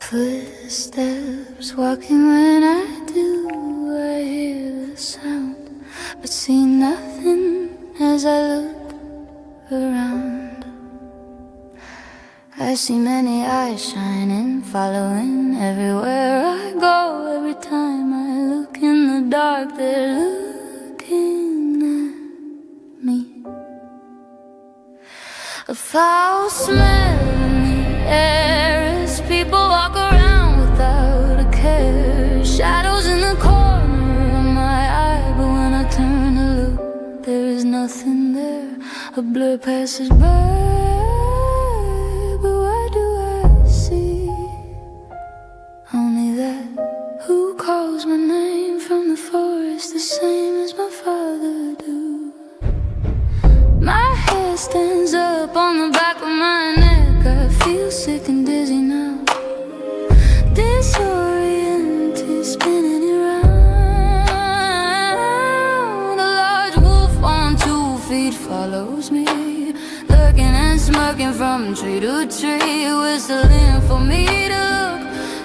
Footsteps walking when I do, I hear the sound, but see nothing as I look around. I see many eyes shining, following everywhere I go. Every time I look in the dark, they're looking at me. A foul smell in the air as people walk around without a care. Shadows in the corner of my eye, but when I turn to look, there is nothing there. A blur passes by, but what do I see? Only that. Who calls my name from the forest the same as my father do? My hair stands up on the back of my neck. I feel sick and dizzy now, disoriented, spinning around. A large wolf on 2 feet follows me, lurking and smirking from tree to tree, whistling for me to look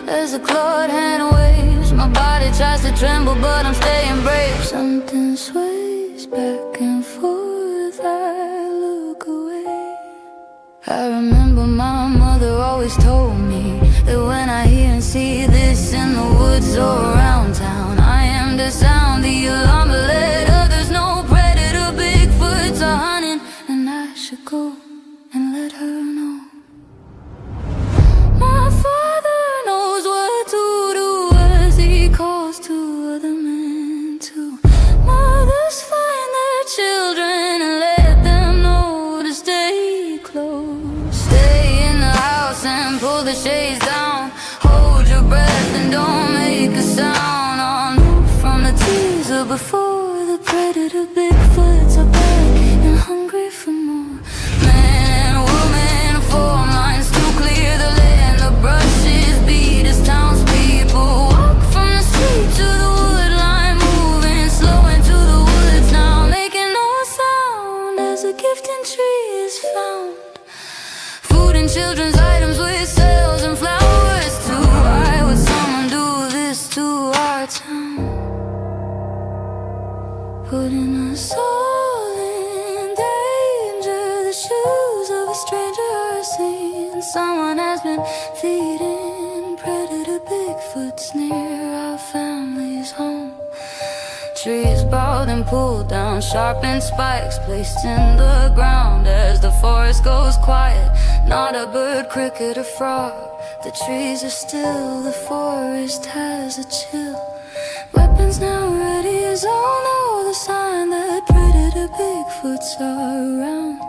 as the clawed hand waves. My body tries to tremble, but I'm staying brave. Something sways back and forth, I look away. I remember my mother always told me that when I hear and see this in the woods or around town, I am to sound the alarm, but let others know predator Bigfoots are hunting, and I should go and let her know. My father knows what to do as he calls to other men too. Mothers find their children and let them know to stay close. Stay in the house and pull the shades down. Hold your breath and don't make a sound. On from the teaser before the predator Bigfoots are back and hungry for more. Man and woman form lines to clear the land. The brushes beat as townspeople walk from the street to the wood line, moving slow into the woods now, making no sound as a gifting tree is found. Food and children's items with sales and flowers too. Why would someone do this to our town? Putting us all in danger. The shoes of a stranger are seen. Someone has been feeding predator Bigfoots near our family's home. Trees bowed and pulled down, sharpened spikes placed in the ground as the forest goes quiet. Not a bird, cricket or frog. The trees are still, the forest has a chill. Weapons now ready as all know the sign that predator Bigfoots are around.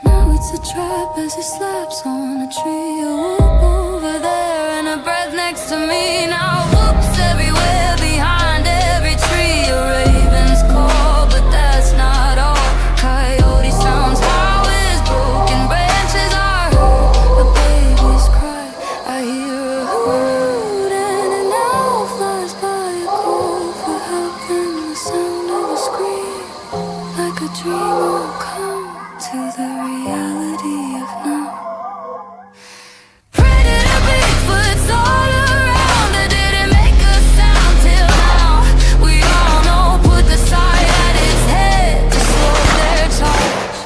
Now it's a trap as he slaps on a tree. A whoop over there and a breath next to me. Now whoops everywhere behind every tree. A raven's call, but that's not all. Coyote sounds, how his broken branches are heard. A baby's cry, I hear a hoot, and an owl flies by a call for help. Then the sound of a scream, like a dream will come to the reality of now. Predator Bigfoots all around. It didn't make a sound till now. We all know, put the sight at his head to slow their charge.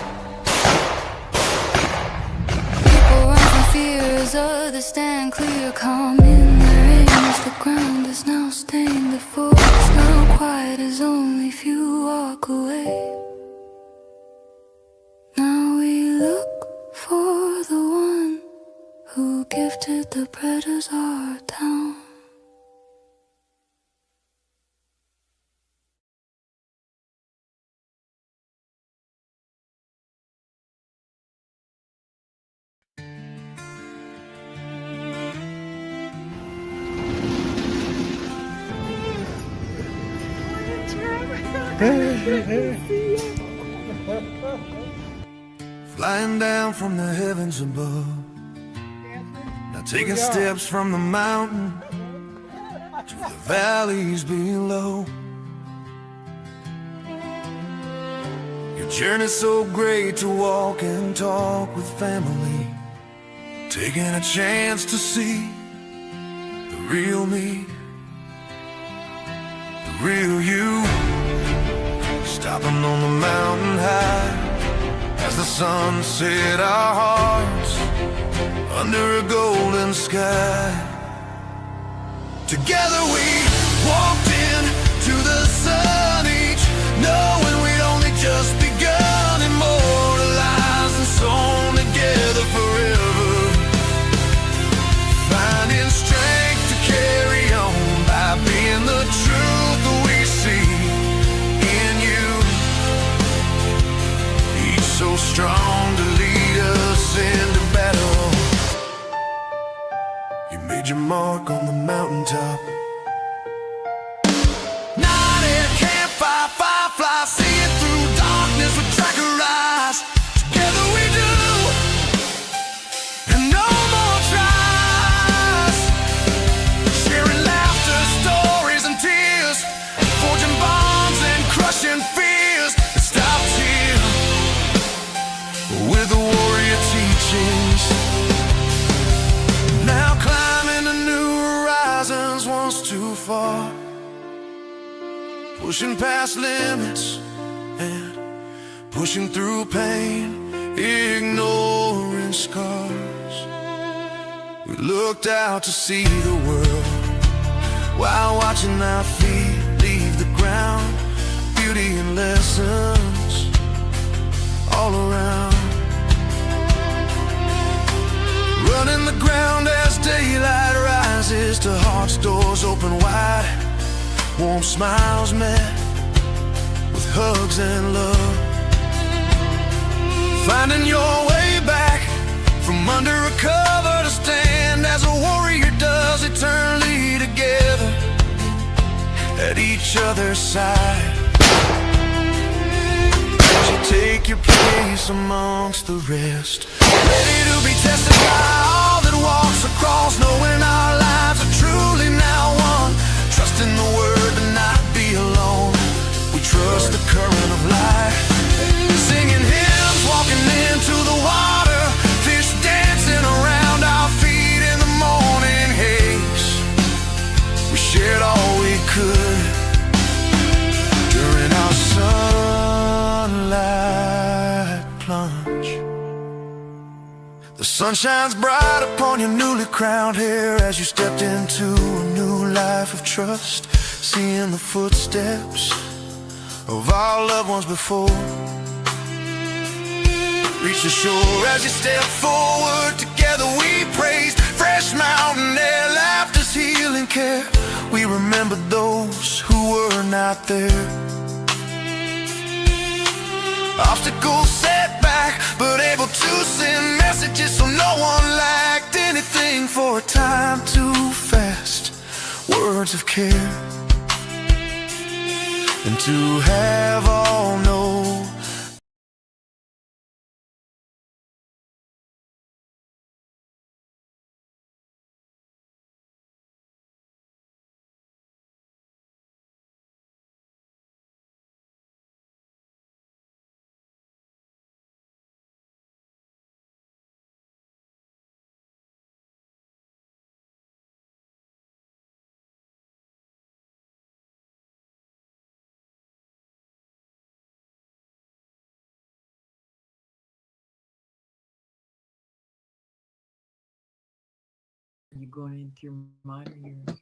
People run from fear as others stand clear, calm in their range. The ground is now stained, the forest now quiet as only few walk away. Now we look for the one who gifted the predators our town. Flying down from the heavens above, now taking steps from the mountain to the valleys below. Your journey's so great to walk and talk with family, taking a chance to see real me, the real you. Stopping on the mountain high as the sun set our hearts under a golden sky. Together we walked into the sun, each knowing we'd only just begun, immortalized and sewn together forever, finding strength to carry on by being the truth that we see in you, each so strong to lead us into battle. You made your mark on the mountaintop. Night air, campfire, firefly, see it through darkness with tracker eyes. Together we do, and no more tries. Sharing laughter, stories and tears, forging bonds and crushing fears. It stops here with the warrior teachings. Now climbing to new horizons once too far, pushing past limits and pushing through pain, ignoring scars. We looked out to see the world while watching our feet leave the ground. Beauty and lessons all around, running the ground as daylight rises to hearts' doors open wide. Warm smiles met with hugs and love, finding your way back from under a cover to stand as a warrior does, eternally together at each other's side. You take your place amongst the rest, ready to be tested by all that walks across, knowing our lives are truly now one. Trusting the word to not be alone, we trust the current of life. Singing hymns, walking into the water, fish dancing around our feet in the morning haze. We shared all we could during our sunlight plunge. The sun shines bright upon your newly crowned hair as you stepped into a new life of trust, seeing the footsteps of our loved ones before. Reach the shore as you step forward, together we praise fresh mountain air, laughter's healing care. We remember those who were not there, obstacles set back, but able to send messages so no one lacked anything for a time too fast. Words of care, and to have all know you going into your mind or your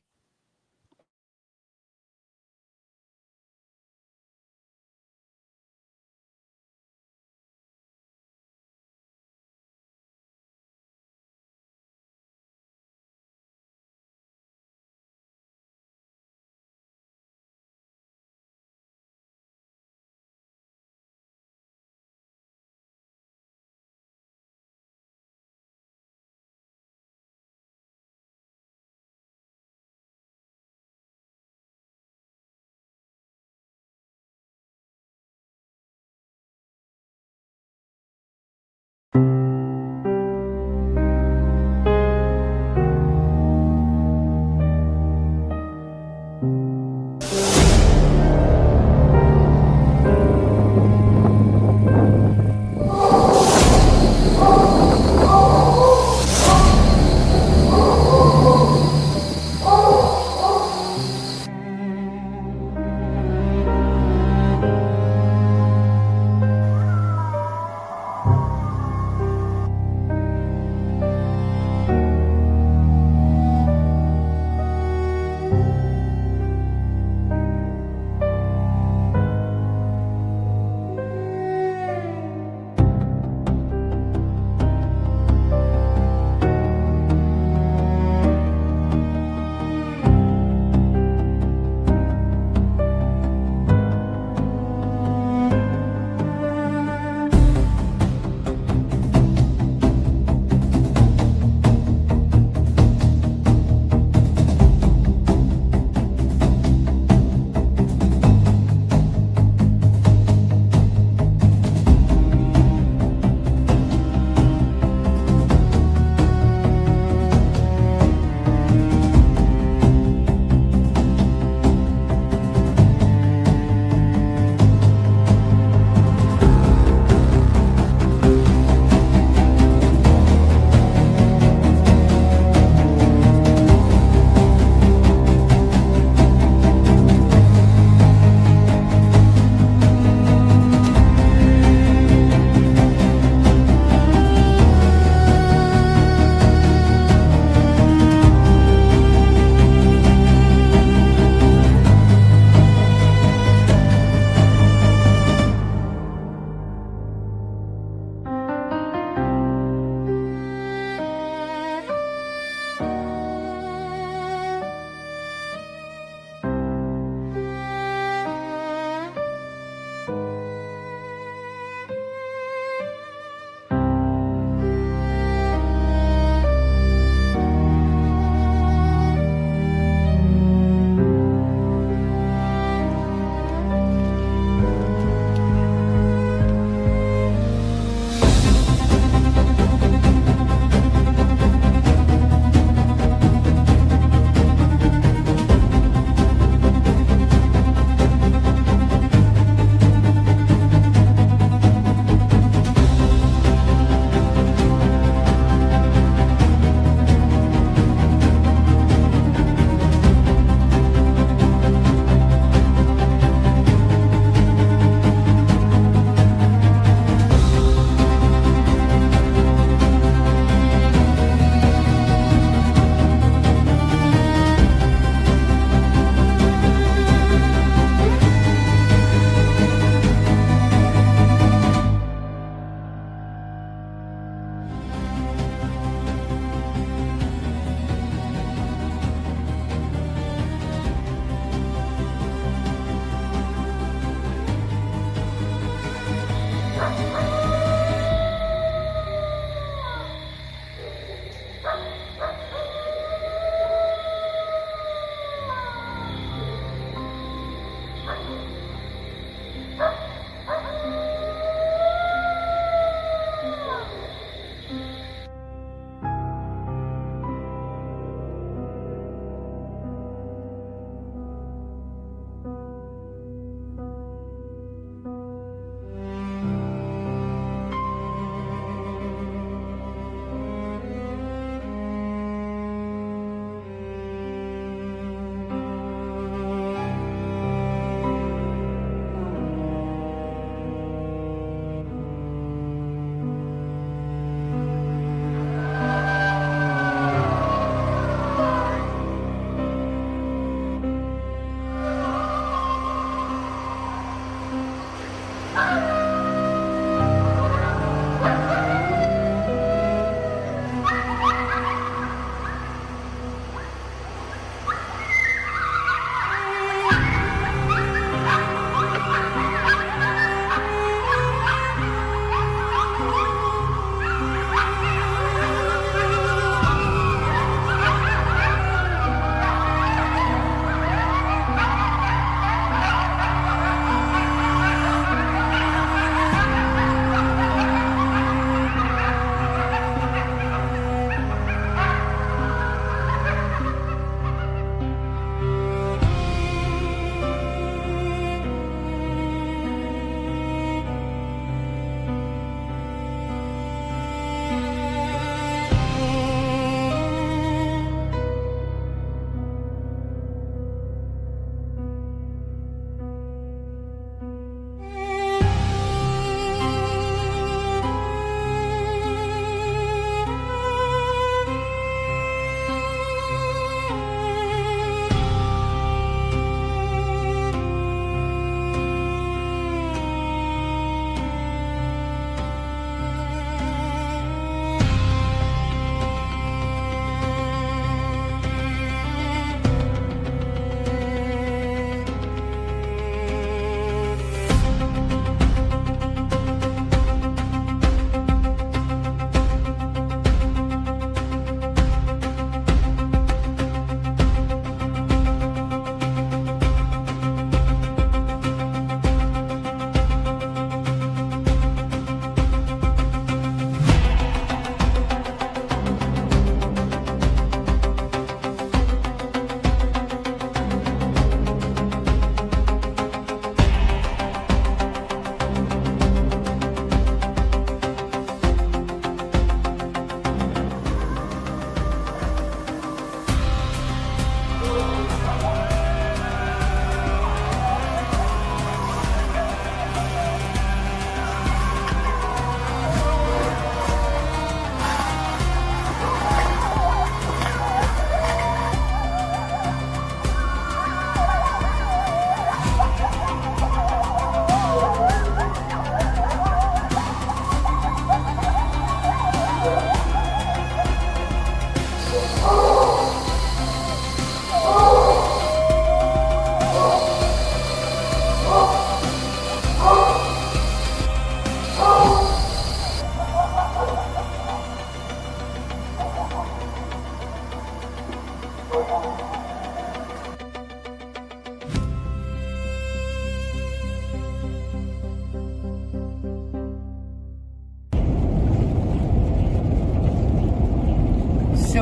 So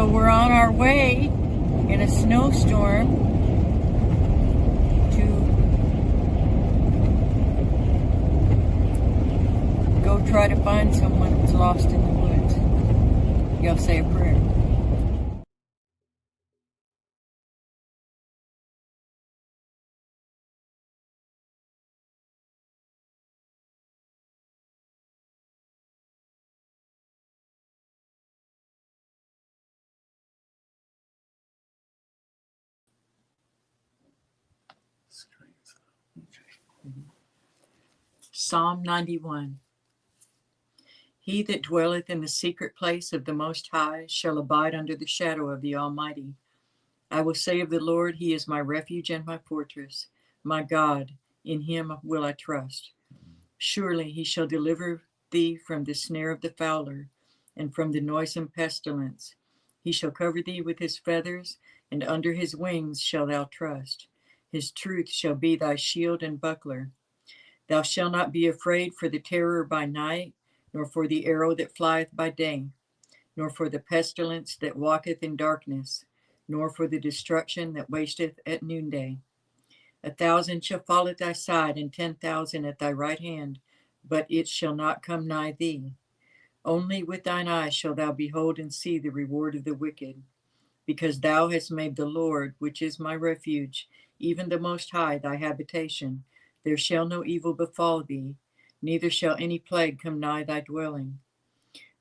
we're on our way in a snowstorm to go try to find someone that's lost in the woods. Y'all say a prayer. Psalm 91. He that dwelleth in the secret place of the Most High shall abide under the shadow of the Almighty. I will say of the Lord, He is my refuge and my fortress. My God, in Him will I trust. Surely He shall deliver thee from the snare of the fowler, and from the noisome pestilence. He shall cover thee with His feathers, and under His wings shalt thou trust. His truth shall be thy shield and buckler. Thou shalt not be afraid for the terror by night, nor for the arrow that flieth by day, nor for the pestilence that walketh in darkness, nor for the destruction that wasteth at noonday. 1,000 shall fall at thy side, and 10,000 at thy right hand, but it shall not come nigh thee. Only with thine eyes shalt thou behold and see the reward of the wicked. Because thou hast made the Lord, which is my refuge, even the Most High, thy habitation, there shall no evil befall thee, neither shall any plague come nigh thy dwelling.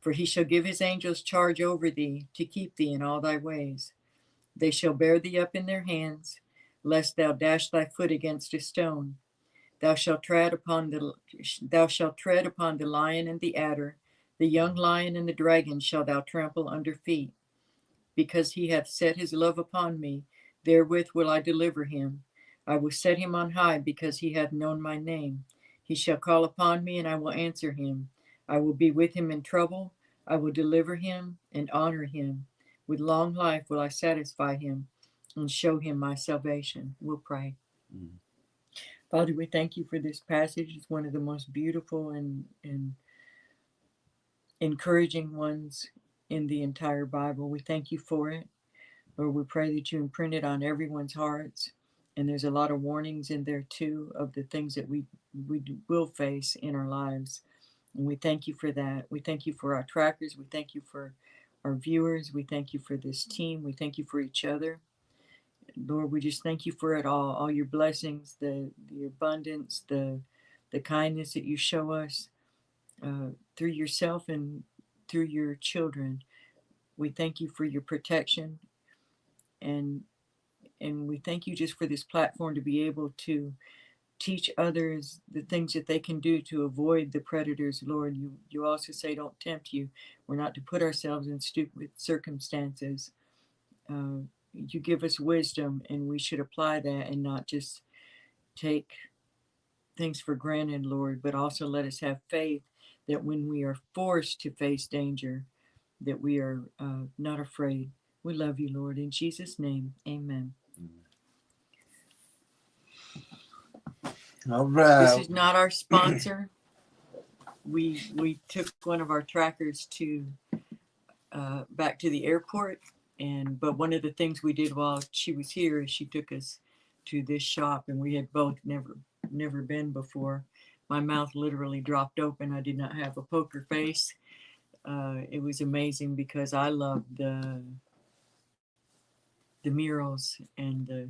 For He shall give His angels charge over thee, to keep thee in all thy ways. They shall bear thee up in their hands, lest thou dash thy foot against a stone. Thou shalt tread upon the lion and the adder, the young lion and the dragon shall thou trample under feet. Because He hath set His love upon me, therewith will I deliver him. I will set him on high, because he hath known my name. He shall call upon me, and I will answer him. I will be with him in trouble. I will deliver him and honor him. With long life will I satisfy him and show him my salvation. We'll pray. Father, we thank you for this passage. It's one of the most beautiful and encouraging ones in the entire Bible. We thank you for it. Lord, we pray that you imprint it on everyone's hearts. And there's a lot of warnings in there too of the things that we will face in our lives. And we thank you for that. We thank you for our trackers. We thank you for our viewers. We thank you for this team. We thank you for each other. Lord, we just thank you for it all your blessings, the abundance, the kindness that you show us through yourself and through your children. We thank you for your protection, and we thank you just for this platform to be able to teach others the things that they can do to avoid the predators. Lord, you also say don't tempt you. We're not to put ourselves in stupid circumstances. You give us wisdom, and we should apply that and not just take things for granted, Lord, but also let us have faith that when we are forced to face danger, that we are not afraid. We love you, Lord. In Jesus' name, amen. All right. This is not our sponsor. We took one of our trackers to back to the airport, but one of the things we did while she was here is she took us to this shop, and we had both never been before. My mouth literally dropped open. I did not have a poker face. It was amazing because I love the murals and the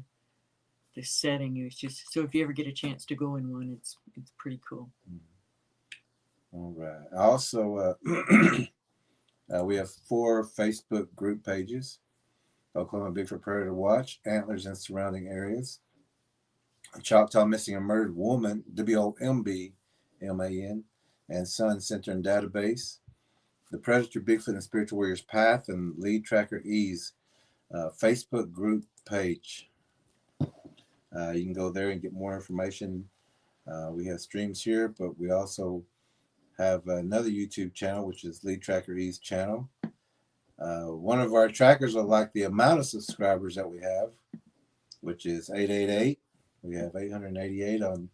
setting. It was just, so if you ever get a chance to go in one, it's pretty cool. All right. Also, we have 4 Facebook group pages: Oklahoma Bigfoot Predator Watch, Antlers and Surrounding Areas, Choctaw Missing and Murdered Woman, WOMBMAN, and Sun Center and Database, the Predator, Bigfoot, and Spiritual Warriors Path, and Lead Tracker Ease Facebook group page. You can go there and get more information. We have streams here, but we also have another YouTube channel, which is Lead Tracker Ease channel. One of our trackers will like the amount of subscribers that we have, which is 888. We have 888 on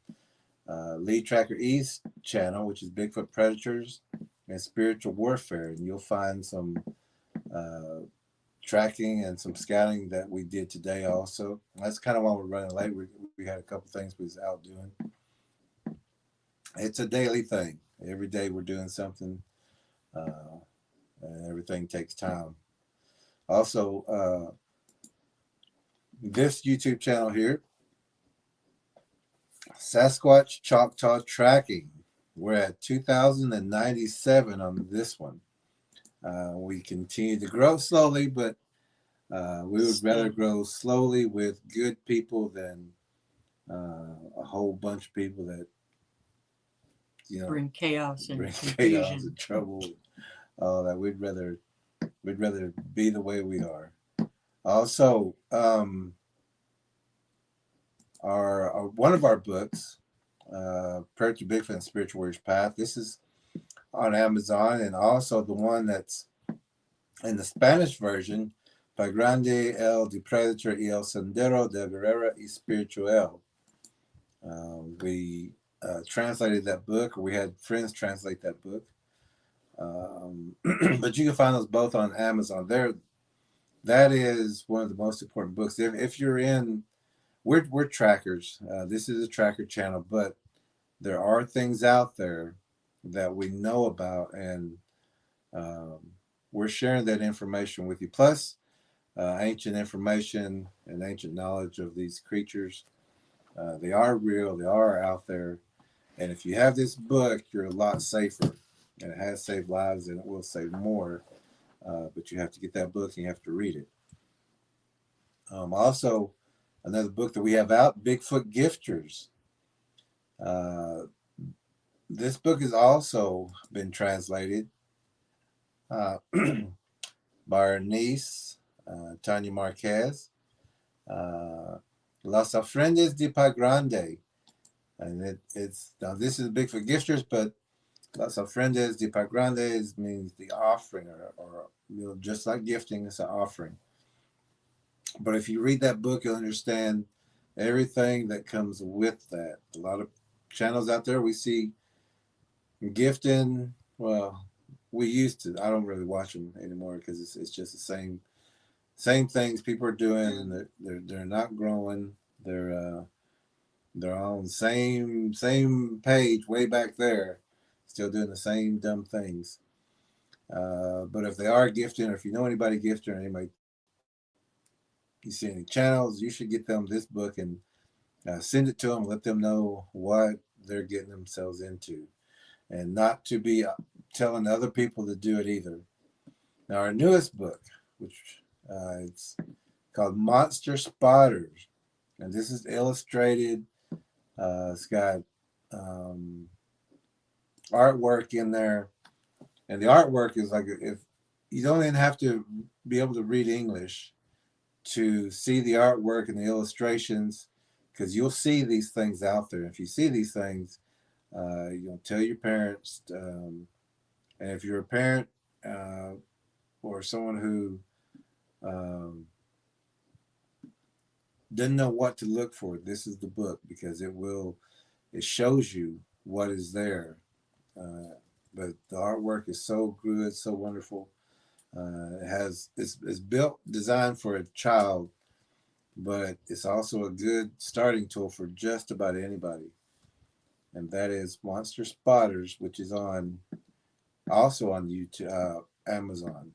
Lead Tracker E's channel, which is Bigfoot Predators and Spiritual Warfare. And you'll find some tracking and some scouting that we did today also. And that's kind of why we're running late. We had a couple things we was out doing. It's a daily thing. Every day we're doing something, and everything takes time. Also, this YouTube channel here, Sasquatch Choctaw Tracking. We're at 2,097 on this one. We continue to grow slowly, but we would rather grow slowly with good people than a whole bunch of people that, you know, bring chaos and bring confusion. chaos and trouble. All that we'd rather be the way we are. Also, our one of our books, Predator Bigfoot and Spiritual Warriors Path. This is on Amazon, and also the one that's in the Spanish version by Grande, El Depredador y el Sendero de Guerrero y Espiritual. We translated that book, or we had friends translate that book. But you can find those both on Amazon. That is one of the most important books. If you're in, we're trackers. This is a tracker channel, but there are things out there that we know about, and we're sharing that information with you. Plus, ancient information and ancient knowledge of these creatures. They are real. They are out there. And if you have this book, you're a lot safer. And it has saved lives, and it will save more. But you have to get that book, and you have to read it. Also, another book that we have out, Bigfoot Gifters. This book has also been translated by our niece, Tanya Marquez. Las Ofrendas de Pa Grande. And it's now this is Bigfoot Gifters, but Las Ofrendas de Pa Grande means the offering, or you know, just like gifting, it's an offering. But if you read that book, you'll understand everything that comes with that. A lot of channels out there we see gifting. Well, we used to. I don't really watch them anymore because it's just the same things people are doing, and they're not growing. They're on the same page way back there, still doing the same dumb things. But if they are gifting, or if you know anybody gifting, or anybody you see any channels, you should get them this book and send it to them. Let them know what they're getting themselves into, and not to be telling other people to do it either. Now, our newest book, which it's called Monster Spotters, and this is illustrated. It's got artwork in there, and the artwork is like, if you don't even have to be able to read English to see the artwork and the illustrations, because you'll see these things out there. If you see these things, you'll tell your parents, and if you're a parent or someone who didn't know what to look for, this is the book, because it shows you what is there. But the artwork is so good, so wonderful. It's designed for a child, but it's also a good starting tool for just about anybody. And that is Monster Spotters, which is also on YouTube, Amazon.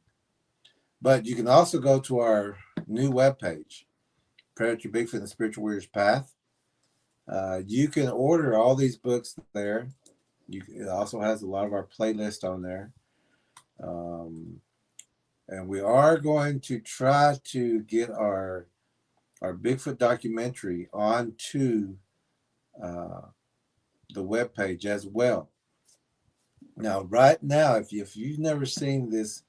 But you can also go to our new webpage, Predator Bigfoot and Spiritual Warriors Path. You can order all these books there. It also has a lot of our playlist on there. And we are going to try to get our Bigfoot documentary onto the webpage as well. Now, right now, if you've never seen this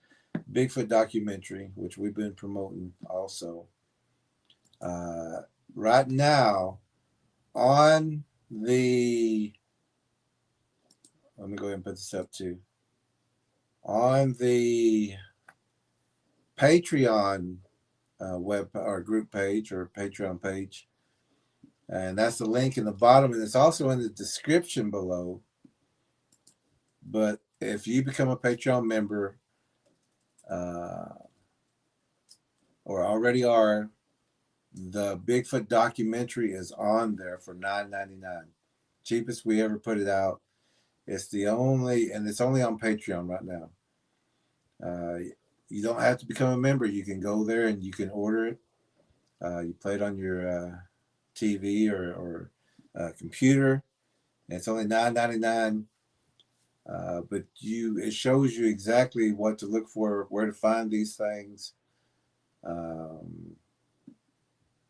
Bigfoot documentary, which we've been promoting also, right now on the, let me go ahead and put this up too. On the Patreon web or group page or Patreon page. And that's the link in the bottom, and it's also in the description below. But if you become a Patreon member or already are, the Bigfoot documentary is on there for $9.99. Cheapest we ever put it out. It's the only, and it's only on Patreon right now. You don't have to become a member. You can go there and you can order it. You play it on your TV or computer. And it's only $9.99. But it shows you exactly what to look for, where to find these things.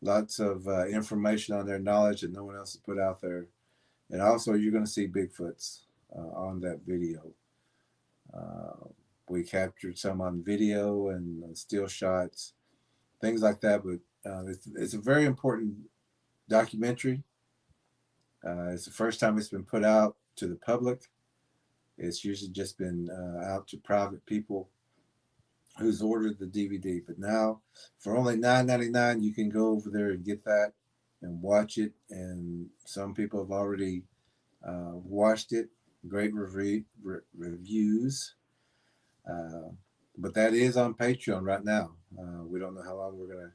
Lots of information on their knowledge that no one else has put out there. And also, you're going to see Bigfoots on that video. We captured some on video and still shots, things like that. But it's a very important documentary. It's the first time it's been put out to the public. It's usually just been out to private people who's ordered the DVD. But now, for only $9.99, you can go over there and get that and watch it. And some people have already watched it. Great reviews. But that is on Patreon right now. We don't know how long we're going to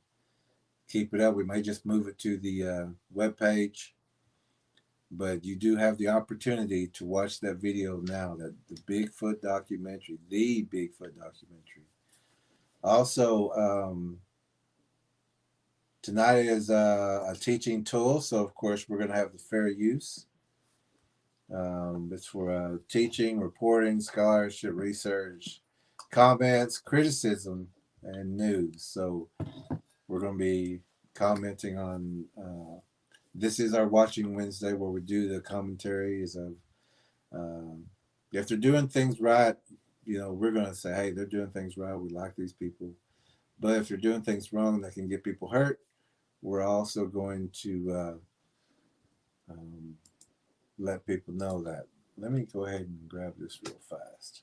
keep it up. We may just move it to the webpage. But you do have the opportunity to watch that video now, the Bigfoot documentary, the Bigfoot documentary. Also, tonight is a teaching tool. So, of course, we're going to have the fair use. It's for teaching, reporting, scholarship, research, comments, criticism, and news. So we're going to be commenting on, this is our Watching Wednesday, where we do the commentaries of, if they're doing things right, we're going to say, hey, they're doing things right. We like these people. But if they're doing things wrong that can get people hurt, we're also going to let people know that. Let me go ahead and grab this real fast.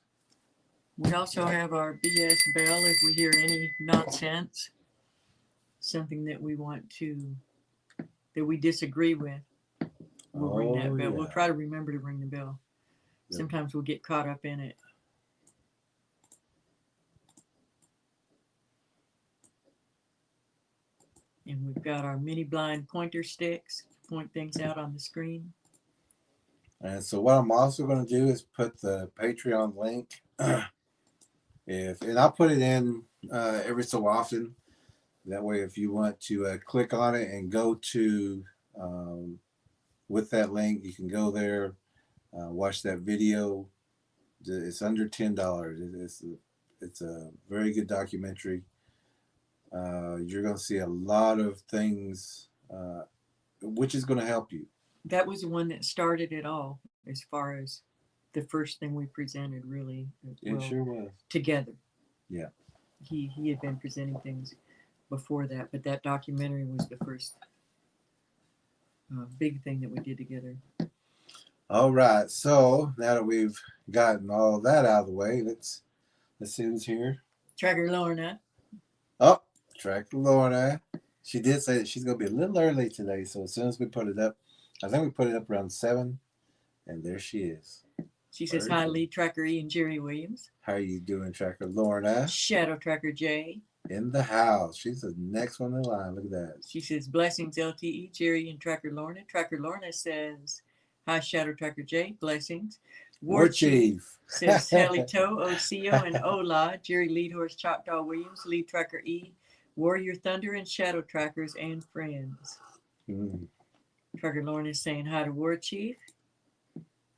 We also have our BS bell if we hear any nonsense, something that we that we disagree with. We'll ring that bell. Yeah. We'll try to remember to ring the bell. Yep. Sometimes we'll get caught up in it. And we've got our mini blind pointer sticks to point things out on the screen. And so what I'm also going to do is put the Patreon link. And I'll put it in every so often. That way, if you want to click on it and go to, with that link, you can go there, watch that video. It's under $10. It's a very good documentary. You're going to see a lot of things, which is going to help you. That was the one that started it all, as far as the first thing we presented, really. It sure was. Together. Yeah. He had been presenting things before that, but that documentary was the first big thing that we did together. All right. So now that we've gotten all that out of the way, let's see who's here. Tracker Lorna. Oh, Tracker Lorna. She did say that she's going to be a little early today, so as soon as we put it up, I think we put it up around 7, and there she is. She says, hi, Lee Tracker E and Jerry Williams. How are you doing, Tracker Lorna? Shadow Tracker J. In the house. She's the next one in line. Look at that. She says, blessings, LTE, Jerry and Tracker Lorna. Tracker Lorna says, hi, Shadow Tracker J. Blessings. War Chief. Says, Halito, Ocio, and Ola. Jerry Lead Horse Choctaw Williams, Lead Tracker E, Warrior Thunder, and Shadow Trackers and friends. Tracker Lorna is saying hi to War Chief.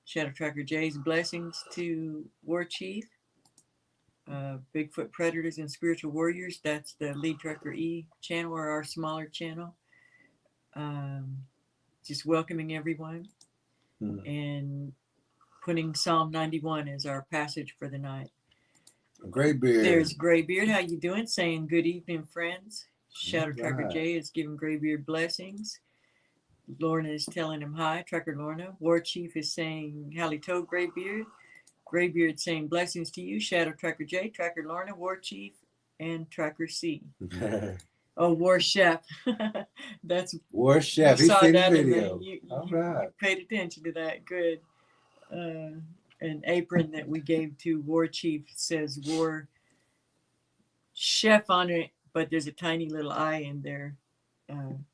Shadow Tracker J's blessings to War Chief. Bigfoot Predators and Spiritual Warriors, that's the Lead Tracker E channel, or our smaller channel. Just welcoming everyone and putting Psalm 91 as our passage for the night. Graybeard. There's Graybeard. How you doing? Saying good evening, friends. Shadow Tracker J is giving Graybeard blessings. Lorna is telling him hi, Tracker Lorna. War Chief is saying halito, Graybeard. Graybeard saying blessings to you, Shadow Tracker J, Tracker Lorna, War Chief, and Tracker C. Oh, War Chef. That's War Chef. you He saw seen the that in video. the, All you right. paid attention to that. Good. An apron that we gave to War Chief says War Chef on it, but there's a tiny little I in there.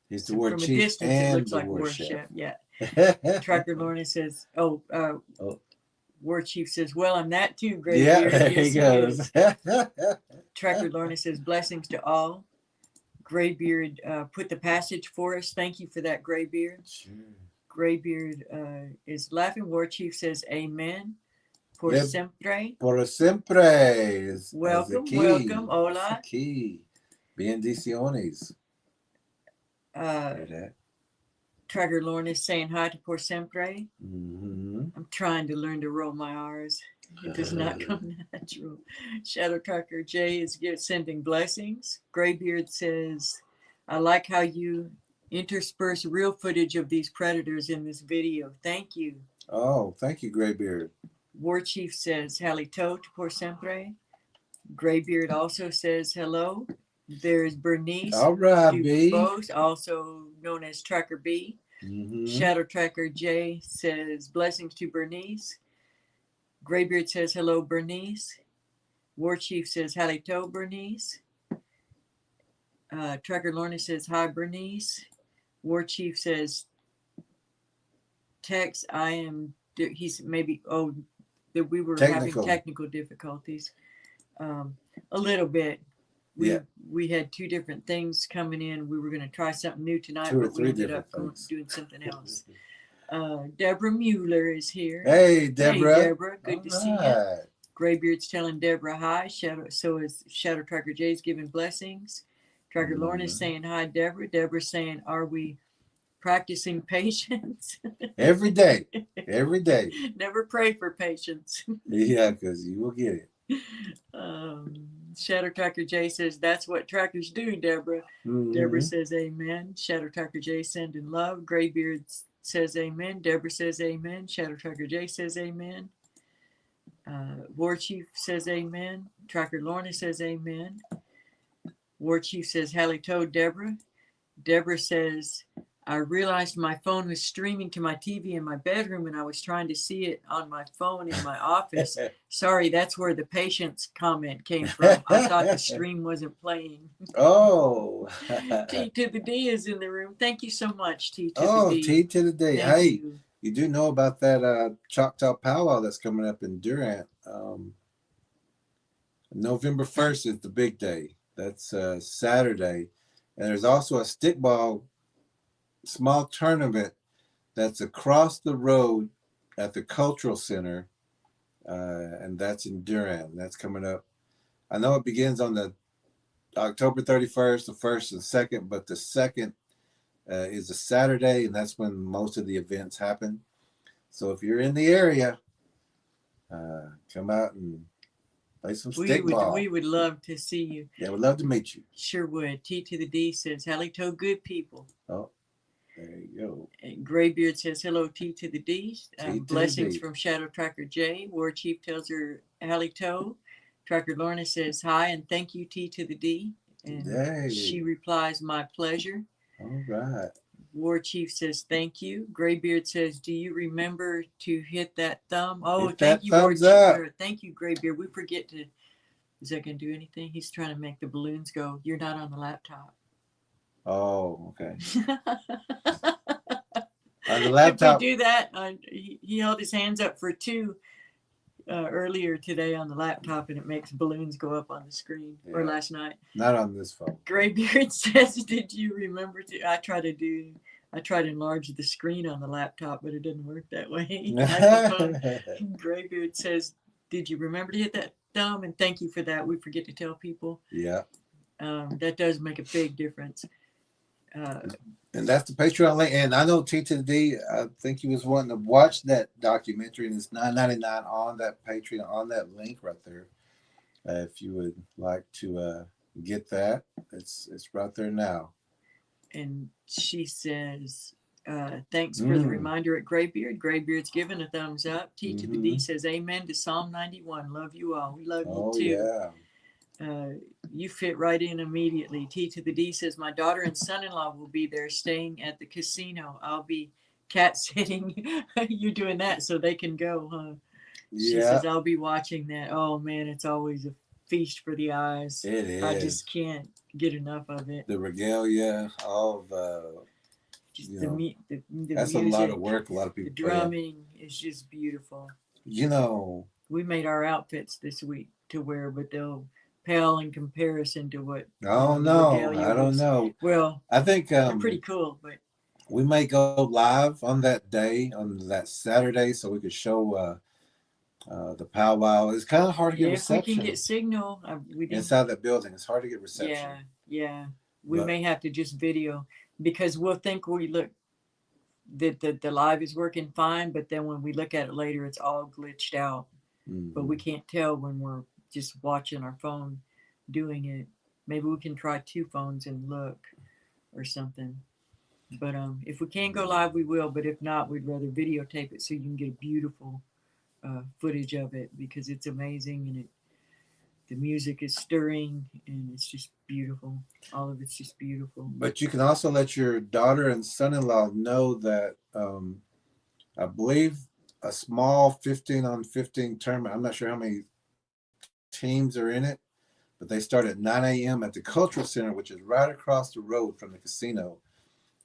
He's the So War from a Chief distance, it and looks the like War War Chef. Chef. Yeah. Tracker Lorna says, War Chief says, well, I'm that too, Graybeard. Yeah, there Yes, he goes. Tracker Lorna says, blessings to all. Graybeard put the passage for us. Thank you for that, Graybeard. Sure. Graybeard is laughing. War Chief says, amen. Por Yep. siempre. Por siempre is Welcome, the key. welcome. Hola. That's the key. Bendiciones. Hear that? Tracker Lorna is saying hi to Por siempre. Mm-hmm. I'm trying to learn to roll my R's. It does not come natural. Shadow Tracker J is sending blessings. Graybeard says, I like how you intersperse real footage of these predators in this video. Thank you. Oh, thank you, Graybeard. War Chief says, halito to por siempre. Graybeard also says, hello. There's Bernice All right, B. Dubose, also known as Tracker B. Mm-hmm. Shadow Tracker J says, blessings to Bernice. Graybeard says, hello, Bernice. War Chief says, halito, Bernice. Tracker Lorna says, hi, Bernice. War Chief says, Tex, he's maybe, that we were having technical difficulties. A little bit. We had two different things coming in. We were going to try something new tonight, but we ended up doing something else. Deborah Mueller is here. Hey, Deborah. Hey, Deborah. Good to see you. Graybeard's telling Deborah hi. So is Shadow Tracker J's giving blessings. Tracker Lorna is saying hi, Deborah. Deborah's saying, are we practicing patience? Every day. Every day. Never pray for patience. Yeah, because you will get it. Shadow Tracker J says, that's what trackers do, Deborah. Mm-hmm. Deborah says, amen. Shadow Tracker J sending love. Graybeard says, amen. Deborah says, amen. Shadow Tracker J says, amen. War Chief says, amen. Tracker Lorna says, amen. War Chief says, halito, Deborah. Deborah says, I realized my phone was streaming to my TV in my bedroom and I was trying to see it on my phone in my office. Sorry, that's where the patience comment came from. I thought the stream wasn't playing. Oh. T to the D is in the room. Thank you so much, T to the D. T to the D. Thank Hey, you do know about that Choctaw powwow that's coming up in Durant. November 1st is the big day. That's Saturday. And there's also a stickball small tournament that's across the road at the Cultural Center, and that's in Durant. That's coming up. I know it begins on the October 31st, the 1st and 2nd, but the 2nd is a Saturday, and that's when most of the events happen. So if you're in the area, come out and play some stickball. We would love to see you. Yeah, we'd love to meet you. Sure would. T to the D says, halito, good people. Oh. There you go. And Graybeard says, hello, T to the D. Blessings from Shadow Tracker J. War Chief tells her, halito. Tracker Lorna says, hi, and thank you, T to the D. And she replies, my pleasure. All right. War Chief says, thank you. Graybeard says, do you remember to hit that thumb? Oh, thank you, War Chief. Thank you, Graybeard. We forget to, is that going to do anything? He's trying to make the balloons go. You're not on the laptop. Oh, okay. On the laptop. If we do that, he held his hands up for two earlier today on the laptop, and it makes balloons go up on the screen. Yeah. Or last night. Not on this phone. Graybeard says, "Did you remember to?" I try to enlarge the screen on the laptop, but it didn't work that way. Graybeard says, "Did you remember to hit that thumb?" And thank you for that. We forget to tell people. Yeah. That does make a big difference. And that's the Patreon link. And I know T to the D, I think he was wanting to watch that documentary, and it's $9.99 on that Patreon, on that link right there. If you would like to get that, it's right there now. And she says, thanks for the reminder at Graybeard. Graybeard's giving a thumbs up. T to the D says, amen to Psalm 91. Love you all. We love you too. You fit right in immediately. T to the D says, my daughter and son-in-law will be there staying at the casino. I'll be cat sitting. You're doing that so they can go, huh? She Yeah, says, I'll be watching that. Oh, man, it's always a feast for the eyes. it I is. just can't get enough of it. The regalia, all of Just you the, know, the that's music, a lot of work. A lot of the people put in. drumming is just beautiful. You know, We made our outfits this week to wear, but they'll pale in comparison to what oh the no, regalia I don't was. know. Well, I think they're pretty cool, but we may go live on that day, on that Saturday, so we could show the powwow. It's kind of hard to get yeah, if we reception can get signal, we didn't. inside that building. It's hard to get reception. Yeah, yeah. We But- may have to just video because we'll think we look that the live is working fine, but then when we look at it later, it's all glitched out. But we can't tell when we're just watching our phone doing it. Maybe we can try 2 phones and look or something. But if we can go live, we will. But if not, we'd rather videotape it so you can get a beautiful footage of it because it's amazing and the music is stirring and it's just beautiful. All of it's just beautiful. But you can also let your daughter and son-in-law know that I believe a small 15-on-15 tournament. I'm not sure how many teams are in it, but they start at 9 a.m. at the Cultural Center, which is right across the road from the casino.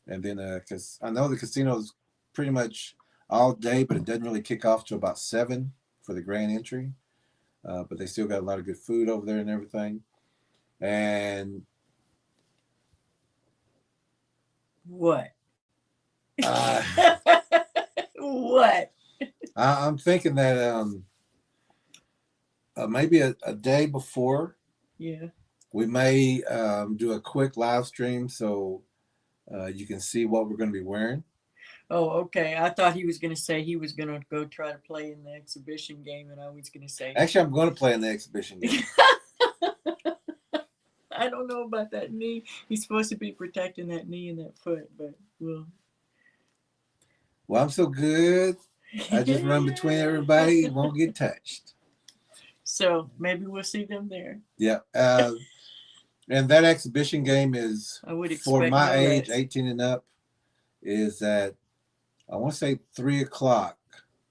And then, because I know the casino is pretty much all day, but it doesn't really kick off till about 7 for the grand entry. But they still got a lot of good food over there and everything. And What? uh, What? I'm thinking that maybe a day before Yeah. we may do a quick live stream so you can see what we're going to be wearing. Oh, okay. I thought he was going to say he was going to go try to play in the exhibition game, and I was going to say, Actually, I'm going to play in the exhibition game. I don't know about that knee. He's supposed to be protecting that knee and that foot, but well. Well, I'm so good. I just run between everybody. Won't get touched. So maybe we'll see them there. Yeah. And that exhibition game is I would expect for my no age, less. 18 and up, is at, I want to say 3 o'clock.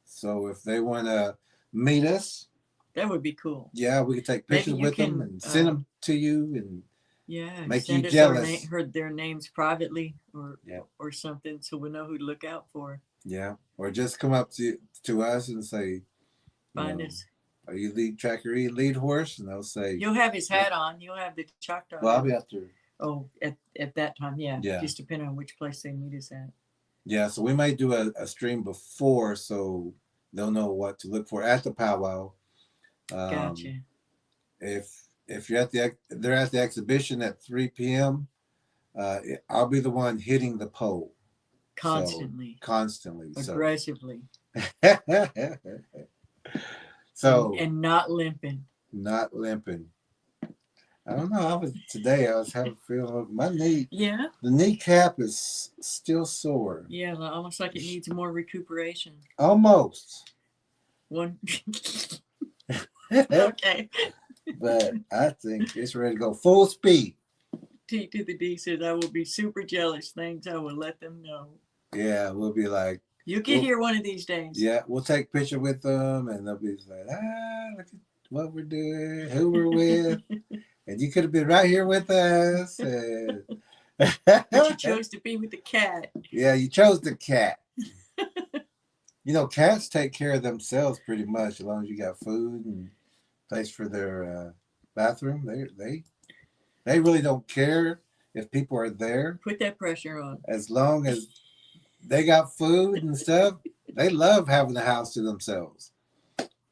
So if they want to meet us, That would be cool. yeah, we can take Maybe pictures you with them can, and send them to you and Yeah. make you send us jealous. heard their names privately Yeah. or something so we know who to look out for. Yeah, or just come up to us and say, you Find know, us. are you lead tracker, lead horse? And they'll say, You'll have his hat on. You'll have the Choctaw. well, I'll hat. be after. Oh, at that time, yeah. Yeah. Just depending on which place they meet us at. Yeah, so we might do a stream before so they'll know what to look for at the powwow. Gotcha. If you're they're at the exhibition at 3 p.m. I'll be the one hitting the pole Constantly. constantly. Aggressively. So And not limping. not limping. I don't know. Today I was having a feeling my knee. Yeah. The kneecap is still sore. Yeah. Almost like it needs more recuperation. Almost. One. But Okay. I think it's ready to go full speed. T to the D says, I will be super jealous. Thanks. I will let them know. Yeah, we'll be like, You get Well, here one of these days. yeah, we'll take a picture with them and they'll be like, look at what we're doing, who we're with. And you could have been right here with us. And But you chose to be with the cat. yeah, you chose the cat. You know, cats take care of themselves pretty much as long as you got food and place for their bathroom. They really don't care if people are there Put that pressure on. as long as they got food and stuff. They love having the house to themselves.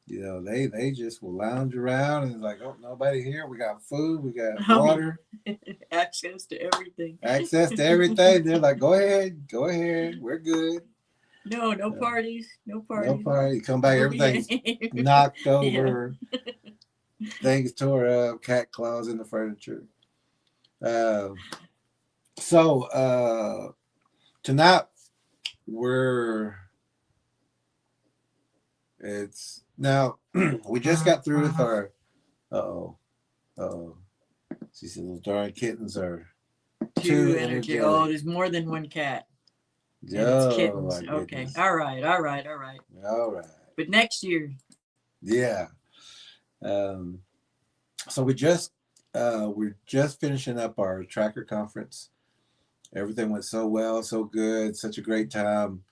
You know, they just will lounge around and like, oh, nobody here. We got food, we got water, Access to everything. access to everything. They're like, go ahead, we're good. No parties. No parties. No party. Come back, We'll be- everything's knocked over, things tore up, cat claws in the furniture. So tonight it's now we just got through with our Uh-oh. She said those darn kittens are Too too energetic. Oh, energetic. there's more than one cat. And it's Oh, kittens. my Okay. goodness. All right. All right. All right. All right. But next year. Yeah. So we're just finishing up our tracker conference. Everything went so well, so good, such a great time.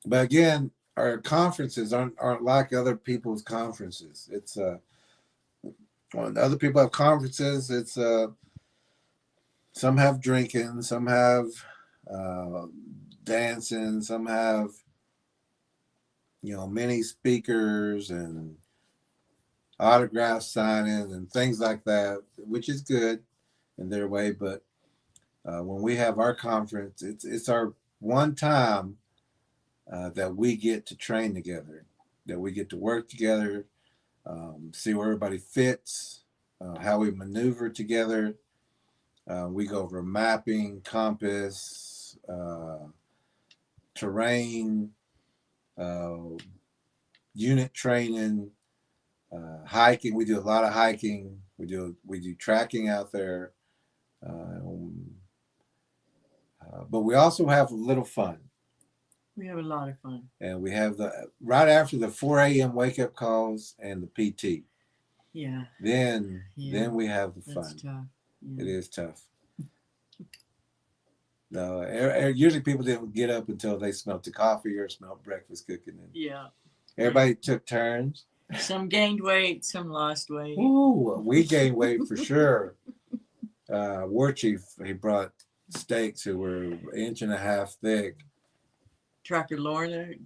But again, our conferences aren't like other people's conferences. It's when other people have conferences, it's some have drinking, some have dancing, some have many speakers and autograph signing and things like that, which is good in their way. But when we have our conference, it's our one time that we get to train together, that we get to work together, see where everybody fits, how we maneuver together. We go over mapping, compass, terrain, unit training, hiking. We do a lot of hiking. We do tracking out there. But we also have a little fun. We have a lot of fun. And we have right after the 4 a.m. wake up calls and the PT. Yeah. Then we have the fun. That's tough. Yeah. It is tough. No, usually people didn't get up until they smelled the coffee or smelled breakfast cooking. And yeah. Everybody took turns. Some gained weight, some lost weight. Ooh, we gained weight for sure. War Chief, he brought steaks who were 1.5 inches thick. Tracker Lorna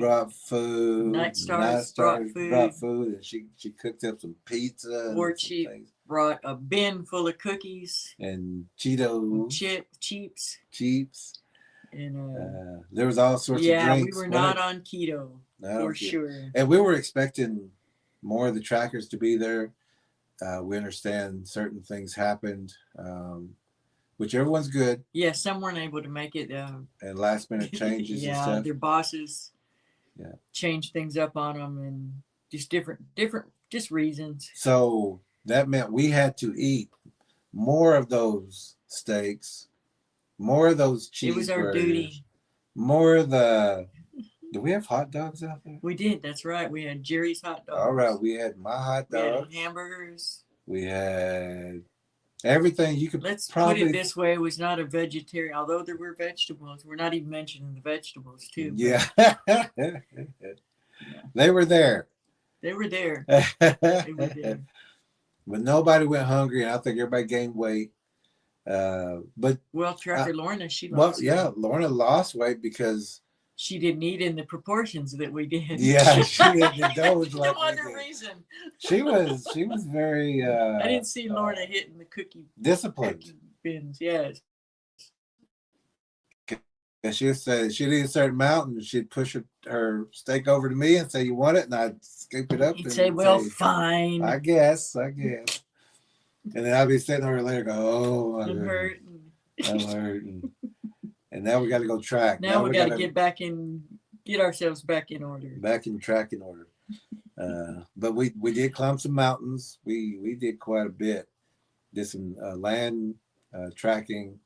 brought food. Night Stars brought food. And she cooked up some pizza. War Chief brought a bin full of cookies. And Cheetos. Cheeps. And there was all sorts of drinks. Yeah, we were not on keto, for sure. And we were expecting more of the trackers to be there. We understand certain things happened. Which everyone's good. Yeah, some weren't able to make it. And last minute changes and stuff. Their bosses changed things up on them and just different reasons. So that meant we had to eat more of those steaks, more of those cheeseburgers. It was our duty. More of the... Do we have hot dogs out there? We did, that's right. We had Jerry's hot dogs. All right, we had my hot dogs. We had hamburgers. We had... everything you could. Let's put it this way: it was not a vegetarian, although there were vegetables. We're not even mentioning the vegetables too. Yeah, they were there. They were there. They were there. But nobody went hungry, and I think everybody gained weight. But Tracker Lorna, she lost. Weight. Lorna lost weight because she didn't eat in the proportions that we did. Yeah, she didn't indulge like no other reason. She was very. I didn't see Lorna hitting the cookie disciplined bins. Yes. And she'd say she'd eat a certain amount, and she'd push her steak over to me and say, "You want it?" And I'd scoop it up. You'd say, "Well, fine. I guess." And then I'd be sitting over later, go, "Oh, I'm hurting." And now we got to go track. Now we got to get ourselves back in order. Back in tracking order. But we did climb some mountains. We did quite a bit. Did some land tracking,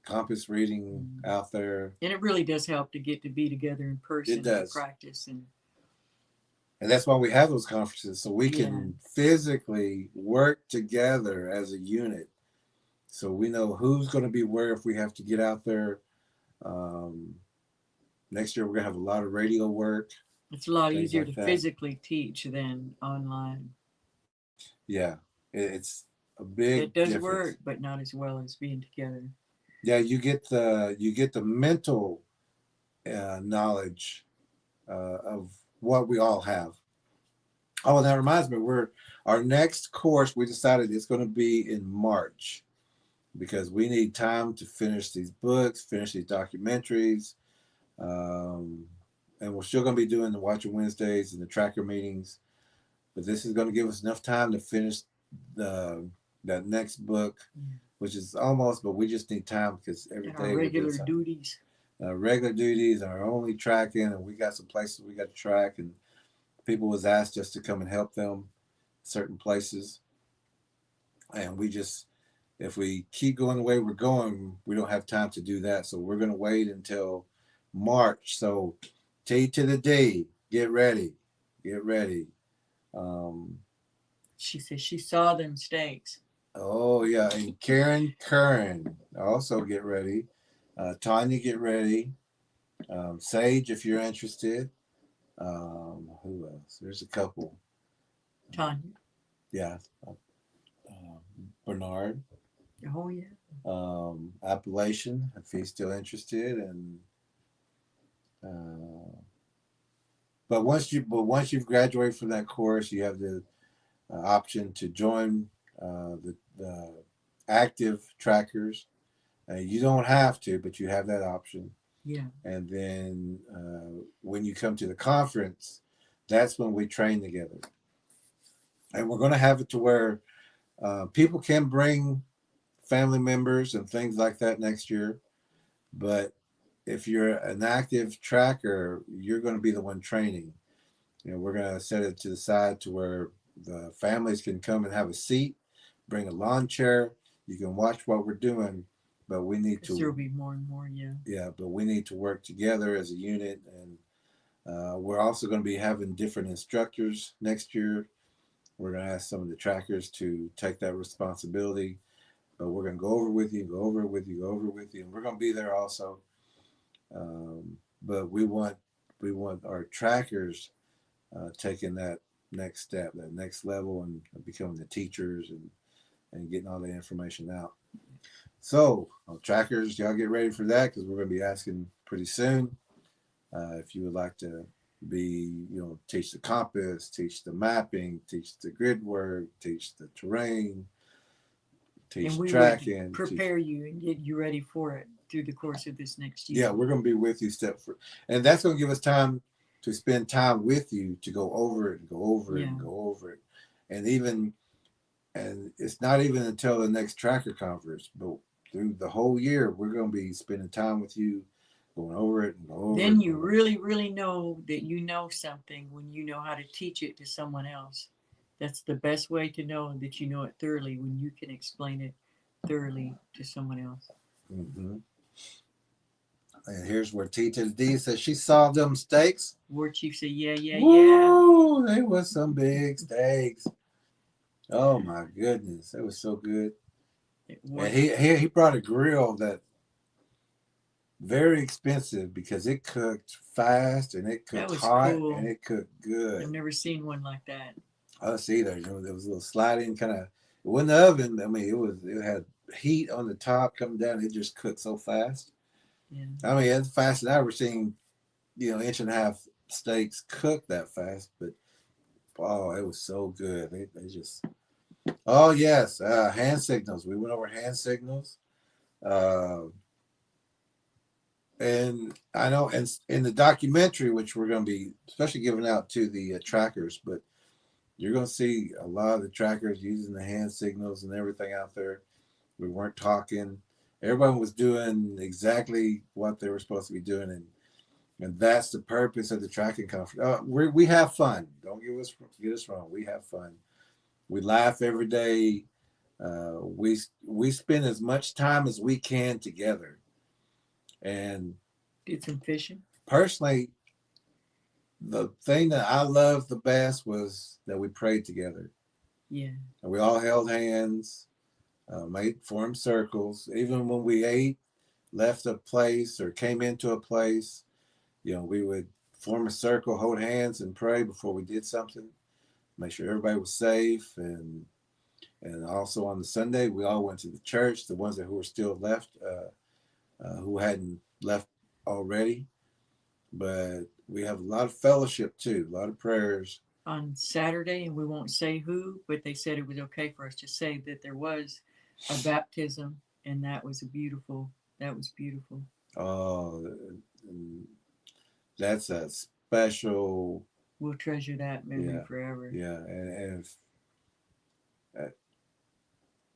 compass reading out there. And it really does help to get to be together in person. It does. And practice. And that's why we have those conferences, so we can physically work together as a unit. So we know who's going to be where if we have to get out there. Next year, we're going to have a lot of radio work. It's a lot easier to physically teach than online. Yeah, it's a big It does difference. work, but not as well as being together. Yeah, you get the mental knowledge of what we all have. Oh, and that reminds me, our next course, we decided it's going to be in March, because we need time to finish these books, finish these documentaries. And we're still going to be doing the Watcher Wednesdays and the tracker meetings. But this is going to give us enough time to finish that next book, which is almost, but we just need time because every day our regular duties. Regular duties are only tracking, and we got some places we got to track, and people was asked just to come and help them. certain places. And we just, if we keep going the way we're going, we don't have time to do that. So we're going to wait until March. So T to the D, get ready, get ready. She says she saw them steaks. Oh yeah, and Karen Curran, also get ready. Tanya, get ready. Sage, if you're interested. Who else? There's a couple. Tanya. Yeah. Bernard. Oh yeah. Appalachian, if he's still interested, and but once you've graduated from that course, you have the option to join the active trackers. You don't have to, but you have that option. Yeah. And then when you come to the conference, that's when we train together. And we're going to have it to where people can bring family members and things like that next year. But if you're an active tracker, you're going to be the one training. We're going to set it to the side to where the families can come and have a seat, bring a lawn chair. You can watch what we're doing, but we need to. There will be more and more, yeah. Yeah, but we need to work together as a unit, and we're also going to be having different instructors next year. We're going to ask some of the trackers to take that responsibility, but we're going to go over with you, go over with you, and we're going to be there also. But we want our trackers taking that next step, that next level, and becoming the teachers and getting all the information out. So, trackers, y'all get ready for that, because we're going to be asking pretty soon if you would like to be, teach the compass, teach the mapping, teach the grid work, teach the terrain, teach tracking. Prepare you and get you ready for it through the course of this next year. Yeah, we're going to be with you and that's going to give us time to spend time with you to go over it and go over it and go over it. And it's not even until the next tracker conference, but through the whole year, we're going to be spending time with you, going over it and go over it. Then you really, really know that you know something when you know how to teach it to someone else. That's the best way to know that you know it thoroughly, when you can explain it thoroughly to someone else. Mm-hmm. And here's where T to the D says she saw them steaks. War Chief said, yeah. Woo, they were some big steaks. Oh my goodness, that was so good. And he brought a grill that very expensive because it cooked fast and it cooked hot and it cooked good. I've never seen one like that. Us either. There was a little sliding kind of. It wasn't the oven. I mean, it had heat on the top coming down. It just cooked so fast. Yeah. I mean, it's the fastest I've ever seen. 1.5-inch steaks cook that fast. But oh, it was so good. They just. Oh yes, hand signals. We went over hand signals. And I know, and in the documentary, which we're going to be especially giving out to the trackers, but you're going to see a lot of the trackers using the hand signals and everything out there. We weren't talking. Everyone was doing exactly what they were supposed to be doing, and that's the purpose of the tracking conference. We have fun. Don't get us wrong. We have fun. We laugh every day. We spend as much time as we can together. And did some fishing. Personally, the thing that I loved the best was that we prayed together. Yeah. And we all held hands, formed circles. Even when we ate, left a place, or came into a place, we would form a circle, hold hands, and pray before we did something. Make sure everybody was safe. And also on the Sunday, we all went to the church, the ones who were still left, who hadn't left already. But we have a lot of fellowship too, a lot of prayers. On Saturday, and we won't say who, but they said it was okay for us to say that there was a baptism, and that was beautiful. Oh, that's a special. We'll treasure that memory forever. Yeah, and if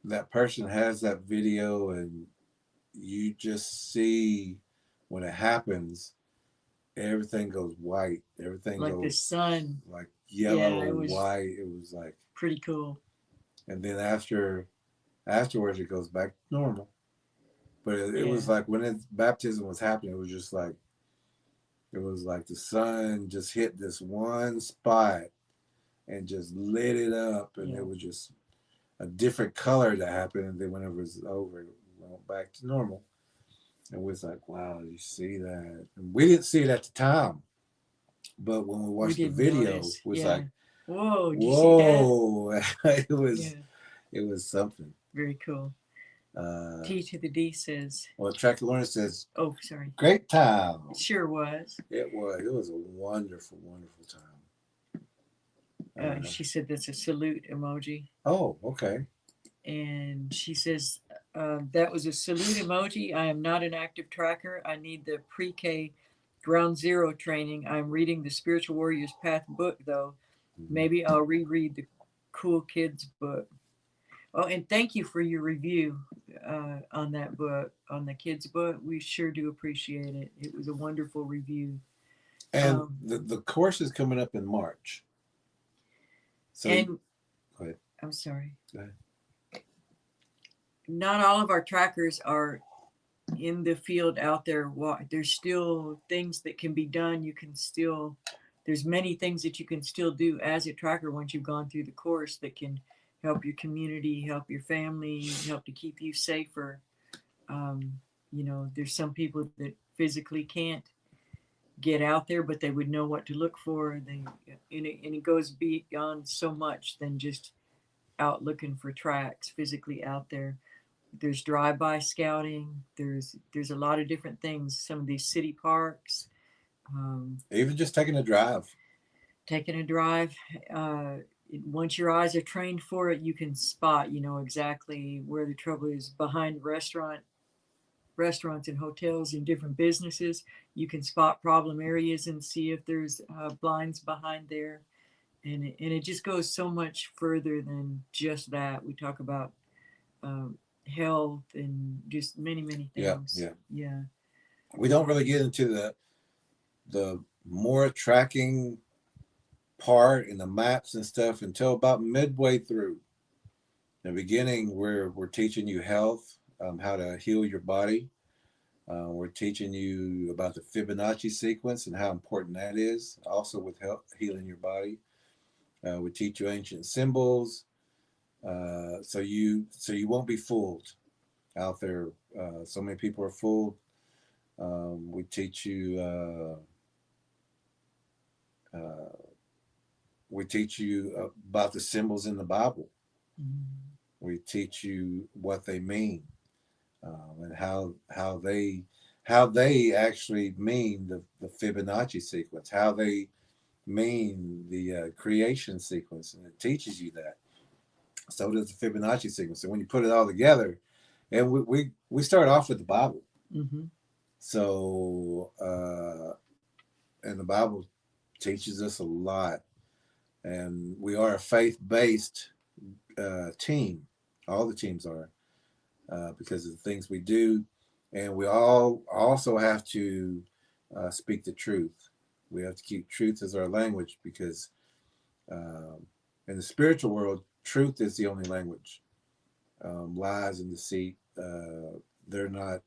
that person has that video, and you just see when it happens, everything goes white. Everything like goes the sun. Like yellow, it was white. It was like, pretty cool. and then afterwards it goes back to normal. But it was Yeah. like when baptism was happening, it was just like, it was like the sun just hit this one spot and just lit it up, and Yeah. it was just a different color that happened. And then whenever it was over, it went back to normal. And we was like, wow, you see that? And we didn't see it at the time, but when we We watched the didn't video, notice. it was Yeah. like, Whoa, did you see that? whoa, it was Yeah, it was something. very cool. T to the D says, Well, Tracker Lawrence says, oh, sorry. great time. It sure was. It was a wonderful, wonderful time. She said that's a salute emoji. Oh, okay. And she says, that was a salute emoji. I am not an active tracker. I need the pre-K ground zero training. I'm reading the Spiritual Warriors Path book, though. Maybe I'll reread the Cool Kids book. Oh, and thank you for your review on that book, on the kids' book. We sure do appreciate it. It was a wonderful review. And the course is coming up in March. So, And go ahead. I'm sorry. Go ahead. Not all of our trackers are in the field out there. There's still things that can be done. There's many things that you can still do as a tracker once you've gone through the course that can help your community, help your family, help to keep you safer. There's some people that physically can't get out there, but they would know what to look for. And it goes beyond so much than just out looking for tracks, physically out there. There's drive-by scouting. There's a lot of different things. Some of these city parks. Even just taking a drive. Once your eyes are trained for it, you can spot, exactly where the trouble is. Behind restaurants and hotels and different businesses, you can spot problem areas and see if there's blinds behind there. And it just goes so much further than just that. We talk about health and just many things. Yeah. We don't really get into the more tracking part and the maps and stuff until about midway through. In the beginning, we're teaching you health, how to heal your body. We're teaching you about the Fibonacci sequence and how important that is, also with healing your body. We teach you ancient symbols, so you won't be fooled out there. So many people are fooled. We teach you about the symbols in the Bible. We teach you what they mean, and how they actually mean the Fibonacci sequence, how they mean the creation sequence, and it teaches you that. So does the Fibonacci sequence. And when you put it all together, and we start off with the Bible. So and the Bible teaches us a lot, and we are a faith-based team. All the teams are, because of the things we do, and we all also have to speak the truth. We have to keep truth as our language, because in the spiritual world, truth is the only language. Lies and deceit, they're not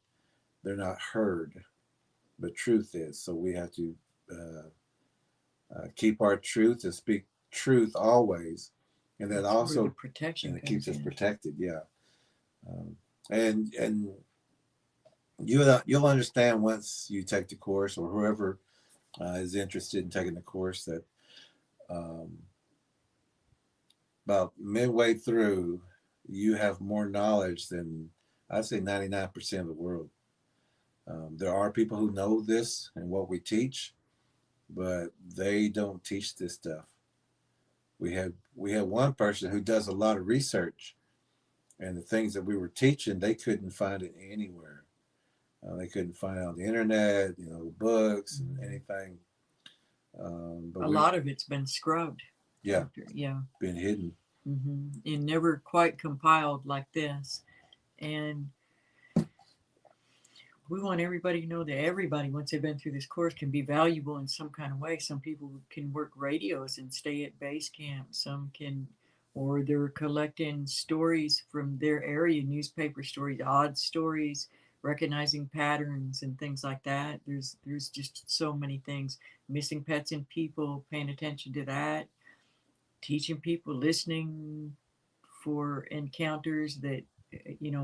heard, but truth is. So we have to keep our truth and speak truth always, and that also protection, and it keeps us protected. Yeah, and you'll understand once you take the course, or whoever is interested in taking the course, that about midway through, you have more knowledge than, I'd say, 99% of the world. There are people who know this and what we teach, but they don't teach this stuff. We had one person who does a lot of research, and the things that we were teaching, they couldn't find it anywhere. They couldn't find it on the internet, the books and anything. But a lot of it's been scrubbed. Yeah. Yeah. Been hidden. And never quite compiled like this. And we want everybody to know that everybody, once they've been through this course, can be valuable in some kind of way. Some people can work radios and stay at base camp. Some can, or they're collecting stories from their area, newspaper stories, odd stories, recognizing patterns and things like that. There's just so many things. Missing pets and people, paying attention to that, teaching people, listening for encounters that,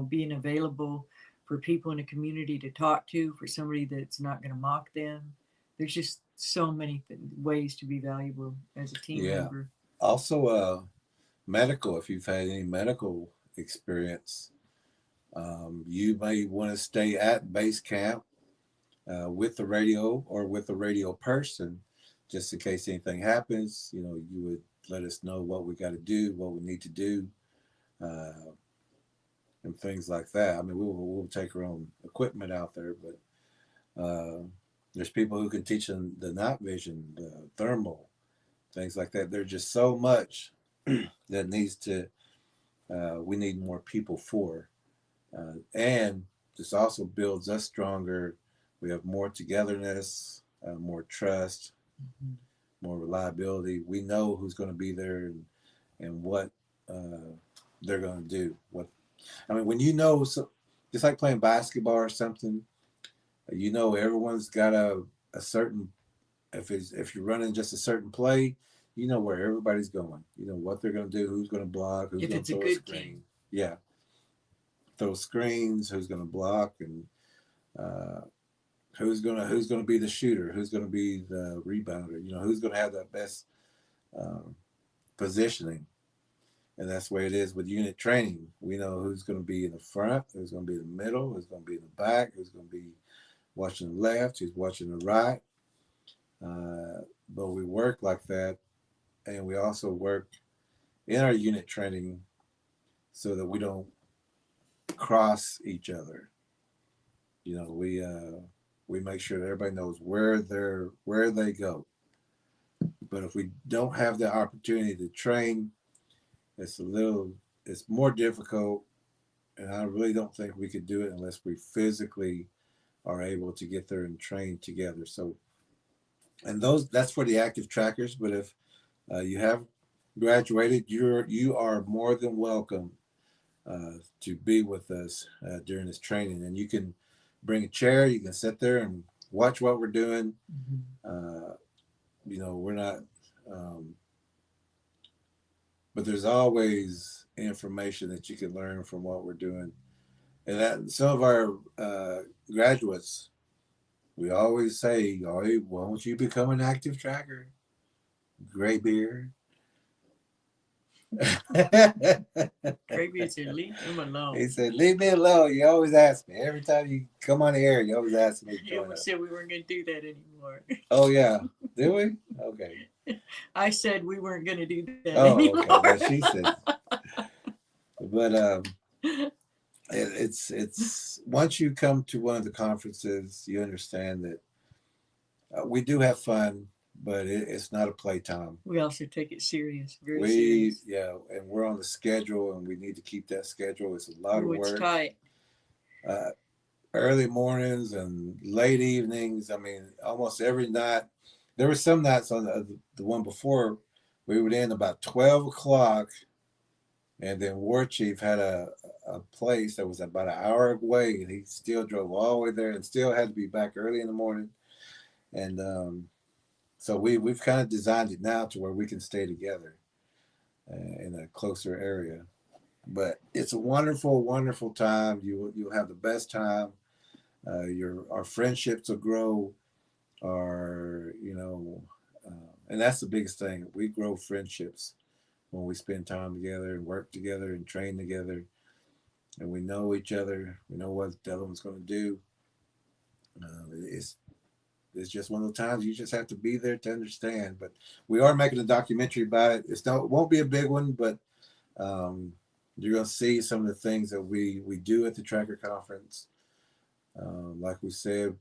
being available for people in a community to talk to, for somebody that's not going to mock them. There's just so many ways to be valuable as a team member. Also, medical, if you've had any medical experience, you may want to stay at base camp with the radio or with a radio person, just in case anything happens. You would let us know what we got to do, what we need to do, and things like that. I mean, we'll take our own equipment out there, but there's people who can teach them the night vision, the thermal, things like that. There's just so much that needs to, we need more people for. And this also builds us stronger. We have more togetherness, more trust, more reliability. We know who's going to be there and what they're going to do. When so, just like playing basketball or something, everyone's got a certain, if you're running just a certain play, you know where everybody's going. You know what they're going to do, who's going to block, who's going to throw a screen. Team. Yeah. Throw screens, who's going to block, and who's going to be the shooter, who's going to be the rebounder, who's going to have that best positioning. And that's the way it is with unit training. We know who's going to be in the front, who's going to be in the middle, who's going to be in the back, who's going to be watching the left, who's watching the right. But we work like that. And we also work in our unit training so that we don't cross each other. We make sure that everybody knows where they go. But if we don't have the opportunity to train, it's more difficult, and I really don't think we could do it unless we physically are able to get there and train together. So, and that's for the active trackers. But if you have graduated, you are more than welcome to be with us during this training, and you can bring a chair. You can sit there and watch what we're doing. We're not. But there's always information that you can learn from what we're doing. And that some of our graduates, we always say, "Why don't you become an active tracker?" Graybeard. Graybeard said, "Leave him alone." He said, "Leave me alone. You always ask me. Every time you come on the air, you always ask me to join Yeah, we said we weren't going to do that anymore. Oh, yeah. Did we? Okay. I said we weren't going to do that anymore. Okay. Well, she said. But it's once you come to one of the conferences, you understand that we do have fun, but it's not a playtime. We also take it serious, very serious. Yeah, and we're on the schedule, and we need to keep that schedule. It's a lot of work. It's tight. Early mornings and late evenings. Almost every night. There were some nights on the one before we would end about 12 o'clock, and then War Chief had a place that was about an hour away, and he still drove all the way there and still had to be back early in the morning. And so we've kind of designed it now to where we can stay together in a closer area. But it's a wonderful, wonderful time. You'll have the best time. Our friendships will grow. And that's the biggest thing. We grow friendships when we spend time together and work together and train together, and we know each other. We know what the other one's going to do. It's just one of the times you just have to be there to understand. But we are making a documentary about it. It won't be a big one, but you're going to see some of the things that we do at the Tracker Conference. Like we said,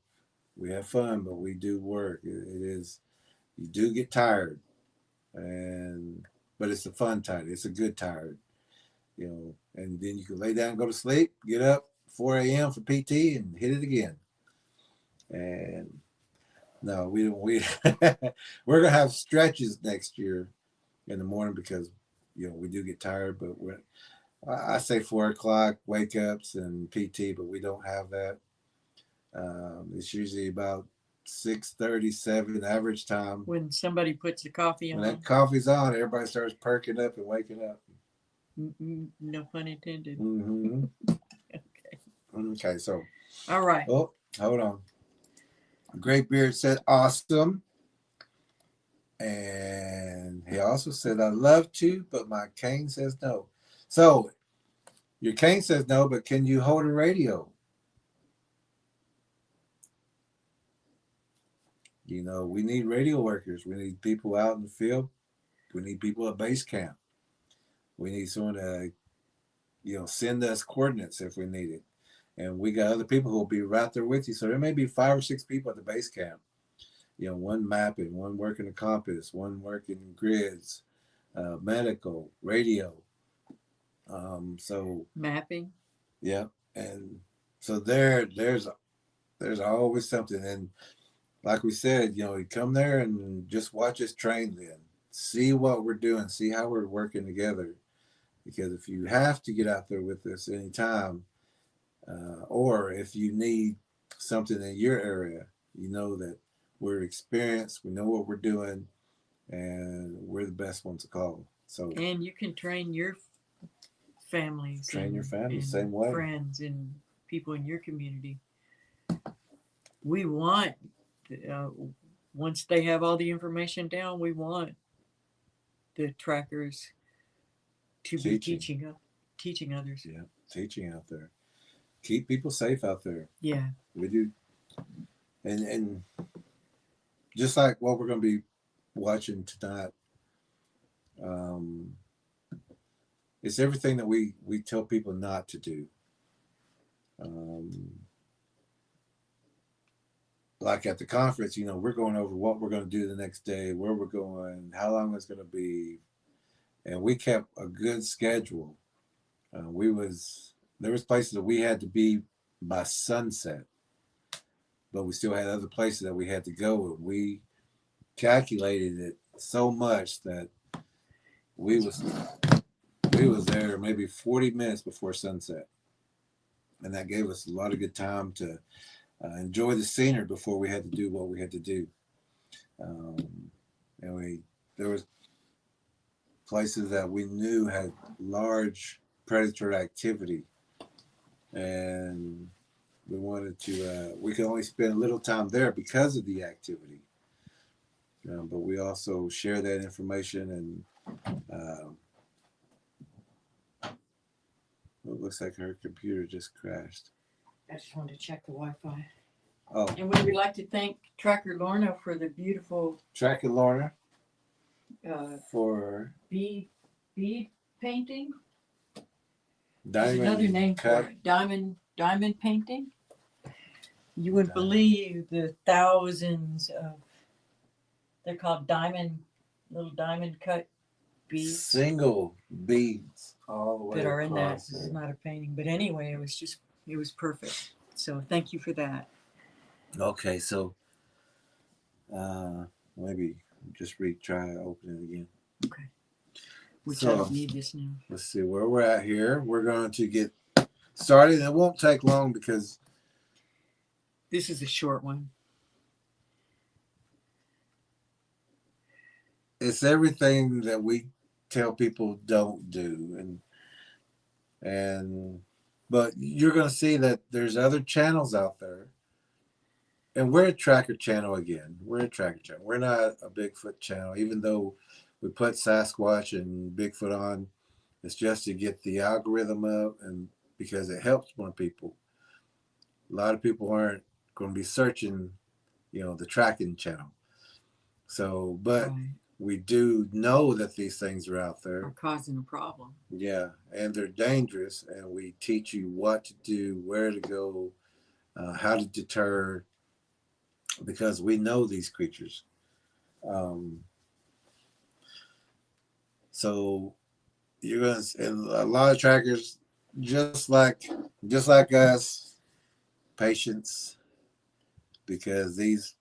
we have fun, but we do work. You do get tired, but it's a fun tired. It's a good tired, and then you can lay down and go to sleep, get up 4 a.m. for PT and hit it again. And no, we we're gonna have stretches next year in the morning because we do get tired. But I say 4 o'clock wake ups and PT, but we don't have that. It's usually about 6:37 average time. When somebody puts the coffee on. When that coffee's on, everybody starts perking up and waking up. No pun intended. Mm-hmm. Okay. Okay, so. All right. Oh, hold on. Great Beard said awesome. And he also said, I'd love to, but my cane says no. So your cane says no, but can you hold a radio? We need radio workers. We need people out in the field. We need people at base camp. We need someone to, send us coordinates if we need it. And we got other people who will be right there with you. So there may be 5 or 6 people at the base camp. One mapping, one working the compass, one working grids, medical, radio. So mapping. Yeah, and so there's always something. And like we said, you come there and just watch us train. Then see what we're doing, see how we're working together. Because if you have to get out there with us anytime, or if you need something in your area, that we're experienced, we know what we're doing, and we're the best ones to call. So, and you can train your families, your family same way, friends and people in your community. We want, once they have all the information down, we want the trackers to be teaching others. Yeah, teaching out there. Keep people safe out there. Yeah, we do. And just like what we're going to be watching tonight, it's everything that we tell people not to do. Like at the conference, we're going over what we're going to do the next day, where we're going, how long it's going to be, and we kept a good schedule. There was places that we had to be by sunset, but we still had other places that we had to go, and we calculated it so much that we was there maybe 40 minutes before sunset, and that gave us a lot of good time to enjoy the scenery before we had to do what we had to do. And there was places that we knew had large predator activity, and we wanted to we could only spend a little time there because of the activity, but we also share that information. And it looks like her computer just crashed. I just wanted to check the Wi-Fi. Oh, and we would like to thank Tracker Lorna for the beautiful Tracker Lorna for bead painting. Diamond. There's another name for it. Diamond painting. You wouldn't believe the thousands of, they're called little diamond cut beads. Single beads all the way that are in that. across This is not a painting, but anyway, it was perfect. So thank you for that. Okay, so maybe just try open it again. Okay. Which I don't need this now. Let's see where we're at here. We're going to get started. It won't take long because this is a short one. It's everything that we tell people don't do, but you're going to see that there's other channels out there. And we're a tracker channel again. We're a tracker channel. We're not a Bigfoot channel, even though we put Sasquatch and Bigfoot on. It's just to get the algorithm up, and because it helps more people. A lot of people aren't going to be searching, the tracking channel. So, but we do know that these things are out there. Are causing a problem. Yeah, and they're dangerous, and we teach you what to do, where to go, how to deter, because we know these creatures. So you're gonna, and a lot of trackers, just like us, patience, because these,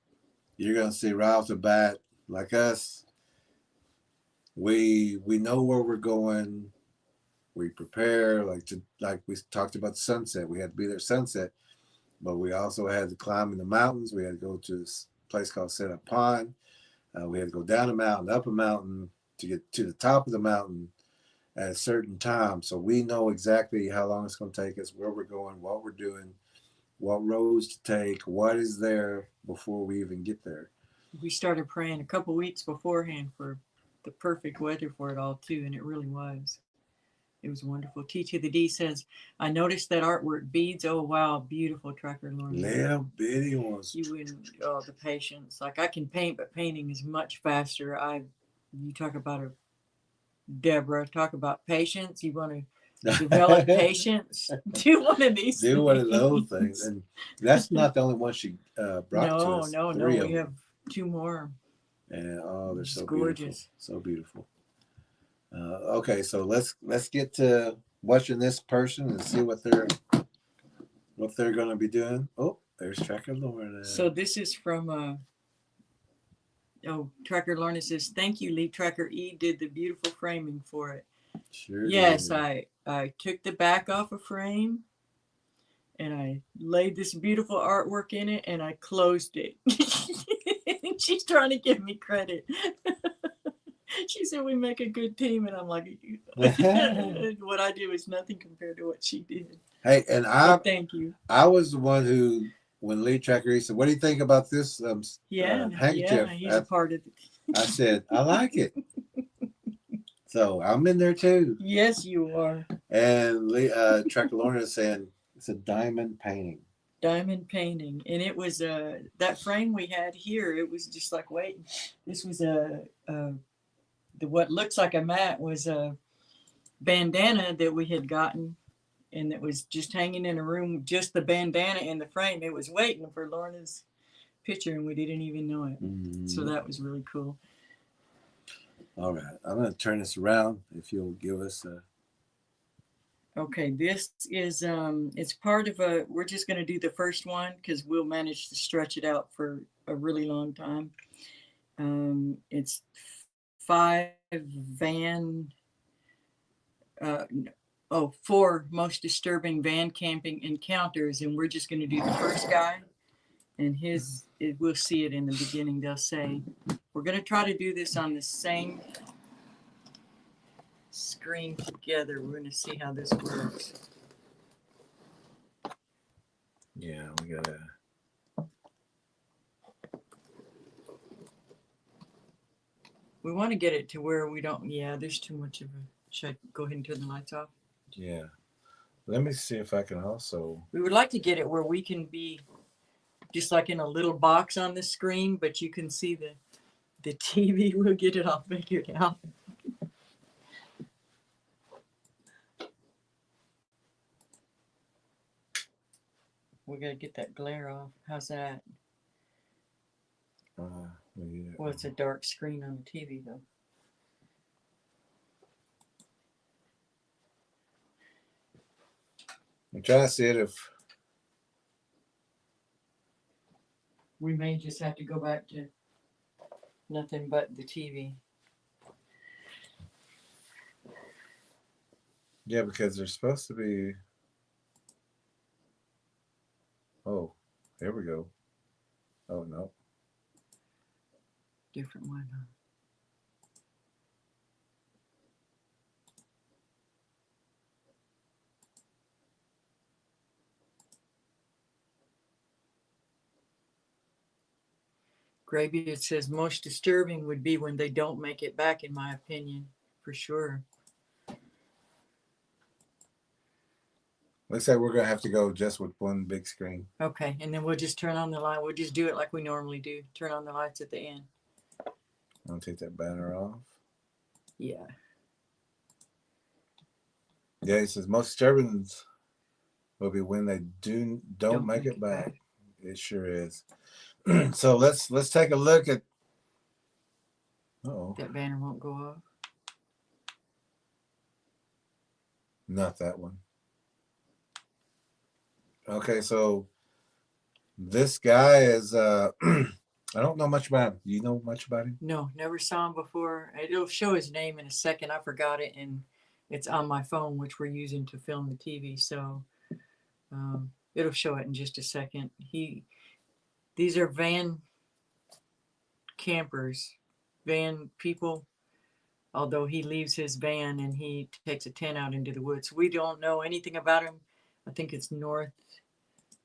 you're going to see right off the bat, like us, we know where we're going. We prepare, like we talked about the sunset. We had to be there sunset, but we also had to climb in the mountains. We had to go to this place called Set Up Pond. We had to go down a mountain, up a mountain to get to the top of the mountain at a certain time. So we know exactly how long it's going to take us, where we're going, what we're doing, what roads to take, what is there before we even get there. We started praying a couple weeks beforehand for the perfect weather for it all too, and it really was. It was wonderful. T to the D says, I noticed that artwork beads. Oh wow, beautiful, Tracker Lorna. Little bitty ones. You wouldn't, oh, the patience. Like I can paint, but painting is much faster. You talk about a Deborah, talk about patience. You want to develop patience. Do one of these. Do one of those things, and that's not the only one she brought to us. No. We have 2 more. And oh, they're so gorgeous. Beautiful. So beautiful. Okay, so let's get to watching this person and see what they're going to be doing. Oh, there's Tracker Lorna. So this is from Tracker Lorna says, thank you, Lee. Tracker E did the beautiful framing for it. Sure. Yes, did. I took the back off a frame and I laid this beautiful artwork in it and I closed it. She's trying to give me credit. She said we make a good team, and I'm like, what I do is nothing compared to what she did. Hey, and thank you. I was the one who, when Lee Tracker said, "What do you think about this handkerchief?" Yeah, he's a part of it. I said, "I like it." So I'm in there too. Yes, you are. And Lee, Tracker Lorna is saying it's a diamond painting. Diamond painting, and it was that frame we had here. It was just like, wait, this was what looks like a mat was a bandana that we had gotten, and it was just hanging in a room, just the bandana and the frame. It was waiting for Lorna's picture, and we didn't even know it. Mm-hmm. So that was really cool. All right, I'm going to turn this around if you'll give us a... Okay, this is, it's part of we're just going to do the first one because we'll manage to stretch it out for a really long time. It's 4 most disturbing van camping encounters, and we're just going to do the first guy, and we'll see it in the beginning. They'll say, we're going to try to do this on the same screen together. We're going to see how this works. Yeah, we gotta... We want to get it to where we don't, there's too much of a, should I go ahead and turn the lights off? Yeah. Let me see if I can also... We would like to get it where we can be just like in a little box on the screen, but you can see the TV. We'll get it all figured out. We got to get that glare off. How's that? Yeah. Well, it's a dark screen on the TV, though. I'm trying to see it if... We may just have to go back to nothing but the TV. Yeah, because there's supposed to be... Oh, here we go. Oh, no. Different one, huh? Graybeard says most disturbing would be when they don't make it back, in my opinion, for sure. Looks like we're going to have to go just with one big screen. Okay, and then we'll just turn on the light. We'll just do it like we normally do. Turn on the lights at the end. I'll take that banner off. Yeah. Yeah, he says most disturbing will be when they don't make it back. It sure is. So let's take a look at... Uh-oh. That banner won't go off. Not that one. Okay, so This guy is, I don't know much about him. Do you know much about him? No, never saw him before. It'll show his name in a second. I forgot it, and it's on my phone, which we're using to film the TV. So it'll show it in just a second. These are van campers, van people. Although he leaves his van and he takes a tent out into the woods. We don't know anything about him. I think it's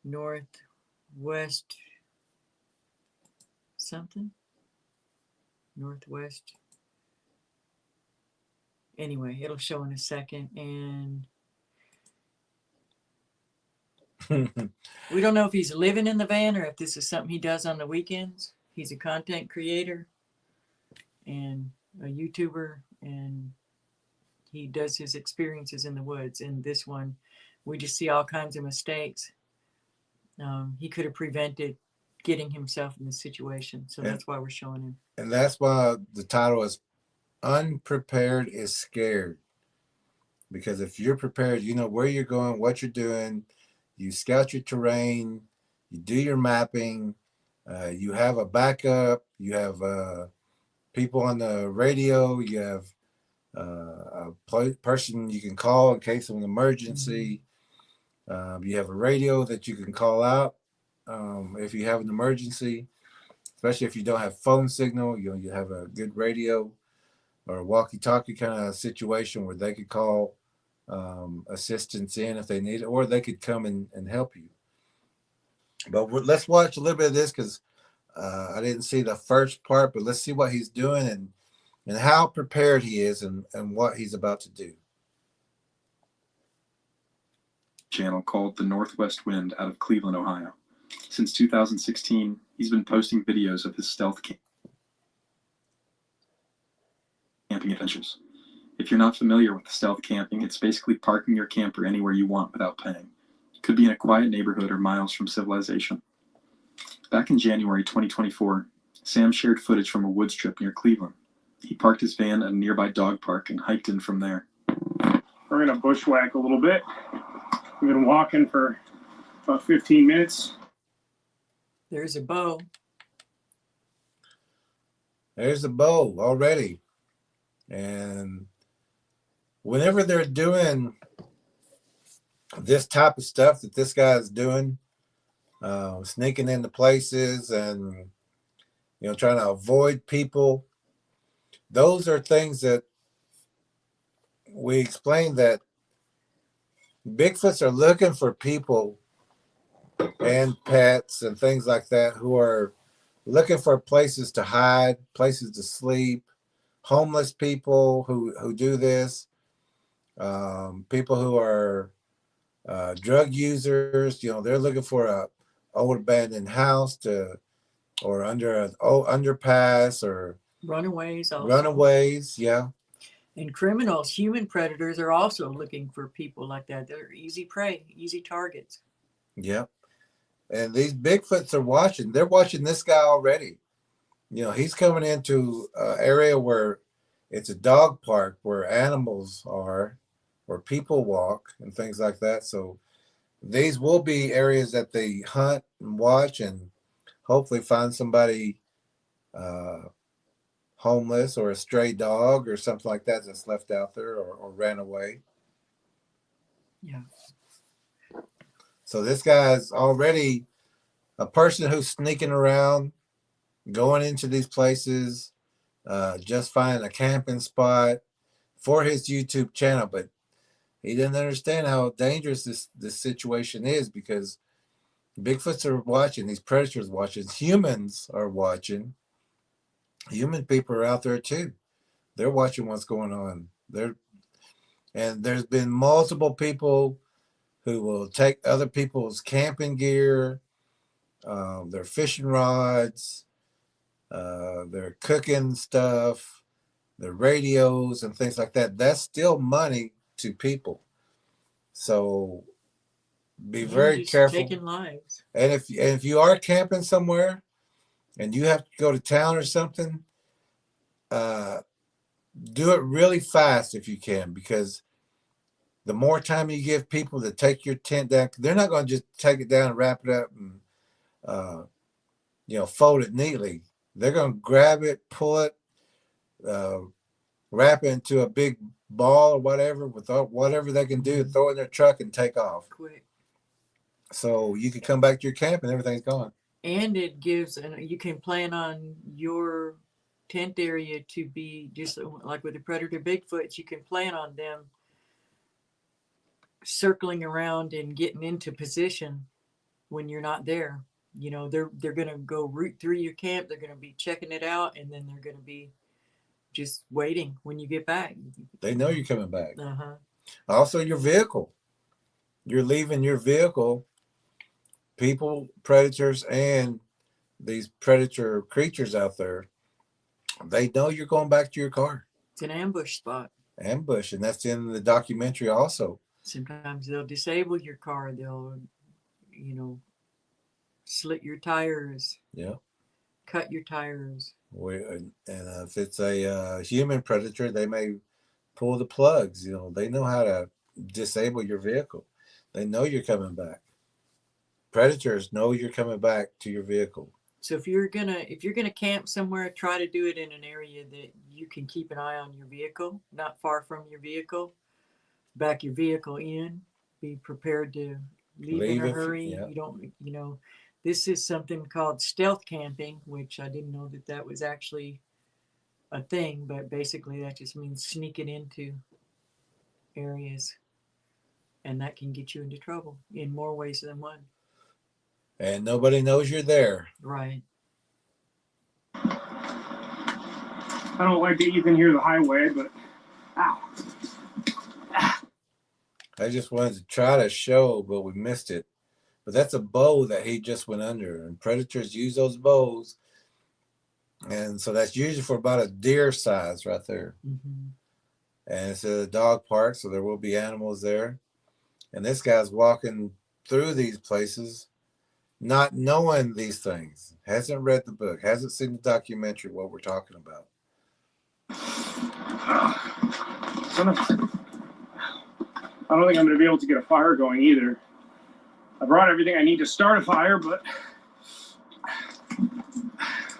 northwest something. Northwest. Anyway, it'll show in a second. And we don't know if he's living in the van or if this is something he does on the weekends. He's a content creator and a YouTuber, and he does his experiences in the woods. And this one, we just see all kinds of mistakes. He could have prevented getting himself in this situation. So that's why we're showing him. And that's why the title is Unprepared is Scared. Because if you're prepared, you know where you're going, what you're doing, you scout your terrain, you do your mapping, you have a backup, you have people on the radio, you have a person you can call in case of an emergency. You have a radio that you can call out if you have an emergency, especially if you don't have phone signal. You have a good radio or a walkie-talkie kind of situation where they could call assistance in if they need it, or they could come and help you. But let's watch a little bit of this because I didn't see the first part, but let's see what he's doing and how prepared he is and what he's about to do. Channel called The Northwest Wind out of Cleveland, Ohio. Since 2016, he's been posting videos of his stealth camping adventures. If you're not familiar with stealth camping, it's basically parking your camper anywhere you want without paying. It could be in a quiet neighborhood or miles from civilization. Back in January 2024, Sam shared footage from a woods trip near Cleveland. He parked his van at a nearby dog park and hiked in from there. We're gonna bushwhack a little bit. We've been walking for about 15 minutes. There's a bow. There's the bow already. And whenever they're doing this type of stuff that this guy's doing, sneaking into places and, trying to avoid people, those are things that we explained that Bigfoots are looking for people and pets and things like that who are looking for places to hide, places to sleep, homeless people who do this, people who are drug users. They're looking for a old abandoned house or under an underpass or Runaways also. Runaways, yeah. And criminals, human predators are also looking for people like that. They're easy prey, easy targets. Yep. And these Bigfoots are watching. They're watching this guy already. He's coming into an area where it's a dog park where animals are, where people walk and things like that. So these will be areas that they hunt and watch and hopefully find somebody homeless or a stray dog or something like that that's left out there or ran away. Yeah. So this guy's already a person who's sneaking around, going into these places, just finding a camping spot for his YouTube channel. But he didn't understand how dangerous this situation is because Bigfoots are watching, these predators are watching, humans are watching. Human people are out there too. They're watching what's going on. And there's been multiple people who will take other people's camping gear, their fishing rods, their cooking stuff, their radios and things like that. That's still money to people. So be very careful. Taking lives. And if you are camping somewhere and you have to go to town or something, do it really fast if you can, because the more time you give people to take your tent down, they're not going to just take it down and wrap it up and folded neatly. They're going to grab it, pull it, wrap it into a big ball or whatever, with whatever they can do, throw it in their truck and take off. Quick. So you can come back to your camp and everything's gone. And it gives, and you can plan on your tent area to be just like with the predator Bigfoots. You can plan on them circling around and getting into position when you're not there. They're going to go root through your camp. They're going to be checking it out, and then they're going to be just waiting when you get back. They know you're coming back. Uh-huh. Also, your vehicle. You're leaving your vehicle. People, predators, and these predator creatures out there, they know you're going back to your car. It's an ambush spot. Ambush, and that's in the documentary also. Sometimes they'll disable your car. They'll, slit your tires. Yeah. Cut your tires. And if it's a human predator, they may pull the plugs. They know how to disable your vehicle. They know you're coming back. Predators know you're coming back to your vehicle. So if you're gonna camp somewhere, try to do it in an area that you can keep an eye on your vehicle, not far from your vehicle. Back your vehicle in. Be prepared to leave in a hurry. Yeah. You don't. This is something called stealth camping, which I didn't know that was actually a thing, but basically that just means sneaking into areas, and that can get you into trouble in more ways than one. And nobody knows you're there. Right. I don't like to even hear the highway, but ow. I just wanted to try to show, but we missed it. But that's a bow that he just went under, and predators use those bows. And so that's usually for about a deer size right there. Mm-hmm. And it's a dog park, so there will be animals there. And this guy's walking through these places, not knowing these things, hasn't read the book, hasn't seen the documentary, what we're talking about. I don't think I'm going to be able to get a fire going either. I brought everything I need to start a fire, but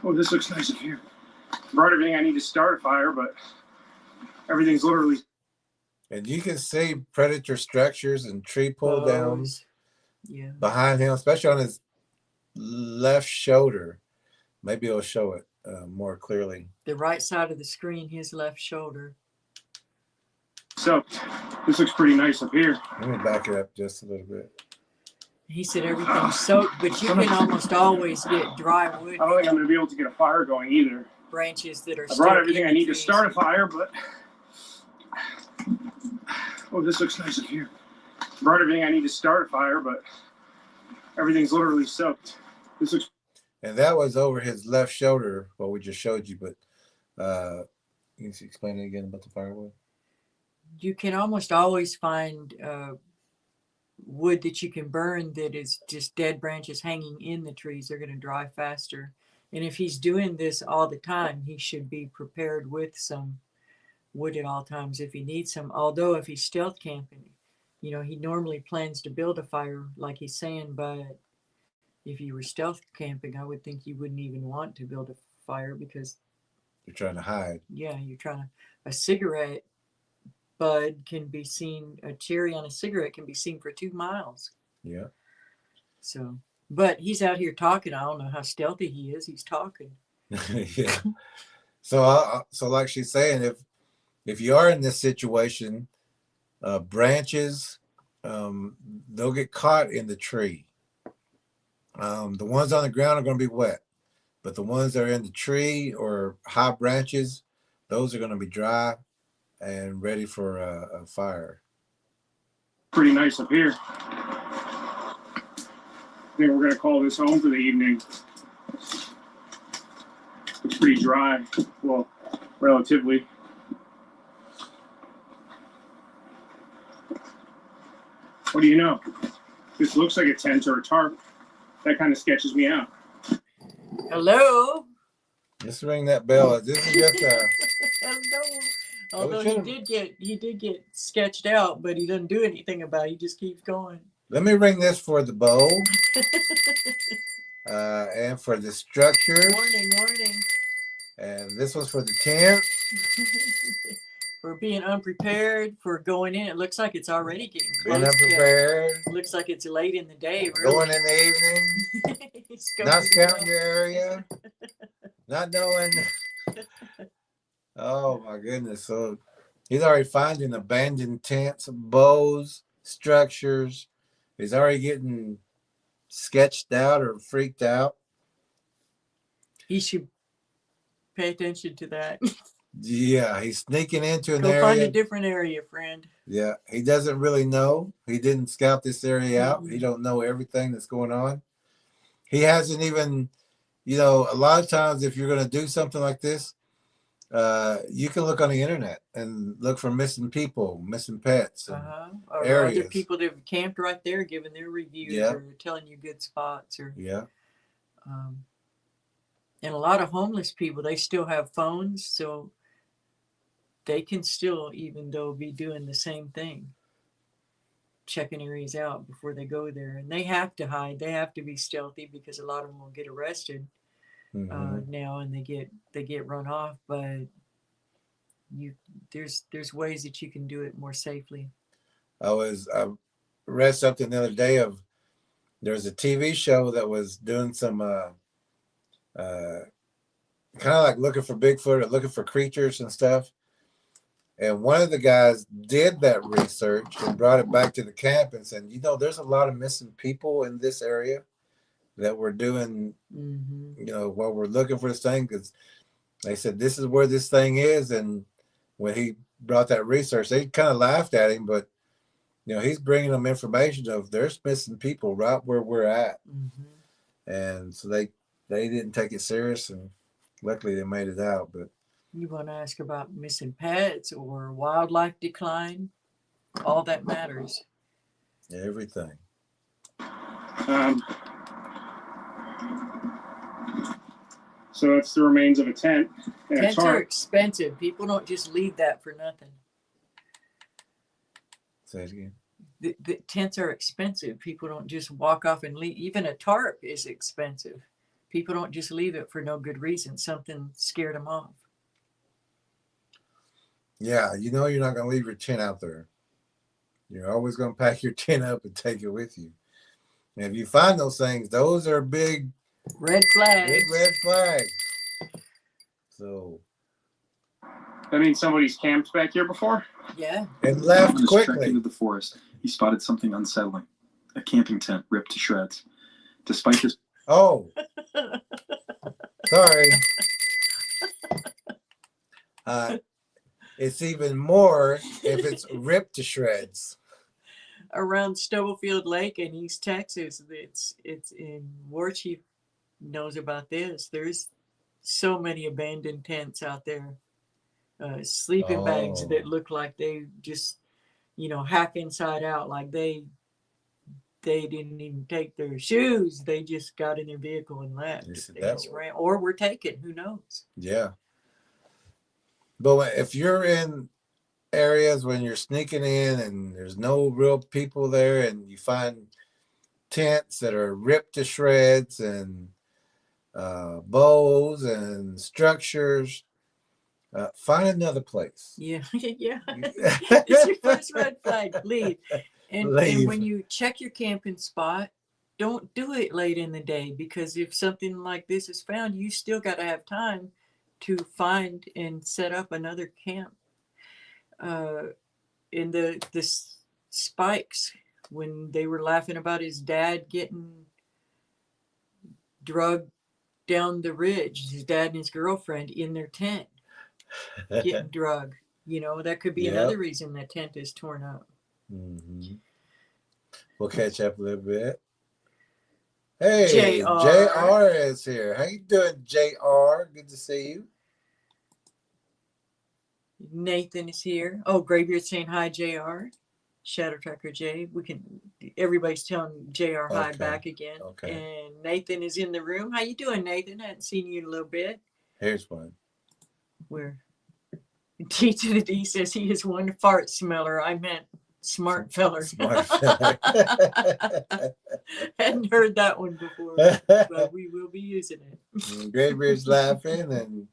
oh, this looks nice up here. I brought everything I need to start a fire, but everything's literally. And you can see predator structures and tree pull downs behind him, especially on his left shoulder. Maybe it'll show it more clearly. The right side of the screen, his left shoulder. So this looks pretty nice up here. Let me back it up just a little bit. He said everything's soaked, but you can almost always get dry wood. I don't think I'm going to be able to get a fire going either. Branches that are. I brought everything I need to start a fire, but oh, this looks nice up here. I brought everything I need to start a fire, but everything's literally soaked. This looks. And that was over his left shoulder, what we just showed you. But you can explain it again about the firewood. You can almost always find wood that you can burn that is just dead branches hanging in the trees. They're going to dry faster. And if he's doing this all the time, he should be prepared with some wood at all times if he needs some. Although if he's stealth camping, he normally plans to build a fire like he's saying, but if you were stealth camping, I would think you wouldn't even want to build a fire because you're trying to hide. Yeah, you're trying to. A cigarette bud can be seen, a cherry on a cigarette can be seen for 2 miles. Yeah. So, but he's out here talking. I don't know how stealthy he is. He's talking. Yeah. So like she's saying, if you are in this situation, branches, they'll get caught in the tree. The ones on the ground are going to be wet, but the ones that are in the tree or high branches, those are going to be dry and ready for a fire. Pretty nice up here. I think we're going to call this home for the evening. It's pretty dry, well, relatively. What do you know? This looks like a tent or a tarp. That kind of sketches me out. Hello? Just ring that bell. This is just Hello. Although he did get sketched out, but he doesn't do anything about it. He just keeps going. Let me ring this for the bow. and for the structure. Morning, morning. And this was for the tent. For being unprepared, for going in. It looks like it's already getting close. Being unprepared. Looks like it's late in the day. Really. Going in the evening. Not scouting your area. Not knowing. Oh my goodness. So he's already finding abandoned tents, bows, structures. He's already getting sketched out or freaked out. He should pay attention to that. Yeah, he's sneaking into an Go area. find a different area, friend. Yeah, he doesn't really know. He didn't scout this area out. He don't know everything that's going on. He hasn't even, you know, a lot of times if you're going to do something like this, you can look on the internet and look for missing people, missing pets, and Or areas. other people that have camped right there giving their reviews or telling you good spots. Or and a lot of homeless people, they still have phones, so they can still, even though, be doing the same thing, checking areas out before they go there. And they have to hide. They have to be stealthy because a lot of them will get arrested now, and they get run off. But there's ways that you can do it more safely. I read something the other day of there's a TV show that was doing some kind of like looking for Bigfoot or looking for creatures and stuff. And one of the guys did that research and brought it back to the camp and said, you know, there's a lot of missing people in this area that we're doing, you know, while we're looking for this thing. Because they said, this is where this thing is. And when he brought that research, they kind of laughed at him. But, you know, he's bringing them information of there's missing people right where we're at. And so they didn't take it serious. And luckily they made it out. But you want to ask about missing pets or wildlife decline? All that matters. Everything. So that's the remains of a tent. Tents are expensive. People don't just leave that for nothing. Say it again. The tents are expensive. People don't just walk off and leave. Even a tarp is expensive. People don't just leave it for no good reason. Something scared them off. Yeah, you know you're not going to leave your tent out there. You're always going to pack your tent up and take it with you. And if you find those things, those are big red flags. Big red flags. So that means somebody's camped back here before? Yeah. And left on his quickly. trek into the forest, he spotted something unsettling. A camping tent ripped to shreds. Despite his sorry. It's even more if it's ripped to shreds. Around Stubblefield Lake in East Texas, it's in War Chief knows about this. There's so many abandoned tents out there, sleeping bags that look like they just, you know, half inside out, like they didn't even take their shoes. They just got in their vehicle and left. They just ran, or were taken. Who knows? Yeah. But if you're in areas when you're sneaking in and there's no real people there and you find tents that are ripped to shreds and bows and structures, find another place. Yeah. Yeah. It's your first red flag. Leave. And when you check your camping spot, don't do it late in the day, because if something like this is found, you still got to have time to find and set up another camp. In the Spikes, when they were laughing about his dad getting drugged down the ridge, his dad and his girlfriend in their tent getting drugged, you know, that could be another reason the tent is torn up. We'll catch up a little bit. Hey, JR is here. How you doing, JR? Good to see you. Nathan is here. Oh, Graybeard saying hi, JR. Shadow Tracker J. Everybody's telling JR hi back again. Okay. And Nathan is in the room. How you doing, Nathan? I hadn't seen you in a little bit. Here's one. Where T to the D says he is one fart smeller. I meant Smart feller. Smart feller. Hadn't heard that one before, but we will be using it. Graybeard's laughing, and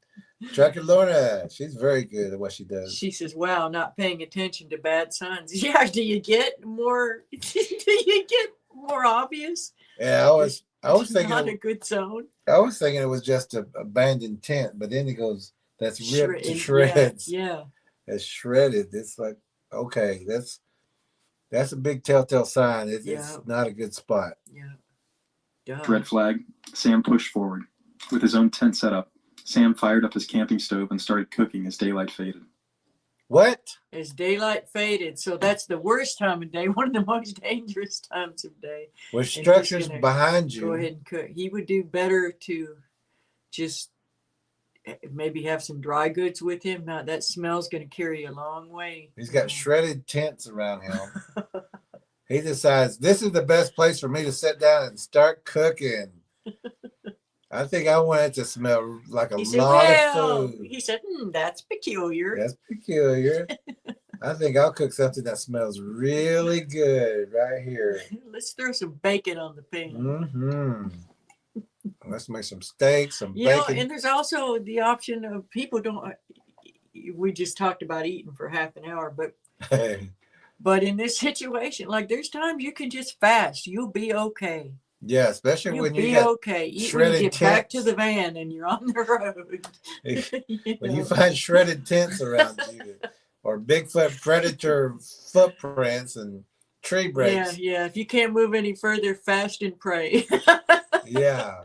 Trucker Lorna, she's very good at what she does. She says, wow, not paying attention to bad signs. Yeah, do you get more obvious? Yeah, I was thinking not a good zone. I was thinking it was just an abandoned tent, but then he goes, that's ripped to shreds. Yeah. It's shredded. It's like, okay, that's a big telltale sign. It's not a good spot. Yeah. Duh. Red flag. Sam pushed forward. With his own tent set up, Sam fired up his camping stove and started cooking as daylight faded. What? As daylight faded. So that's the worst time of day, one of the most dangerous times of day. With structures behind you. Go ahead and cook. He would do better to just maybe have some dry goods with him. Now that smell's going to carry a long way. He's got shredded tents around him. He decides, this is the best place for me to sit down and start cooking. I think I want it to smell like a lot of food. He said, that's peculiar. That's peculiar. I think I'll cook something that smells really good right here. Let's throw some bacon on the pan. Mm-hmm. Let's make some steaks, some bacon. And there's also the option of people don't, we just talked about eating for half an hour, but in this situation, like there's times you can just fast. You'll be okay. Yeah, especially when you get okay. Eat when you get tents. back to the van and you're on the road. When you find shredded tents around you, or Bigfoot predator footprints and tree breaks. Yeah. If you can't move any further, fast and pray. Yeah.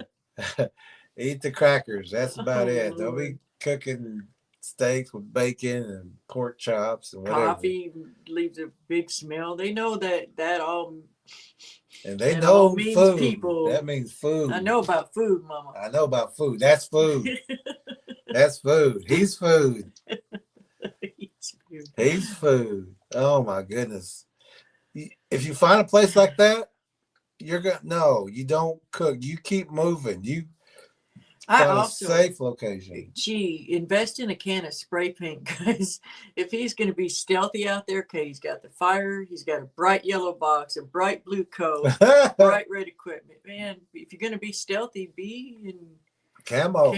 Eat the crackers. That's about it. Don't be cooking steaks with bacon and pork chops and whatever. Coffee leaves a big smell. They know that all. And they know means food. People. That means food. I know about food, Mama. I know about food. That's food. That's food. He's food. He's food. Oh my goodness. If you find a place like that, you don't cook. You keep moving. You find a safe location. Gee, invest in a can of spray paint, guys. If he's going to be stealthy out there, okay, he's got the fire, he's got a bright yellow box, a bright blue coat, bright red equipment. Man, if you're going to be stealthy, be in camo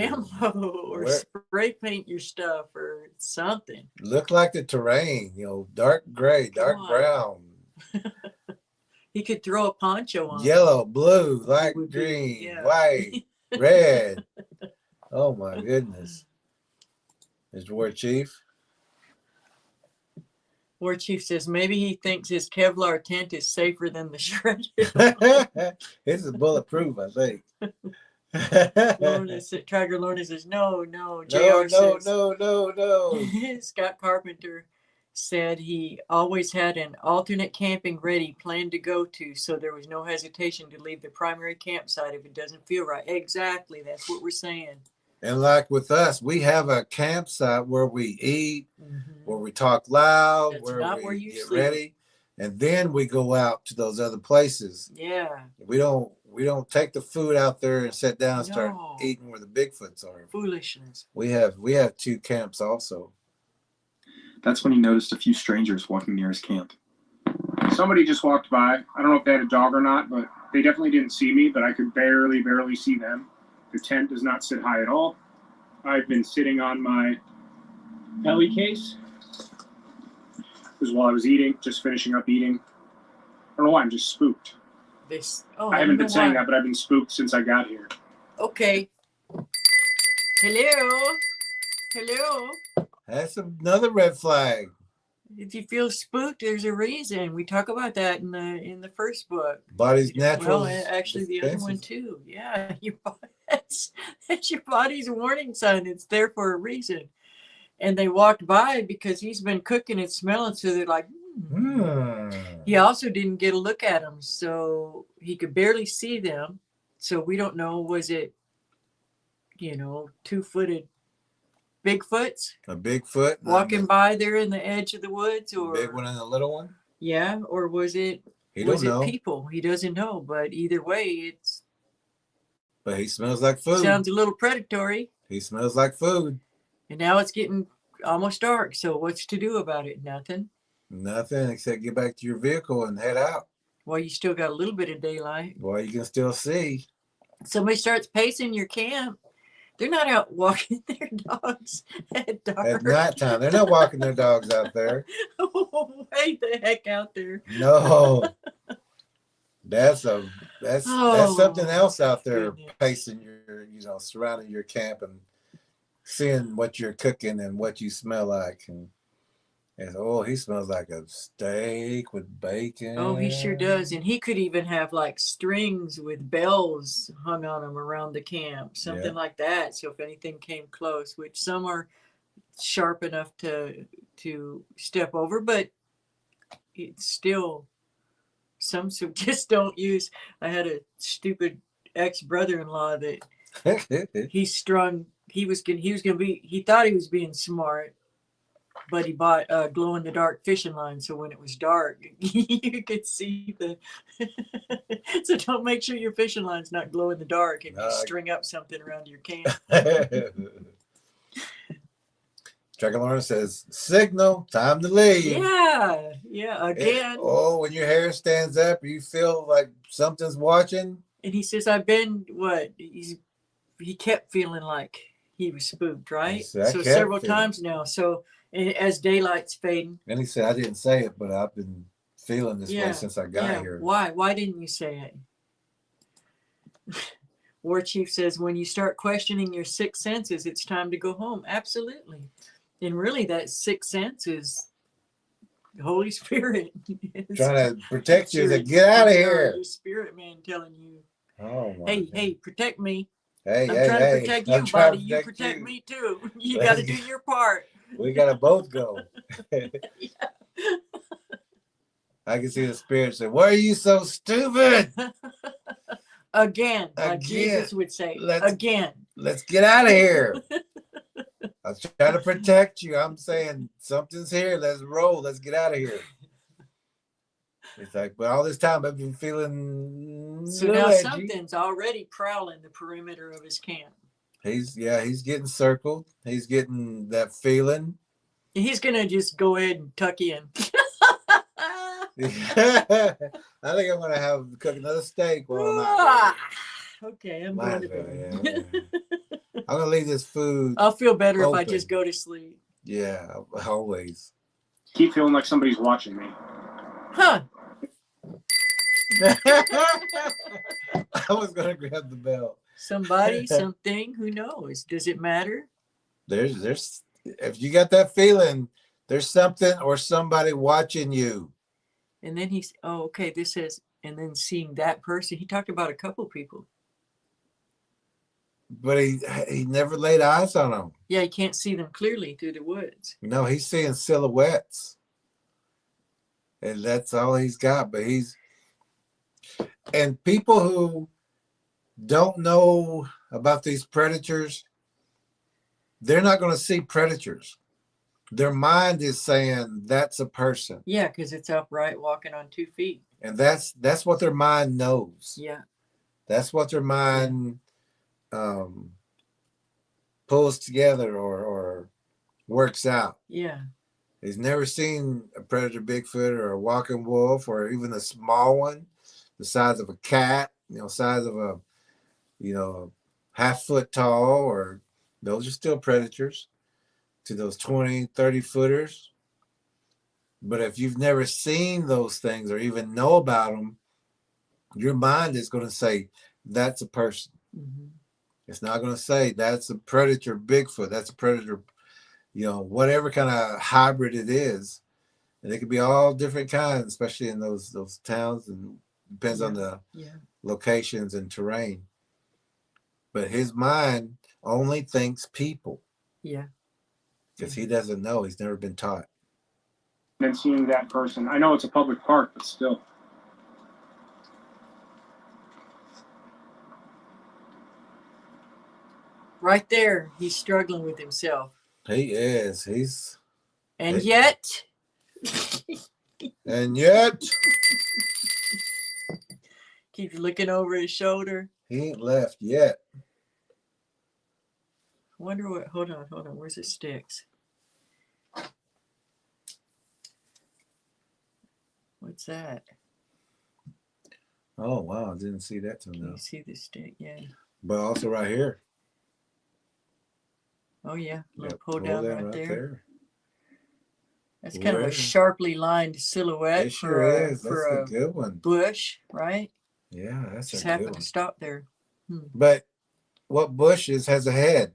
or spray paint your stuff or something. Look like the terrain, dark gray, dark brown. He could throw a poncho on. Yellow, blue, light green, white. Red. Oh my goodness. Mr. War Chief. War Chief says maybe he thinks his Kevlar tent is safer than the shredded. This is bulletproof, I think. Tracker Lorna says no. No. Scott Carpenter said he always had an alternate camping ready, planned to go to, so there was no hesitation to leave the primary campsite if it doesn't feel right. Exactly, that's what we're saying. And like with us, we have a campsite where we eat, where we talk loud, where we get ready, and then we go out to those other places. Yeah. We don't take the food out there and sit down and start eating where the Bigfoots are. Foolishness. We have 2 camps also. That's when he noticed a few strangers walking near his camp. Somebody just walked by. I don't know if they had a dog or not, but they definitely didn't see me, but I could barely see them. The tent does not sit high at all. I've been sitting on my heli case. This was while I was eating, just finishing up eating. I don't know why, I'm just spooked. I haven't been saying that, but I've been spooked since I got here. Okay. Hello. That's another red flag. If you feel spooked, there's a reason. We talk about that in the first book. Body's natural. Well, actually, the other one too. Yeah, that's your body's warning sign. It's there for a reason. And they walked by because he's been cooking and smelling, so they're like, He also didn't get a look at them, so he could barely see them. So we don't know, was it, 2-footed Bigfoots? A Bigfoot walking by there in the edge of the woods, or big one and a little one? Yeah, or was it people? He doesn't know, but either way, but he smells like food. Sounds a little predatory. He smells like food. And now it's getting almost dark, so what's to do about it? Nothing. Nothing except get back to your vehicle and head out. Well, you still got a little bit of daylight. Well, you can still see. Somebody starts pacing your camp. They're not out walking their dogs at dark. At nighttime, they're not walking their dogs out there. Way the heck out there. No. That's something else out there, goodness. pacing your, surrounding your camp and seeing what you're cooking and what you smell like. And he smells like a steak with bacon. Oh, he sure does. And he could even have like strings with bells hung on them around the camp, something like that. So if anything came close, which some are sharp enough to step over, but it's still, some just don't use. I had a stupid ex-brother-in-law that he thought he was being smart, but he bought a glow-in-the-dark fishing line, so when it was dark, you could see the. So don't make sure your fishing line's not glow in the dark if you string up something around your camp. Dragon says, "Signal, time to leave." Yeah. Again. When your hair stands up, you feel like something's watching. And he says, "I've been what?" He kept feeling like he was spooked, right? So several times now. So. As daylight's fading. And he said, "I didn't say it, but I've been feeling this way since I got here." Why? Why didn't you say it? War Chief says, when you start questioning your sixth senses, it's time to go home. Absolutely. And really, that sixth sense is the Holy Spirit. Trying to protect you. Get out of here. Your spirit man telling you, "Oh, hey, protect me. I'm trying to protect you, buddy. You protect me too. You got to do your part." We gotta both go. I can see the spirit say, "Why are you so stupid?" Again, like Jesus would say, again. Let's get out of here. I was trying to protect you. I'm saying something's here. Let's roll. Let's get out of here. It's like, but all this time I've been feeling so now edgy. Something's already prowling the perimeter of his camp. He's getting circled. He's getting that feeling. He's gonna just go ahead and tuck in. I think I'm gonna cook another steak while I'm out. Okay, I'm going to bed. I'm gonna leave this food. I'll feel better if I just go to sleep. Yeah, always. Keep feeling like somebody's watching me. Huh. I was gonna grab the bell. Somebody, something, who knows? Does it matter? There's if you got that feeling, there's something or somebody watching you. And then this says, and then seeing that person. He talked about a couple people. But he never laid eyes on them. Yeah, he can't see them clearly through the woods. No, he's seeing silhouettes. And that's all he's got. But and people who don't know about these predators, they're not going to see predators. Their mind is saying that's a person. Yeah, because it's upright, walking on 2 feet. And that's what their mind knows. Yeah. That's what their mind pulls together or works out. Yeah. He's never seen a predator Bigfoot or a walking wolf or even a small one the size of a cat, size of a half foot tall, or those are still predators to those 20, 30 footers. But if you've never seen those things or even know about them, your mind is going to say that's a person. Mm-hmm. It's not going to say that's a predator Bigfoot. That's a predator, whatever kind of hybrid it is. And it could be all different kinds, especially in those towns, and depends on the locations and terrain. But his mind only thinks people. Yeah. Because he doesn't know. He's never been taught. And seeing that person. I know it's a public park, but still. Right there, he's struggling with himself. He is. And yet. Keeps looking over his shoulder. He ain't left yet. Wonder what. Hold on. Where's the sticks? What's that? Oh, wow. I didn't see that till Can now. you see the stick? Yeah. But also right here. Oh, yeah. Little Yep, pull down right there. That's kind of a Where? sharply lined silhouette It sure is. That's for a a good one. bush, right? Yeah, that's Just a good happened one. to stop there. But what bush has a head?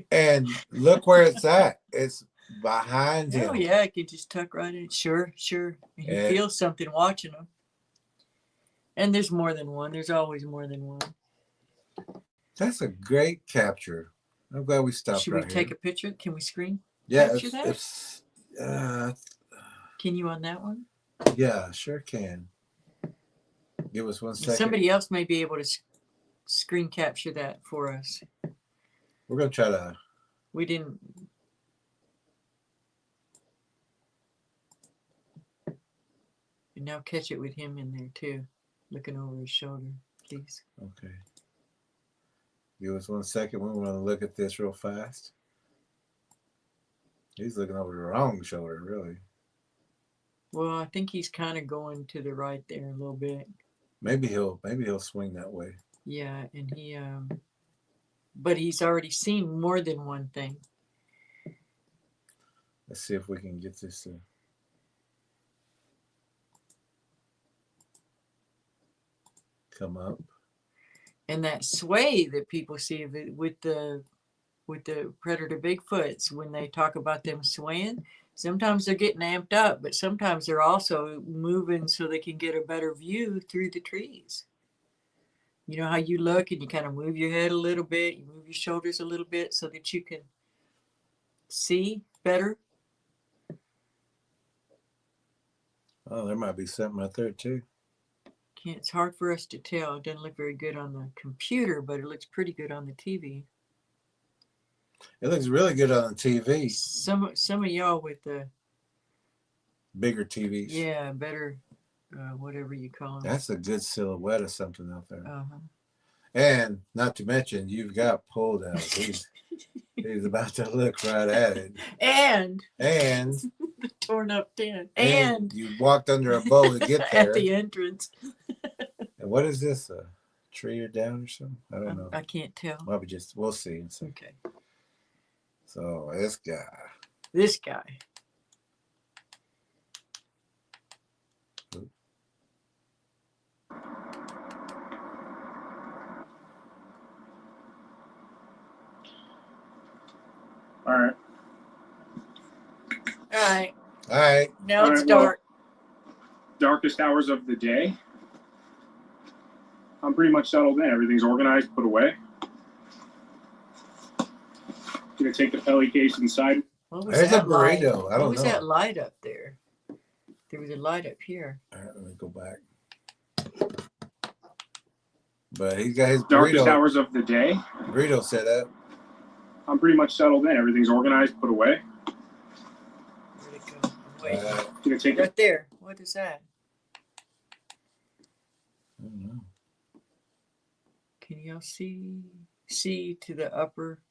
And look where it's at. It's behind him. Oh, yeah. It could just tuck right in. Sure, sure. He feels something watching him. And there's more than one. There's always more than one. That's a great capture. I'm glad we stopped Should right we take here. a picture? Can we screen capture that? Can you on that one? Yeah, sure can. Give us 1 second. Somebody else may be able to screen capture that for us. We're going to try to. We didn't. And now catch it with him in there too, looking over his shoulder, please. Okay. Give us 1 second. We want to look at this real fast. He's looking over the wrong shoulder, really. Well, I think he's kind of going to the right there a little bit. Maybe he'll swing that way. Yeah, and he but he's already seen more than one thing. Let's see if we can get this to come up. And that sway that people see of it with the predator Bigfoots, when they talk about them swaying, sometimes they're getting amped up, but sometimes they're also moving so they can get a better view through the trees. You know how you look and you kind of move your head a little bit, you move your shoulders a little bit so that you can see better. Oh, there might be something out there too. It's hard for us to tell. It doesn't look very good on the computer, but it looks pretty good on the TV. It looks really good on the TV. Some of y'all with the bigger TVs. Yeah, better, whatever you call them. That's a good silhouette of something out there. Uh-huh. And not to mention, you've got pulled out. He's about to look right at it. And the torn up tent. And you walked under a bow to get there. At the entrance. And what is this? A tree or down or something? I don't know. I can't tell. Maybe we'll see. Okay. So this guy. This guy. All right. All right. All right. Now it's dark. Well, darkest hours of the day. I'm pretty much settled in. Everything's organized, put away. Gonna take the pelly case inside. What was There's a that light? burrito. I don't know. What was that light up there? There was a light up here. All right, let me go back. But he's got his Darkest burrito. hours of the day. Burrito set up. I'm pretty much settled in. Everything's organized, put away. Where'd it go? Wait. Gonna take Right there. What is that? I don't know. Can y'all see to the upper?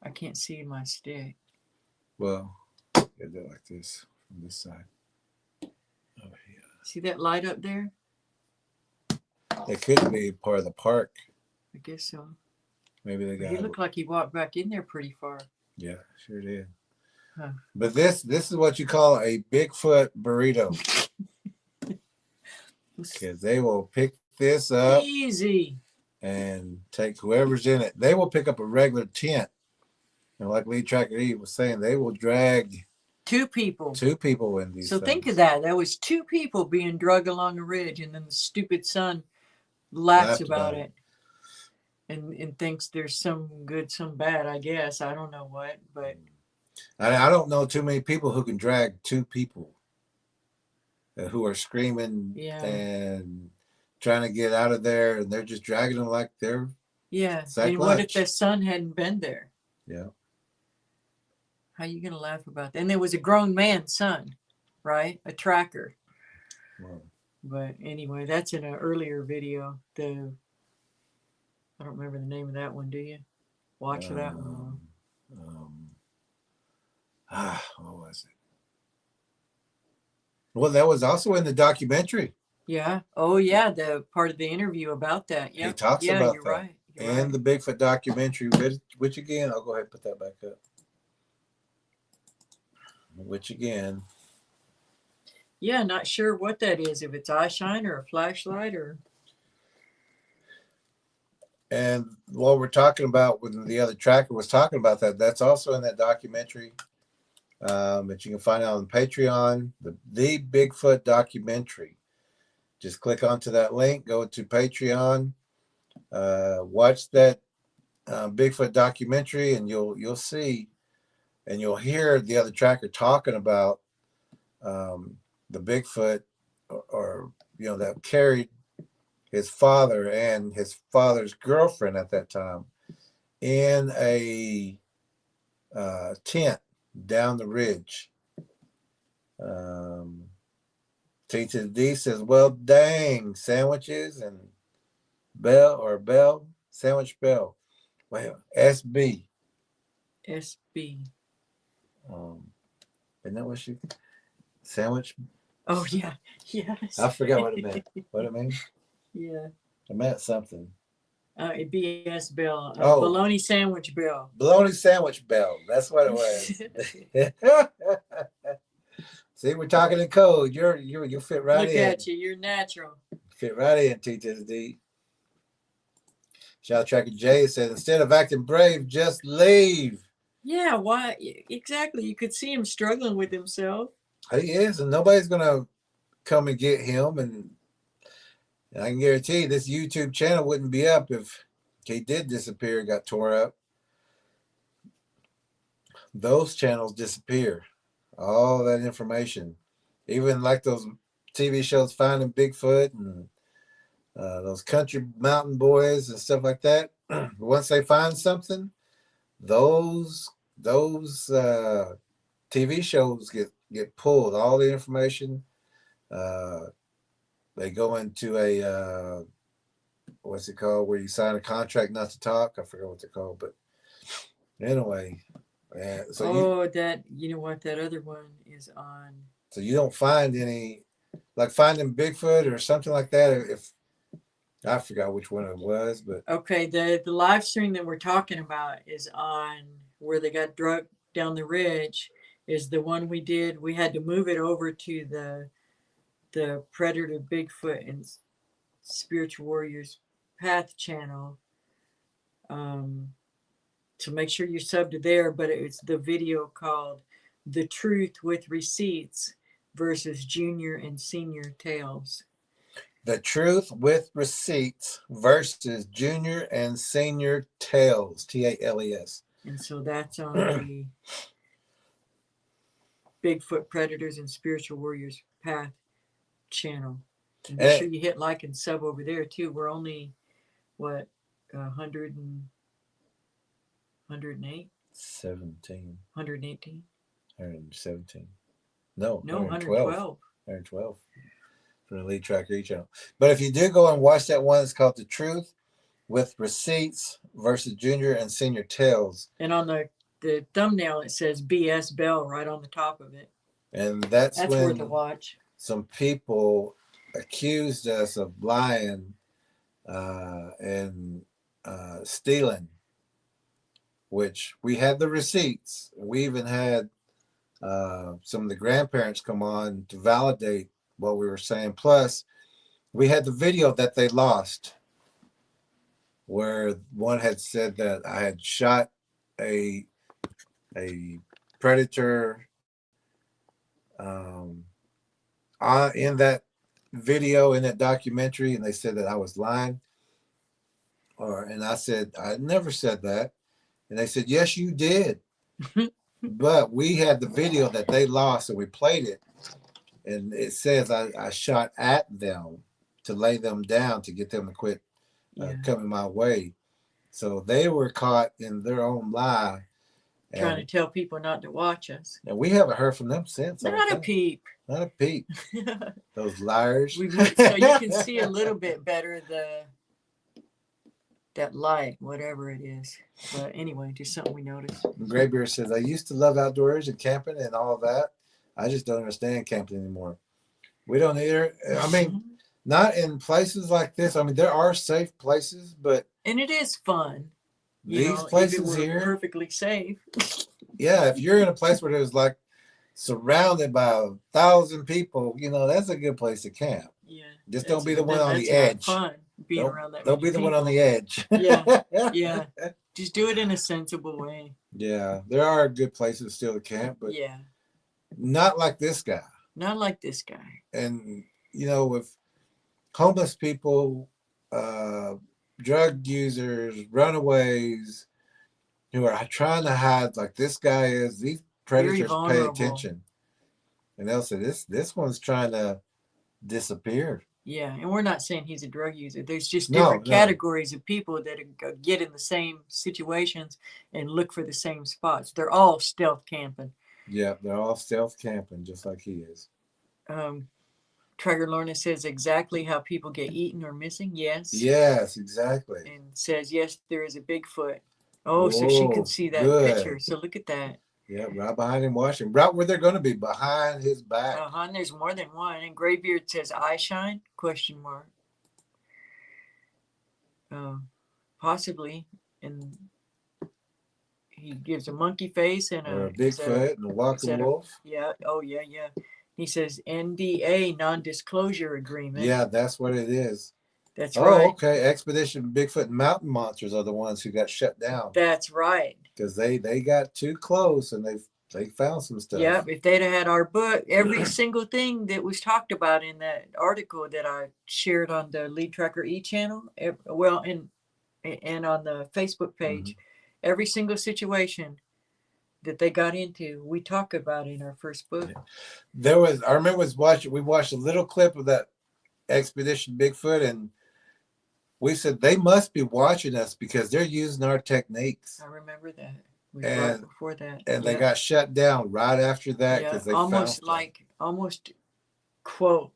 I can't see my stick. Well, you do it like this from this side. Over here. See that light up there? It could be part of the park. I guess so. Maybe they got. He looked like he walked back in there pretty far. Yeah, sure did. Huh. But this is what you call a Bigfoot burrito. Because they will pick this up Easy. and take whoever's in it. They will pick up a regular tent. And like Lee Tracker E was saying, they will drag two people in these So things. think of that. There was two people being dragged along a ridge, and then the stupid son laughs about it. And thinks there's some good, some bad, I guess. I don't know what, but I don't know too many people who can drag two people who are screaming and trying to get out of there, and they're just dragging them like they're And what if the son hadn't been there? Yeah. How you gonna laugh about that? And there was a grown man's son, right? A tracker. Wow. But anyway, that's in an earlier video. I don't remember the name of that one, do you? Watch that one. What was it? Well, that was also in the documentary. Yeah. Oh, yeah. The part of the interview about that. Yeah. He talks about you're that. right. You're And right. the Bigfoot documentary, which again, I'll go ahead and put that back up. Which again. Yeah, not sure what that is. If it's eye shine or a flashlight or. And what we're talking about when the other tracker was talking about that, that's also in that documentary that you can find out on Patreon, the Bigfoot documentary. Just click onto that link, go to Patreon, watch that Bigfoot documentary, and you'll see, and you'll hear the other tracker talking about the Bigfoot, or that carried his father and his father's girlfriend at that time in a tent down the ridge. T to the D says, well, dang, sandwiches and Bell, sandwich Bell. Well, SB. SB. Isn't that what she, sandwich? Oh, yeah. Yes. I forgot what it meant. What it means? Yeah. It meant something. BS Bell. Oh. Bologna sandwich Bell. Bologna sandwich Bell. That's what it was. See, we're talking in code. You fit right in. Look at you. You're natural. Fit right in, T to the D. Shout Tracker J says, instead of acting brave, just leave. Yeah, why? Exactly. You could see him struggling with himself. He is, and nobody's going to come and get him. And I can guarantee you this YouTube channel wouldn't be up if he did disappear, got tore up. Those channels disappear. All that information. Even like those TV shows Finding Bigfoot and those country mountain boys and stuff like that. Once they find something, those TV shows get pulled. All the information. They go into a what's it called, where you sign a contract not to talk. I forget what they're called, but anyway. So you know what, that other one is on. So you don't find any, like Finding Bigfoot or something like that. If I forgot which one it was, but okay, the live stream that we're talking about is on where they got drugged down the ridge. Is the one we did. We had to move it over to the Predator Bigfoot and Spiritual Warriors Path channel. To make sure you're subbed to there, but it's the video called The Truth with Receipts versus Junior and Senior Tales. The Truth with Receipts versus Junior and Senior Tales, TALES. And so that's on the Bigfoot Predators and Spiritual Warriors Path channel. And make sure you hit like and sub over there too. We're only, what, 108? 17. 118? 117. No, 112. 112 from the Lead Tracker channel. But if you do go and watch that one, it's called The Truth with Receipts versus Junior and Senior Tales. And on the thumbnail, it says BS Bell right on the top of it. And that's when worth a watch. Some people accused us of lying and stealing, which we had the receipts. We even had some of the grandparents come on to validate what we were saying. Plus, we had the video that they lost, where one had said that I had shot a predator in that video, in that documentary, and they said that I was lying. And I said, I never said that. And they said, yes, you did. But we had the video that they lost, and we played it. And it says I shot at them to lay them down, to get them to quit coming my way. So they were caught in their own lie. Trying to tell people not to watch us. And we haven't heard from them since. Not a peep. Not a peep. Those liars. So you can see a little bit better that light, whatever it is. But anyway, just something we noticed. Graybeard says, I used to love outdoors and camping and all of that. I just don't understand camping anymore. We don't either. I mean, not in places like this. I mean, there are safe places, but and it is fun. These places here, perfectly safe. Yeah, if you're in a place where there's like surrounded by 1,000 people, you know, that's a good place to camp. Yeah. Just don't be the one on the edge. Fun being around that. Don't be the one on the edge. Yeah. Yeah. Just do it in a sensible way. Yeah, there are good places still to camp, but yeah, not like this guy. Not like this guy. And you know, with homeless people, drug users, runaways who are trying to hide like this guy is, these predators pay attention. And they'll say, this one's trying to disappear. Yeah, and we're not saying he's a drug user. There's just different categories of people that get in the same situations and look for the same spots. They're all stealth camping. Yeah, they're all stealth camping, just like he is. Traeger Lorna says exactly how people get eaten or missing. Yes. Yes, exactly. And says, yes, there is a Bigfoot. Oh, so she could see that picture. So look at that. Yeah, right behind him watching. Right where they're going to be, behind his back. And there's more than one. And Graybeard says, eye shine? Question mark. Possibly. And he gives a monkey face and a Bigfoot and a walking wolf. Yeah. Oh, yeah, yeah. He says NDA, non-disclosure agreement. Yeah, that's what it is. That's right. Oh, okay. Expedition Bigfoot and Mountain Monsters are the ones who got shut down. That's right. Because they got too close and they found some stuff. Yeah, if they'd have had our book, every single thing that was talked about in that article that I shared on the Lead Tracker E channel, and on the Facebook page, every single situation that they got into, we talk about in our first book. I remember we watched a little clip of that Expedition Bigfoot, and we said they must be watching us because they're using our techniques. I remember that. Right before that. And they got shut down right after that because they almost quote.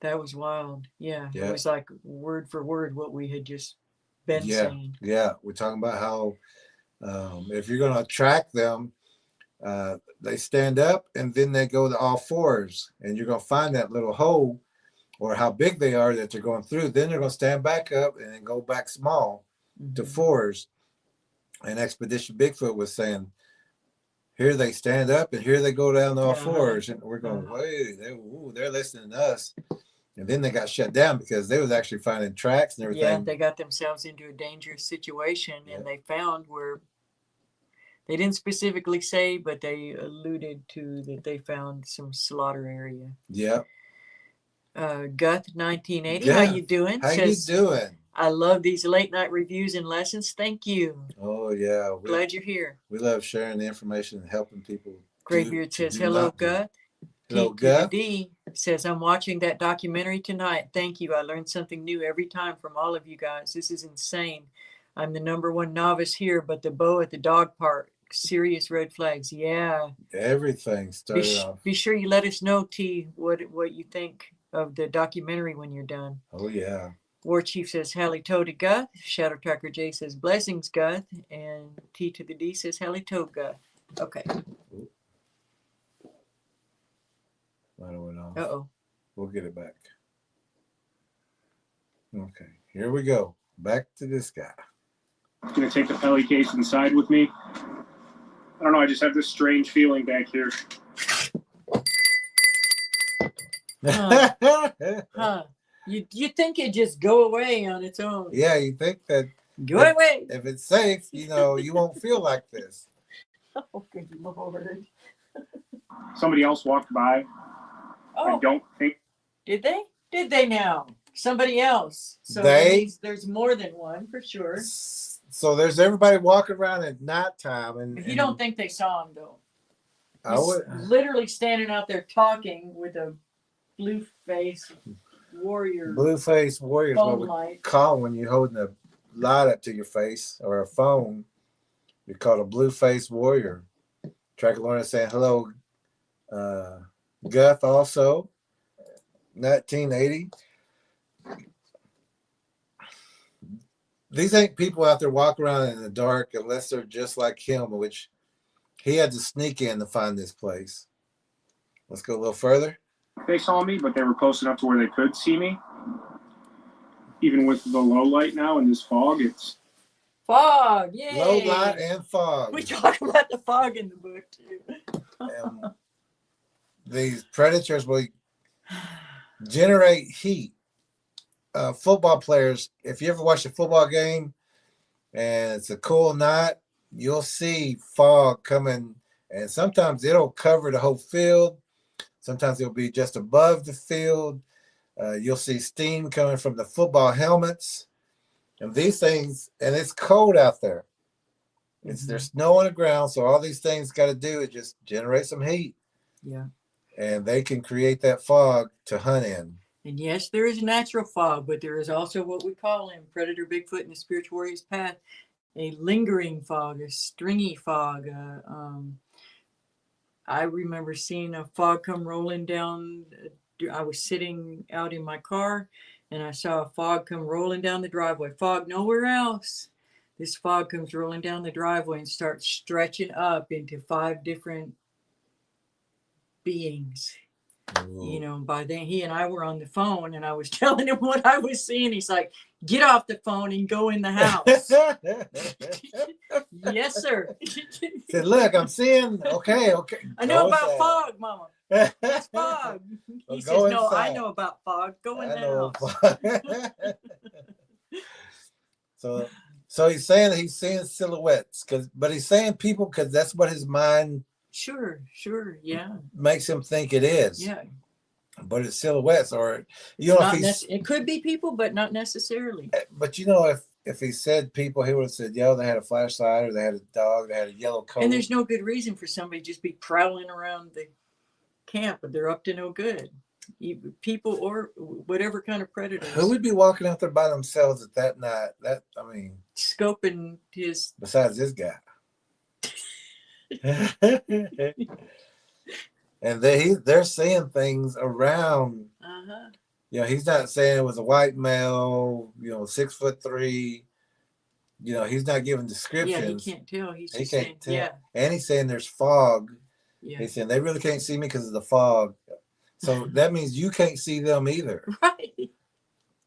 That was wild. Yeah. It was like word for word what we had just been saying. Yeah. We're talking about how if you're going to track them, they stand up and then they go to all fours, and you're going to find that little hole or how big they are that they're going through. Then they're going to stand back up and then go back small to fours. And Expedition Bigfoot was saying, here they stand up and here they go down to all fours. And we're going, wait, they're listening to us. And then they got shut down because they was actually finding tracks and everything. Yeah, they got themselves into a dangerous situation, and they found where they didn't specifically say, but they alluded to that they found some slaughter area. Yeah. Guth 1980, how you doing? How you doing? I love these late night reviews and lessons. Thank you. Oh yeah, glad you're here. We love sharing the information and helping people. Graybeard says hello, Guth. Hello, Guth. D says I'm watching that documentary tonight. Thank you. I learned something new every time from all of you guys. This is insane. I'm the #1 novice here, but the bow at the dog park. Serious red flags. Yeah. Everything started off. Be sure you let us know, T, what you think of the documentary when you're done. Oh yeah. War Chief says Hallie Toe to Guth. Shadow Tracker J says blessings, Guth. And T to the D says Hallie Toe, Guth. Okay. Right went off. Uh-oh. We'll get it back. Okay. Here we go. Back to this guy. I'm going to take the Pelly case inside with me. I don't know. I just have this strange feeling back here. Huh. You think it just go away on its own? Yeah, you think that go away. If it's safe, you won't feel like this. Oh, good Lord! Somebody else walked by. Oh, I don't think. Did they? Did they now? Somebody else. So there's more than one for sure. So there's everybody walking around at nighttime, and you don't think they saw him though? I would literally standing out there talking with a blue face warrior. Blue face warrior is what we call when you're holding a light up to your face or a phone. You're called a blue face warrior. Tracker Lorna saying hello. Guth also 1980. these ain't people out there walking around in the dark unless they're just like him, which he had to sneak in to find this place. Let's go a little further. They saw me, but they were close enough to where they could see me. Even with the low light now and this fog, it's fog. Yay! Low light and fog. We talk about the fog in the book too. These predators will generate heat. Football players, if you ever watch a football game and it's a cool night, you'll see fog coming, and sometimes it'll cover the whole field. Sometimes it'll be just above the field. You'll see steam coming from the football helmets and these things, and it's cold out there. There's snow on the ground, so all these things got to do is just generate some heat. Yeah. And they can create that fog to hunt in. And yes, there is natural fog, but there is also what we call in Predator Bigfoot and the Spiritual Warrior's Path, a lingering fog, a stringy fog. I remember seeing a fog come rolling down. I was sitting out in my car and I saw a fog come rolling down the driveway. Fog nowhere else. This fog comes rolling down the driveway and starts stretching up into 5 different beings. Ooh. You know, by then he and I were on the phone and I was telling him what I was seeing. He's like, get off the phone and go in the house. Yes, sir. Said, look, I'm seeing, okay. I know about fog, Mama. It's fog. Well, He says, no, I know about fog. Go in the house. So he's saying that he's seeing silhouettes, but he's saying people because that's what his mind Sure, yeah. makes him think it is. Yeah. But it's silhouettes, or you know, it could be people, but not necessarily. But you know, if he said people, he would have said, they had a flashlight, or they had a dog, they had a yellow coat. And there's no good reason for somebody to just be prowling around the camp, but they're up to no good. People or whatever kind of predators. Who would be walking out there by themselves at that night? Scoping his. Besides this guy. And they're seeing things around. You know, he's not saying it was a white male, 6'3". You know, he's not giving descriptions. Yeah, he can't tell. He can't saying, tell. yeah. And he's saying there's fog. Yeah. He's saying they really can't see me because of the fog. So that means you can't see them either. Right.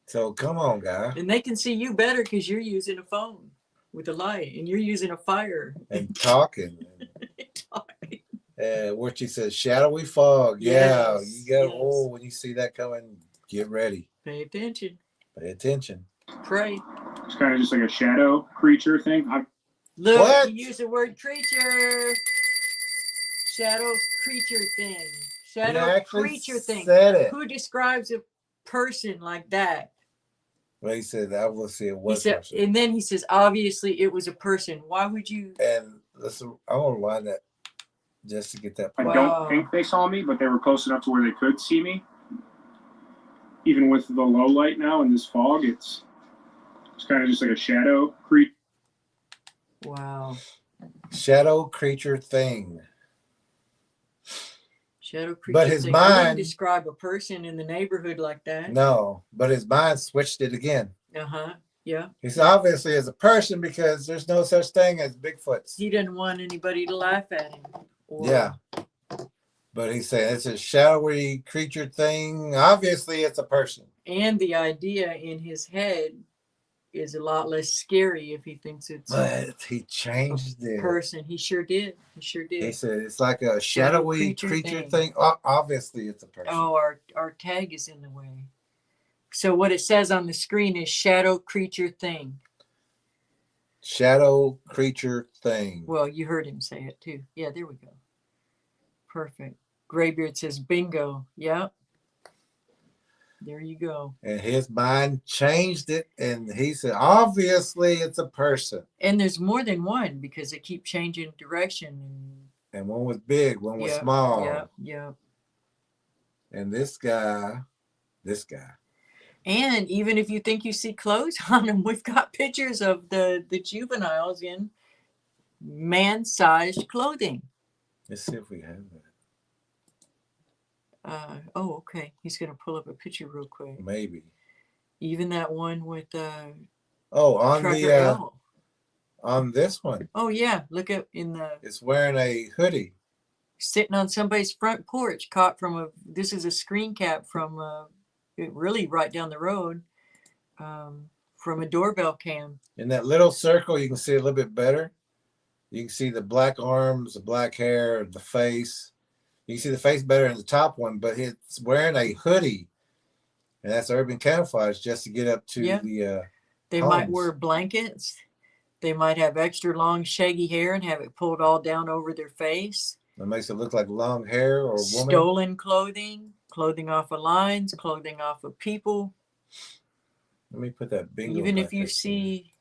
So come on, guy. And they can see you better because you're using a phone with a light and you're using a fire. And talking. What she says, shadowy fog. Yeah, you got when you see that coming, get ready. Pay attention. Pay attention. Pray. It's kind of just like a shadow creature thing. Look, What? you use the word creature. Shadow creature thing. Shadow creature thing. Said it. Who describes a person like that? Well, he said obviously it was. And then he says, obviously it was a person. Why would you? And listen, I want to rewind that just to get that. I don't think they saw me, but they were close enough to where they could see me. Even with the low light now and this fog, it's kind of just like a shadow creature. Wow. Shadow creature thing. Shadow creature but his thing. mind I wouldn't describe a person in the neighborhood like that. No, but his mind switched it again. Yeah. He's obviously as a person because there's no such thing as Bigfoots. He doesn't want anybody to laugh at him. Yeah. But he's saying it's a shadowy creature thing. Obviously, it's a person. And the idea in his head is a lot less scary if he thinks it's but he changed it. Person. He sure did. He said it's like a shadowy creature thing. Obviously, it's a person. Oh, our tag is in the way. So what it says on the screen is shadow creature thing. Shadow creature thing. Well, you heard him say it too. Yeah, there we go. Perfect. Graybeard says bingo. Yep. There you go. And his mind changed it, and he said, obviously, it's a person. And there's more than one because they keep changing direction. And one was big, one was small. Yeah. And this guy. And even if you think you see clothes on them, we've got pictures of the juveniles in man-sized clothing. Let's see if we have that. Oh, okay. He's going to pull up a picture real quick. Maybe. Even that one with Oh, on Trucker the L. on this one, Oh yeah, look at in the it's wearing a hoodie. sitting on somebody's front porch, caught from a. This is a screen cap from really right down the road, from a doorbell cam. In that little circle, you can see a little bit better. You can see the black arms, the black hair, the face. You can see the face better in the top one, but it's wearing a hoodie, and that's urban camouflage just to get up to the. They might wear blankets. They might have extra long, shaggy hair and have it pulled all down over their face. That makes it look like long hair or a woman. Stolen clothing, clothing off of lines, clothing off of people. Let me put that bingo. Even if you see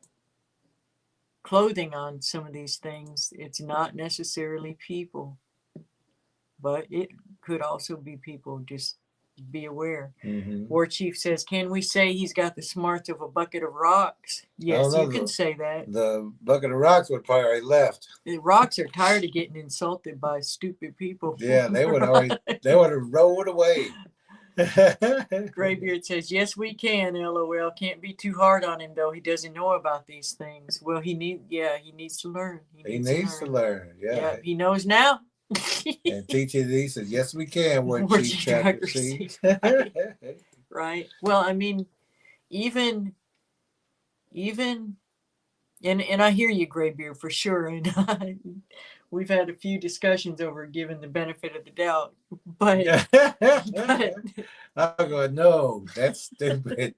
clothing on some of these things, it's not necessarily people, but it could also be people. Just be aware. War Chief says, can we say he's got the smarts of a bucket of rocks? Yes, you can say that. The bucket of rocks would probably already left. The rocks are tired of getting insulted by stupid people. Yeah, they would already they would have rolled away. Graybeard says, yes, we can, LOL. Can't be too hard on him, though. He doesn't know about these things. Well, he needs to learn. He needs to learn. Yeah. He knows now. And TTD says, yes, we can. War Chief Chapter C. Right. Well, I mean, even, and I hear you, Graybeard, for sure. And we've had a few discussions over giving the benefit of the doubt, but I'm going, no, that's stupid.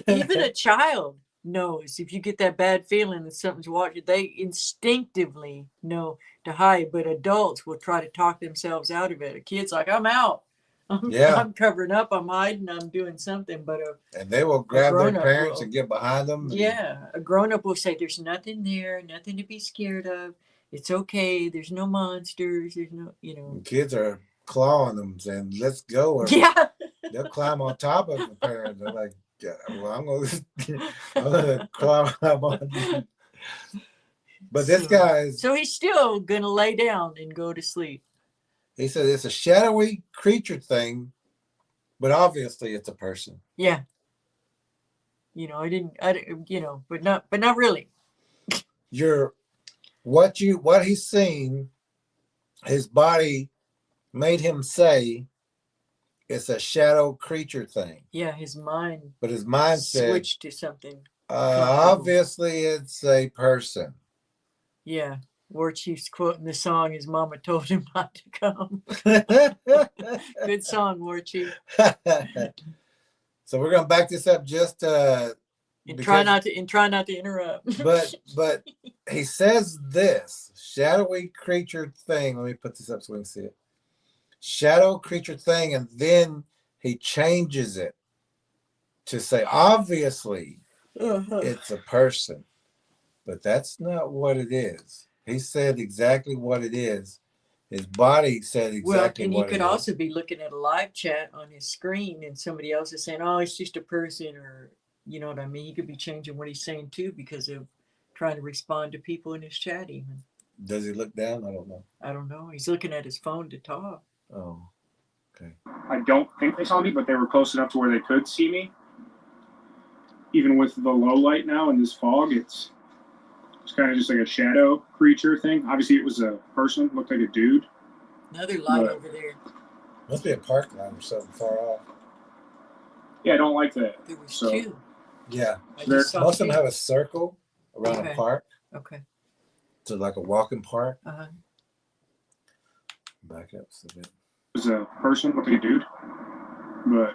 Even a child knows if you get that bad feeling that something's watching, they instinctively know to hide, but adults will try to talk themselves out of it. A kid's like, I'm out. I'm covering up, I'm hiding, I'm doing something. But and they will grab their parents and get behind them. Yeah, a grown-up will say, there's nothing there, nothing to be scared of. It's okay. There's no monsters. There's no, And kids are clawing them, saying, let's go. Or they'll climb on top of the parents. They're like, well, I'm gonna climb on you. But this guy's. So he's still going to lay down and go to sleep. He said it's a shadowy creature thing, but obviously it's a person. Yeah. I didn't, but not really. What he's seen, his body made him say it's a shadow creature thing. Yeah, his mind. But his mind said switched to something. Obviously it's a person. Yeah. War Chief's quoting the song his mama told him not to come. Good song, War Chief. So we're gonna back this up just try not to interrupt. but he says this shadowy creature thing. Let me put this up so we can see it. Shadow creature thing, and then he changes it to say obviously it's a person, but that's not what it is. He said exactly what it is. His body said exactly what it is. Well, and he could also be looking at a live chat on his screen and somebody else is saying, oh, it's just a person, or you know what I mean? He could be changing what he's saying too because of trying to respond to people in his chat even. Does he look down? I don't know. He's looking at his phone to talk. Oh, okay. I don't think they saw me, but they were close enough to where they could see me. Even with the low light now in this fog, it's kind of just like a shadow creature thing. Obviously, it was a person, looked like a dude. Another light over there. Must be a park line or something far off. Yeah, I don't like that. There was two. Yeah. Most of them have a circle around a park. Okay. So like a walking park. Uh-huh. Back up a bit. It was a person, looked like a dude. But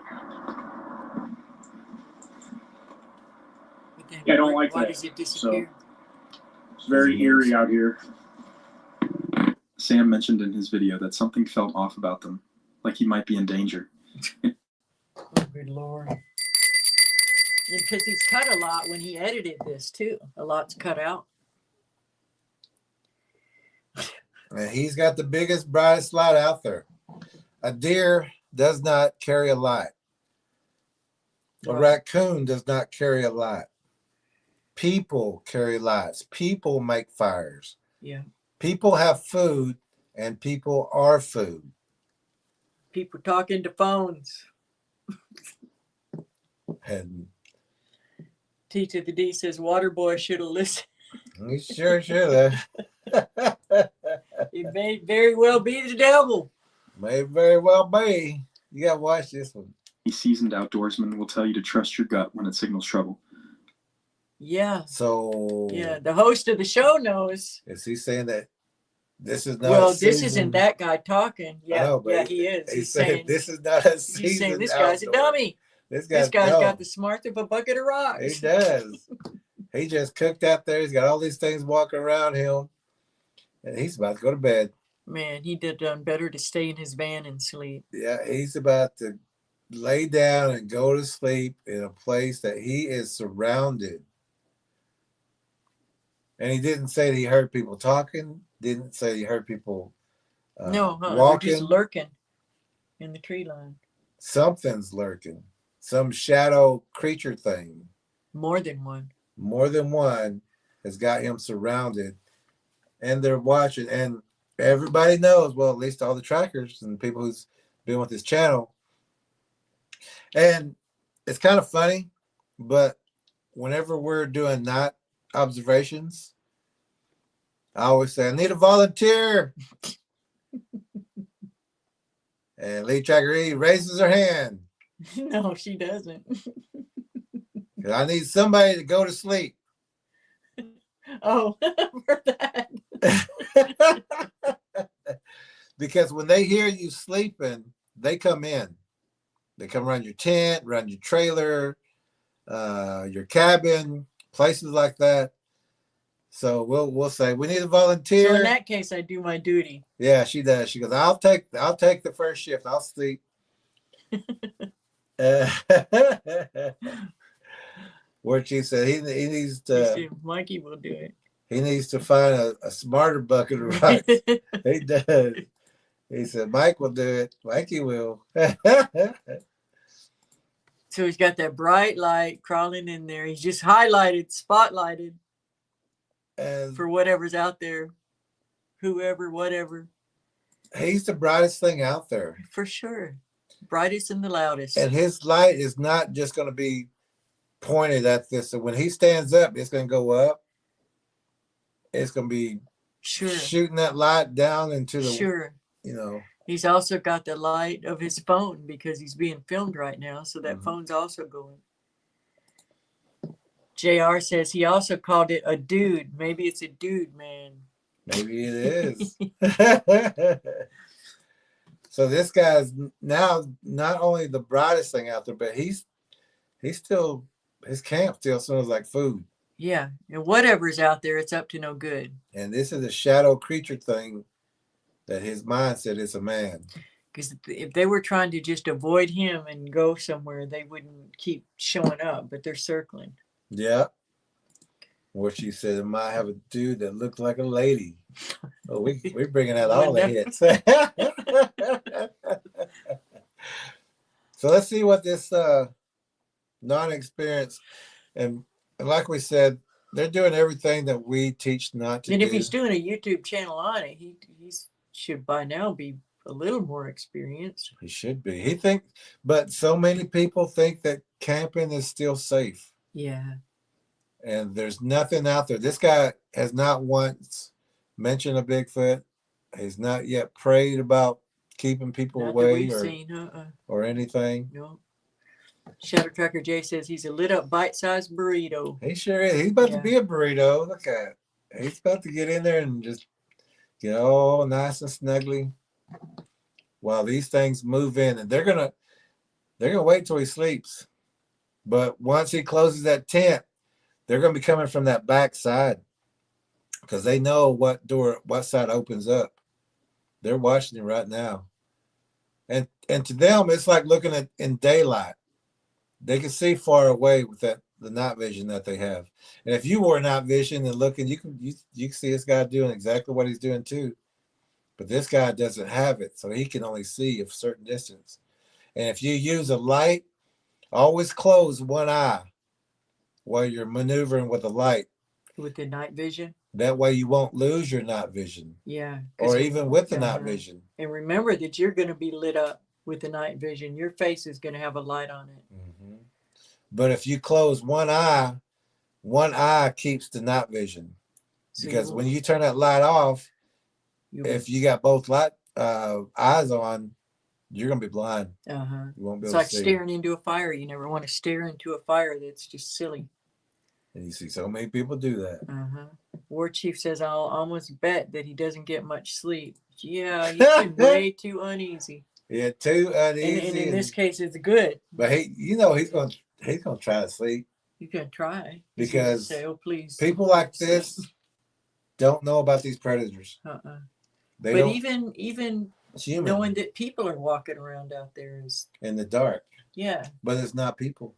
yeah, I don't like that. Why does it disappear? So, it's very eerie out here. Sam mentioned in his video that something felt off about them, like he might be in danger. Oh, good Lord. Because he's cut a lot when he edited this, too. A lot's cut out. And he's got the biggest, brightest light out there. A deer does not carry a light. A raccoon does not carry a light. People carry lights. People make fires. Yeah. People have food, and people are food. People talking to phones. And T to the D says Waterboy should have listened. He sure should have. It may very well be the devil. May very well be. You gotta watch this one. A seasoned outdoorsman will tell you to trust your gut when it signals trouble. Yeah. So Yeah, the host of the show knows. is he saying that this is not Well, a this season? isn't that guy talking. Yeah, know, but yeah, he is. He's saying this is not a season. He's saying this guy's a outdoor. dummy. This This guy's dumb. got the smarts of a bucket of rocks. He does. He just cooked out there. He's got all these things walking around him, and he's about to go to bed. Man, he did done better to stay in his van and sleep. Yeah, he's about to lay down and go to sleep in a place that he is surrounded. And he didn't say that he heard people talking. Didn't say he heard people No, they're walking. just lurking in the tree line. Something's lurking. Some shadow creature thing. More than one. More than one has got him surrounded. And they're watching. And everybody knows, well, at least all the trackers and people who's been with this channel. And it's kind of funny, but whenever we're doing night observations, I always say, I need a volunteer. And Lead Tracker E raises her hand. No, she doesn't. I need somebody to go to sleep. Oh, for that. Because when they hear you sleeping, they come in. They come around your tent, around your trailer, your cabin, places like that. So we'll say we need a volunteer. So in that case, I do my duty. Yeah, she does. She goes, I'll take the first shift. I'll sleep. Where she said he needs to. Mikey will do it. He needs to find a smarter bucket of rice. He does. He said Mike will do it. Mikey will. So he's got that bright light crawling in there. He's just highlighted, spotlighted And for whatever's out there, whoever, whatever. he's the brightest thing out there. For sure. Brightest and the loudest. And his light is not just going to be pointed at this. So when he stands up, it's going to go up. It's going to be Sure. shooting that light down into the, Sure. you know. He's also got the light of his phone because he's being filmed right now. So that phone's also going. JR says he also called it a dude. Maybe it's a dude, man. Maybe it is. So this guy's now not only the brightest thing out there, but he's still, his camp still smells like food. Yeah. And whatever's out there, it's up to no good. And this is a shadow creature thing that his mind said is a man. Because if they were trying to just avoid him and go somewhere, they wouldn't keep showing up, but they're circling. Yeah. Where she said it might have a dude that looked like a lady. Oh, we're bringing out all the hits. So let's see what this non-experienced, and like we said, they're doing everything that we teach not to And do. if he's doing a YouTube channel on it, he should by now be a little more experienced. He should be. But so many people think that camping is still safe. Yeah. And there's nothing out there. This guy has not once mentioned a Bigfoot. He's not yet prayed about keeping people Not that away we've seen. or anything. No. Shadow Tracker Jay says he's a lit up bite-sized burrito. He sure is. He's about to Yeah. be a burrito. Look at it. He's about to get in there and just get all nice and snuggly while these things move in. And they're gonna wait till he sleeps. But once he closes that tent, they're gonna be coming from that back side because they know what side opens up. They're watching it right now. And to them, it's like looking at in daylight. They can see far away with the night vision that they have. And if you wore night vision and looking, you can see this guy doing exactly what he's doing too. But this guy doesn't have it, so he can only see a certain distance. And if you use a light, always close one eye while you're maneuvering with a light. With the night vision. That way you won't lose your night vision. Yeah. Or even with the night vision. And remember that you're going to be lit up with the night vision. Your face is going to have a light on it. Mm-hmm. But if you close one eye one eye keeps the night vision. So Because when you turn that light off, you'll if you got both light eyes on, you're gonna be blind. uh-huh. You won't be It's able like to see. staring into a fire. You never want to stare into a fire. That's just silly. And you see so many people do that. Uh-huh. War Chief says, I'll almost bet that he doesn't get much sleep. Yeah, he's been way too uneasy. Yeah, too uneasy. And in this case, it's good. But he's gonna try to sleep. You can try. Because say, oh, please. People like this don't know about these predators. Uh-uh. They But don't. even Human knowing that people are walking around out there is, in the dark, yeah. but it's not people.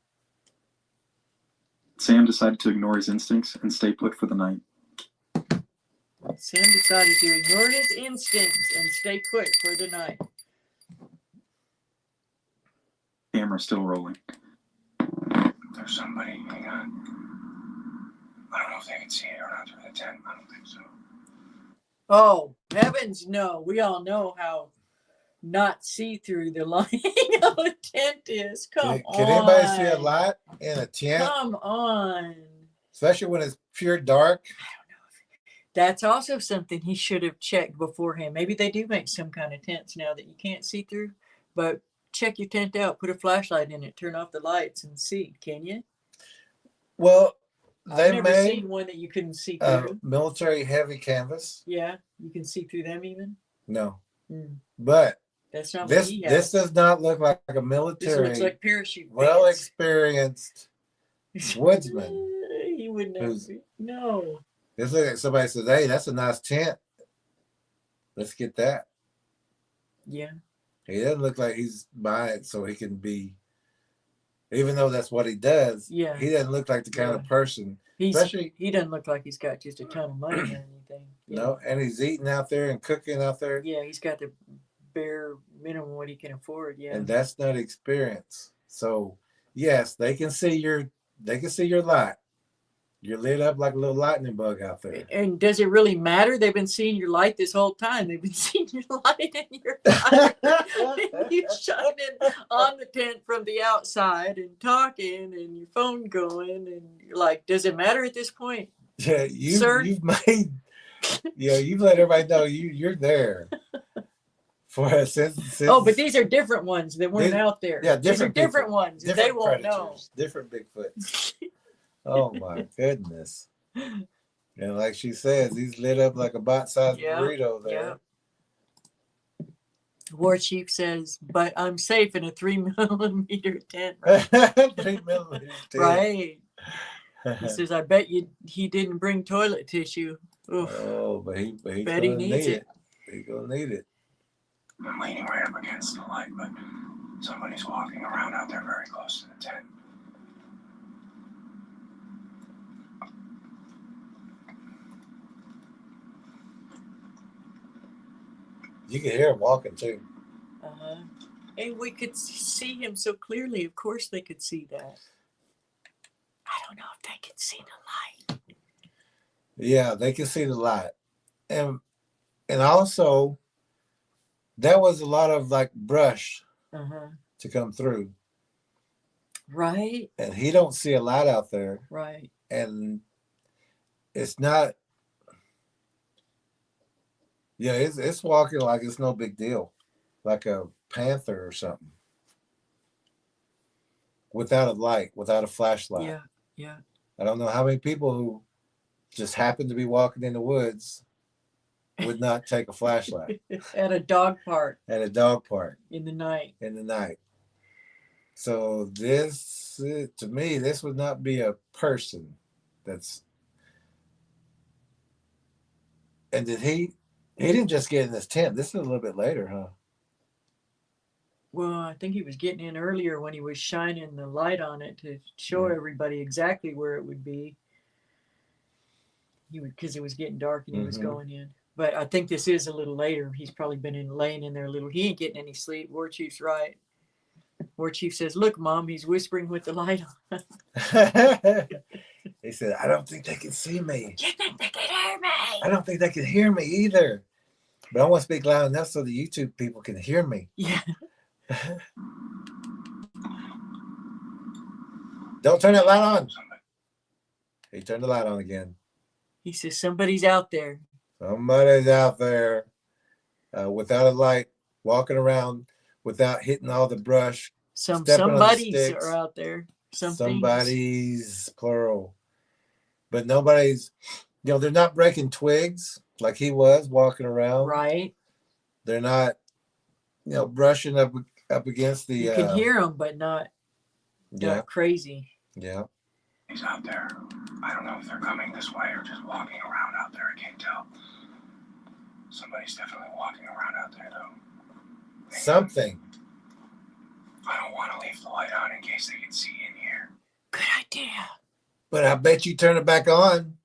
Sam decided to ignore his instincts and stay put for the night. Sam decided to ignore his instincts and stay put for the night. Camera still rolling. There's somebody. Hang on. I don't know if they can see it or not through the tent. I don't think so. Oh, heavens no. We all know how not see-through the lining of a tent is. Come on. Can anybody see a light in a tent? Come on. Especially when it's pure dark. That's also something he should have checked beforehand. Maybe they do make some kind of tents now that you can't see through, but check your tent out, put a flashlight in it, turn off the lights and see. Can you? Well, they I've never made seen one that you couldn't see a through. military heavy canvas. Yeah, you can see through them even. No, Mm, but that's not what this he has. this does not look like a This military, looks like parachute well pants. experienced woodsman. He would not Who's- be. No. This looks like somebody says, "Hey, that's a nice tent. Let's get that." Yeah. He doesn't look like he's buying it so he can be, even though that's what he does. Yeah. He doesn't look like the kind of Yeah. person. He doesn't look like he's got just a ton of money or anything. Yeah. No, and he's eating out there and cooking out there, Yeah, he's got the bare minimum what he can afford. Yeah. and that's not experience. So yes, they can see your light. You're lit up like a little lightning bug out there. And does it really matter? They've been seeing your light this whole time. They've been seeing your light in your fire. You shining on the tent from the outside and talking and your phone going and you're like, does it matter at this point? Yeah, Sir? you've made, you've let everybody know you're there. For since Oh, but these are different ones that weren't These- out there. yeah, These are different different people, ones. They different won't predators, different Bigfoots. Oh my goodness! And like she says, he's lit up like a bite-sized Yeah, burrito know. Yeah. there. War Chief says, but I'm safe in a 3mm tent. 3mm tent. Right. He says, I bet he didn't bring toilet tissue. Oof. Oh, but he's Bet gonna he need needs it. it. He's gonna need it. I'm leaning right up against the light, but somebody's walking around out there very close to the tent. You can hear him walking too. Uh-huh. And we could see him so clearly. Of course they could see that. I don't know if they could see the light. Yeah, they can see the light, and also there was a lot of like brush Uh-huh. to come through, Right, and he don't see a light out there, right. and it's not. Yeah, it's walking like it's no big deal, like a panther or something, without a light, without a flashlight. Yeah, yeah. I don't know how many people who just happen to be walking in the woods would not take a flashlight At a dog park at a dog park in the night. in the night. So this, to me, this would not be a person. That's. And did he didn't just get in this tent. This is a little bit later, huh? Well, I think he was getting in earlier when he was shining the light on it to show everybody exactly where it would be. Because it was getting dark and he was going in. But I think this is a little later. He's probably been laying in there a little. He ain't getting any sleep. War Chief's right. War Chief says, "Look, Mom, he's whispering with the light on." He said, "I don't think they can see me. You think they can hear me? I don't think they can hear me either. But I want to speak loud enough so the YouTube people can hear me." Yeah. Don't turn that light on. He turned the light on again. He says, somebody's out there. Somebody's out there without a light, walking around without hitting all the brush. Somebody's are out there. Somebody's plural. But nobody's, they're not breaking twigs like he was walking around. Right. They're not, brushing up against the. You can hear them, but not crazy. Yeah. He's out there. I don't know if they're coming this way or just walking around out there. I can't tell. Somebody's definitely walking around out there, though. Something. I don't want to leave the light on in case they can see in here. Good idea. But I bet you turn it back on.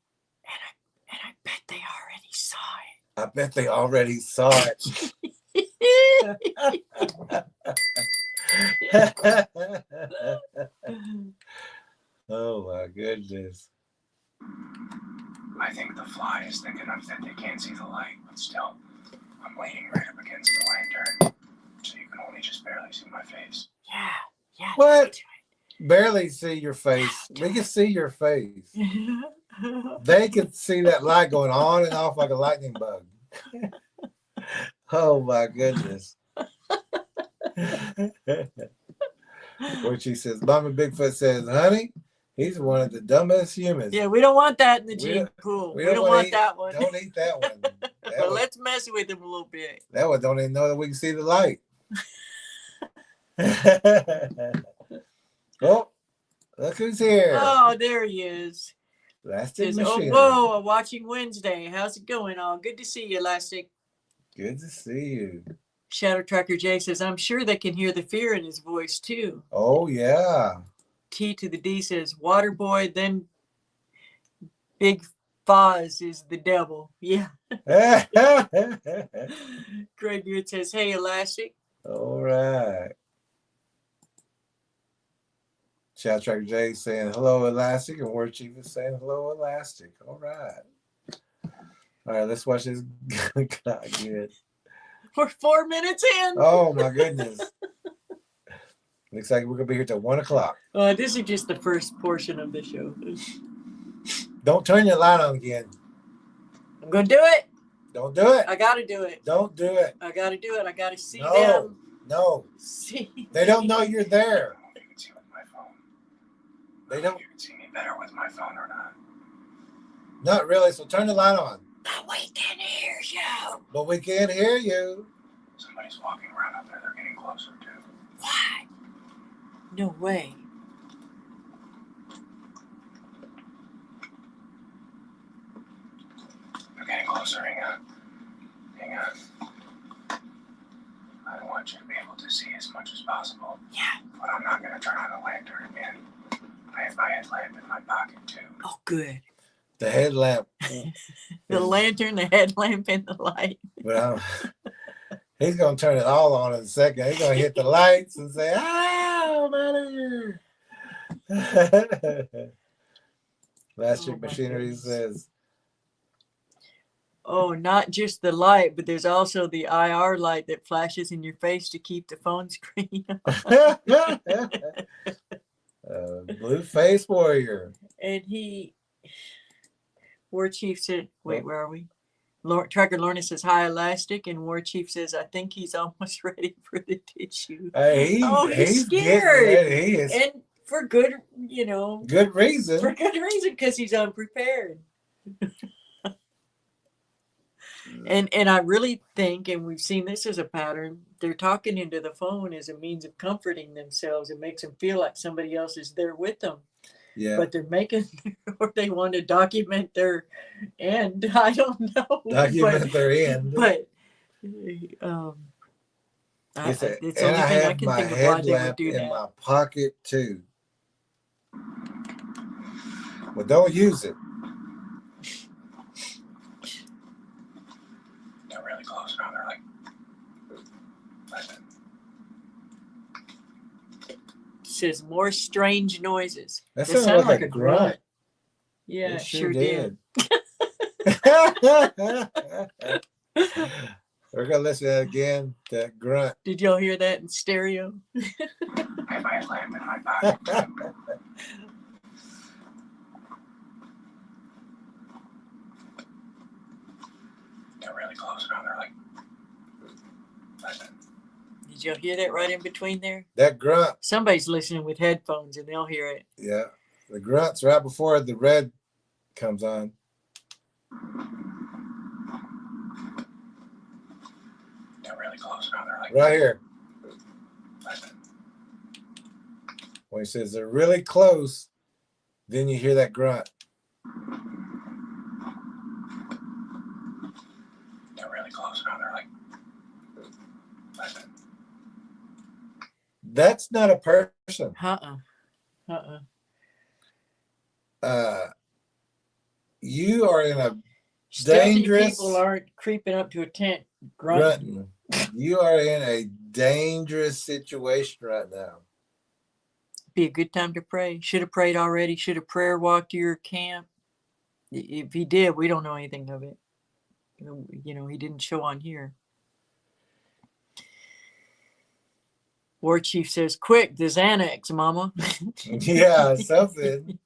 And I bet they already saw it. I bet they already saw it. Oh my goodness. I think the fly is thick enough that they can't see the light, but still, I'm leaning right up against the lantern, so you can only just barely see my face. Yeah. What? Barely see your face. We can see your face. They can see that light going on and off like a lightning bug. Oh my goodness. Where she says, Mama Bigfoot says, honey, he's one of the dumbest humans. Yeah, we don't want that in the gene pool. We don't want that one. Don't eat that one. But let's mess with him a little bit. That one don't even know that we can see the light. Oh, look who's here. Oh, there he is. Elastic Says, Machine. whoa, watching Wednesday. How's it going? Oh, good to see you, Elastic. Good to see you. Shadow Tracker Jay says, I'm sure they can hear the fear in his voice, too. Oh, yeah. T to the D says, Water Boy, then Big Foz is the devil. Yeah. Graybeard says, hey, Elastic. All right. Shadow Tracker Jay saying, hello, Elastic. And War Chief is saying, hello, Elastic. All right. All right, let's watch this. God, good. We're 4 minutes in. Oh, my goodness. Looks like we're going to be here till 1 o'clock. This is just the first portion of the show. Don't turn your light on again. I'm going to do it. Don't do it. I got to do it. Don't do it. I got to do it. I got to see them. No. See. They don't know you're there. I don't know if you can see with my phone. They don't. You can see me better with my phone or not. Not really. So turn the light on. But we can hear you. But we can't hear you. Somebody's walking around out there. They're getting closer, too. What? No way. They're getting closer. Hang on. Hang on. I want you to be able to see as much as possible. Yeah. But I'm not going to turn on the lantern again. I have my headlamp in my pocket, too. Oh, good. The headlamp. The lantern, the headlamp, and the light. Well, he's going to turn it all on in a second. He's going to hit the lights and say, I'm out of here. Elastic Machinery says, Oh, not just the light, but there's also the IR light that flashes in your face to keep the phone screen on. Blue Face Warrior. And War Chief said, wait, where are we? Tracker Lorna says, hi, Elastic. And War Chief says, I think he's almost ready for the tissue. Hey, he's scared. He is. And for good, Good reason. For good reason, because he's unprepared. And I really think, and we've seen this as a pattern, they're talking into the phone as a means of comforting themselves. It makes them feel like somebody else is there with them. Yeah. But they're making, or they want to document their end. I don't know. Document their end. But He it's said, the and only I thing I have can my think of why they would headlamp do in that. my pocket too. Well, don't use it. They're really close now. They're like, listen. Says more strange noises. That They sounded sound like a grunt. Yeah, It it sure did. We're going to listen to that again, that grunt. Did y'all hear that in stereo? I have my headlamp in my pocket, too. They're really close now. They're like, listen. Did you hear that right in between there? That grunt. Somebody's listening with headphones and they'll hear it. Yeah. The grunt's right before the red comes on. They're really close now. They're like, Right here. listen. When he says they're really close, then you hear that grunt. They're really close now. They're like, listen. That's not a person. You are in a Stealthy dangerous people aren't creeping up to a tent grunting. You are in a dangerous situation right now. Be a good time to pray. Should have prayed already. Should have prayer walked to your camp. If he did, we don't know anything of it. You know, he didn't show on here. War Chief says, quick, the Xanax, mama. Yeah, something.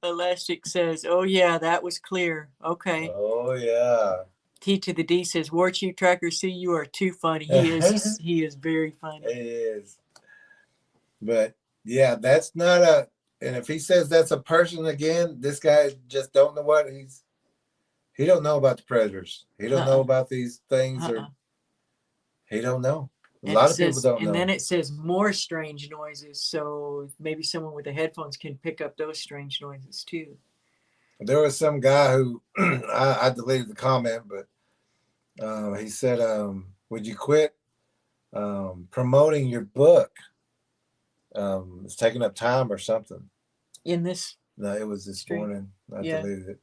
Elastic says, oh yeah, that was clear. Okay. Oh yeah. T to the D says, War Chief Tracker C, you are too funny. He is very funny. It is. But yeah, that's not a, and if he says that's a person again, this guy just don't know what he don't know about the predators. He don't know about these things or he don't know. A lot of people don't know. And then it says more strange noises. So maybe someone with the headphones can pick up those strange noises too. There was some guy who I deleted the comment, but he said, would you quit promoting your book? It's taking up time or something. In this? No, it was this morning. I deleted it.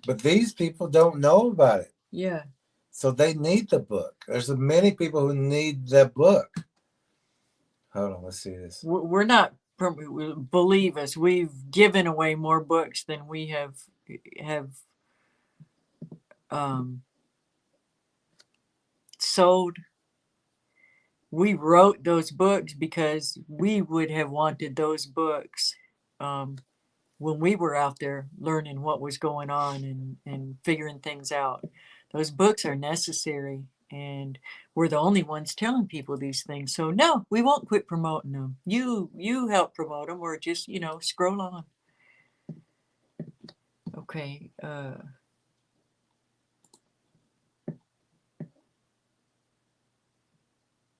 But these people don't know about it. Yeah. So they need the book. There's many people who need that book. Hold on, let's see this. We're not, believe us, we've given away more books than we have sold. We wrote those books because we would have wanted those books when we were out there learning what was going on and figuring things out. Those books are necessary, and we're the only ones telling people these things. So no, we won't quit promoting them. You help promote them, or just, you know, scroll on. Okay.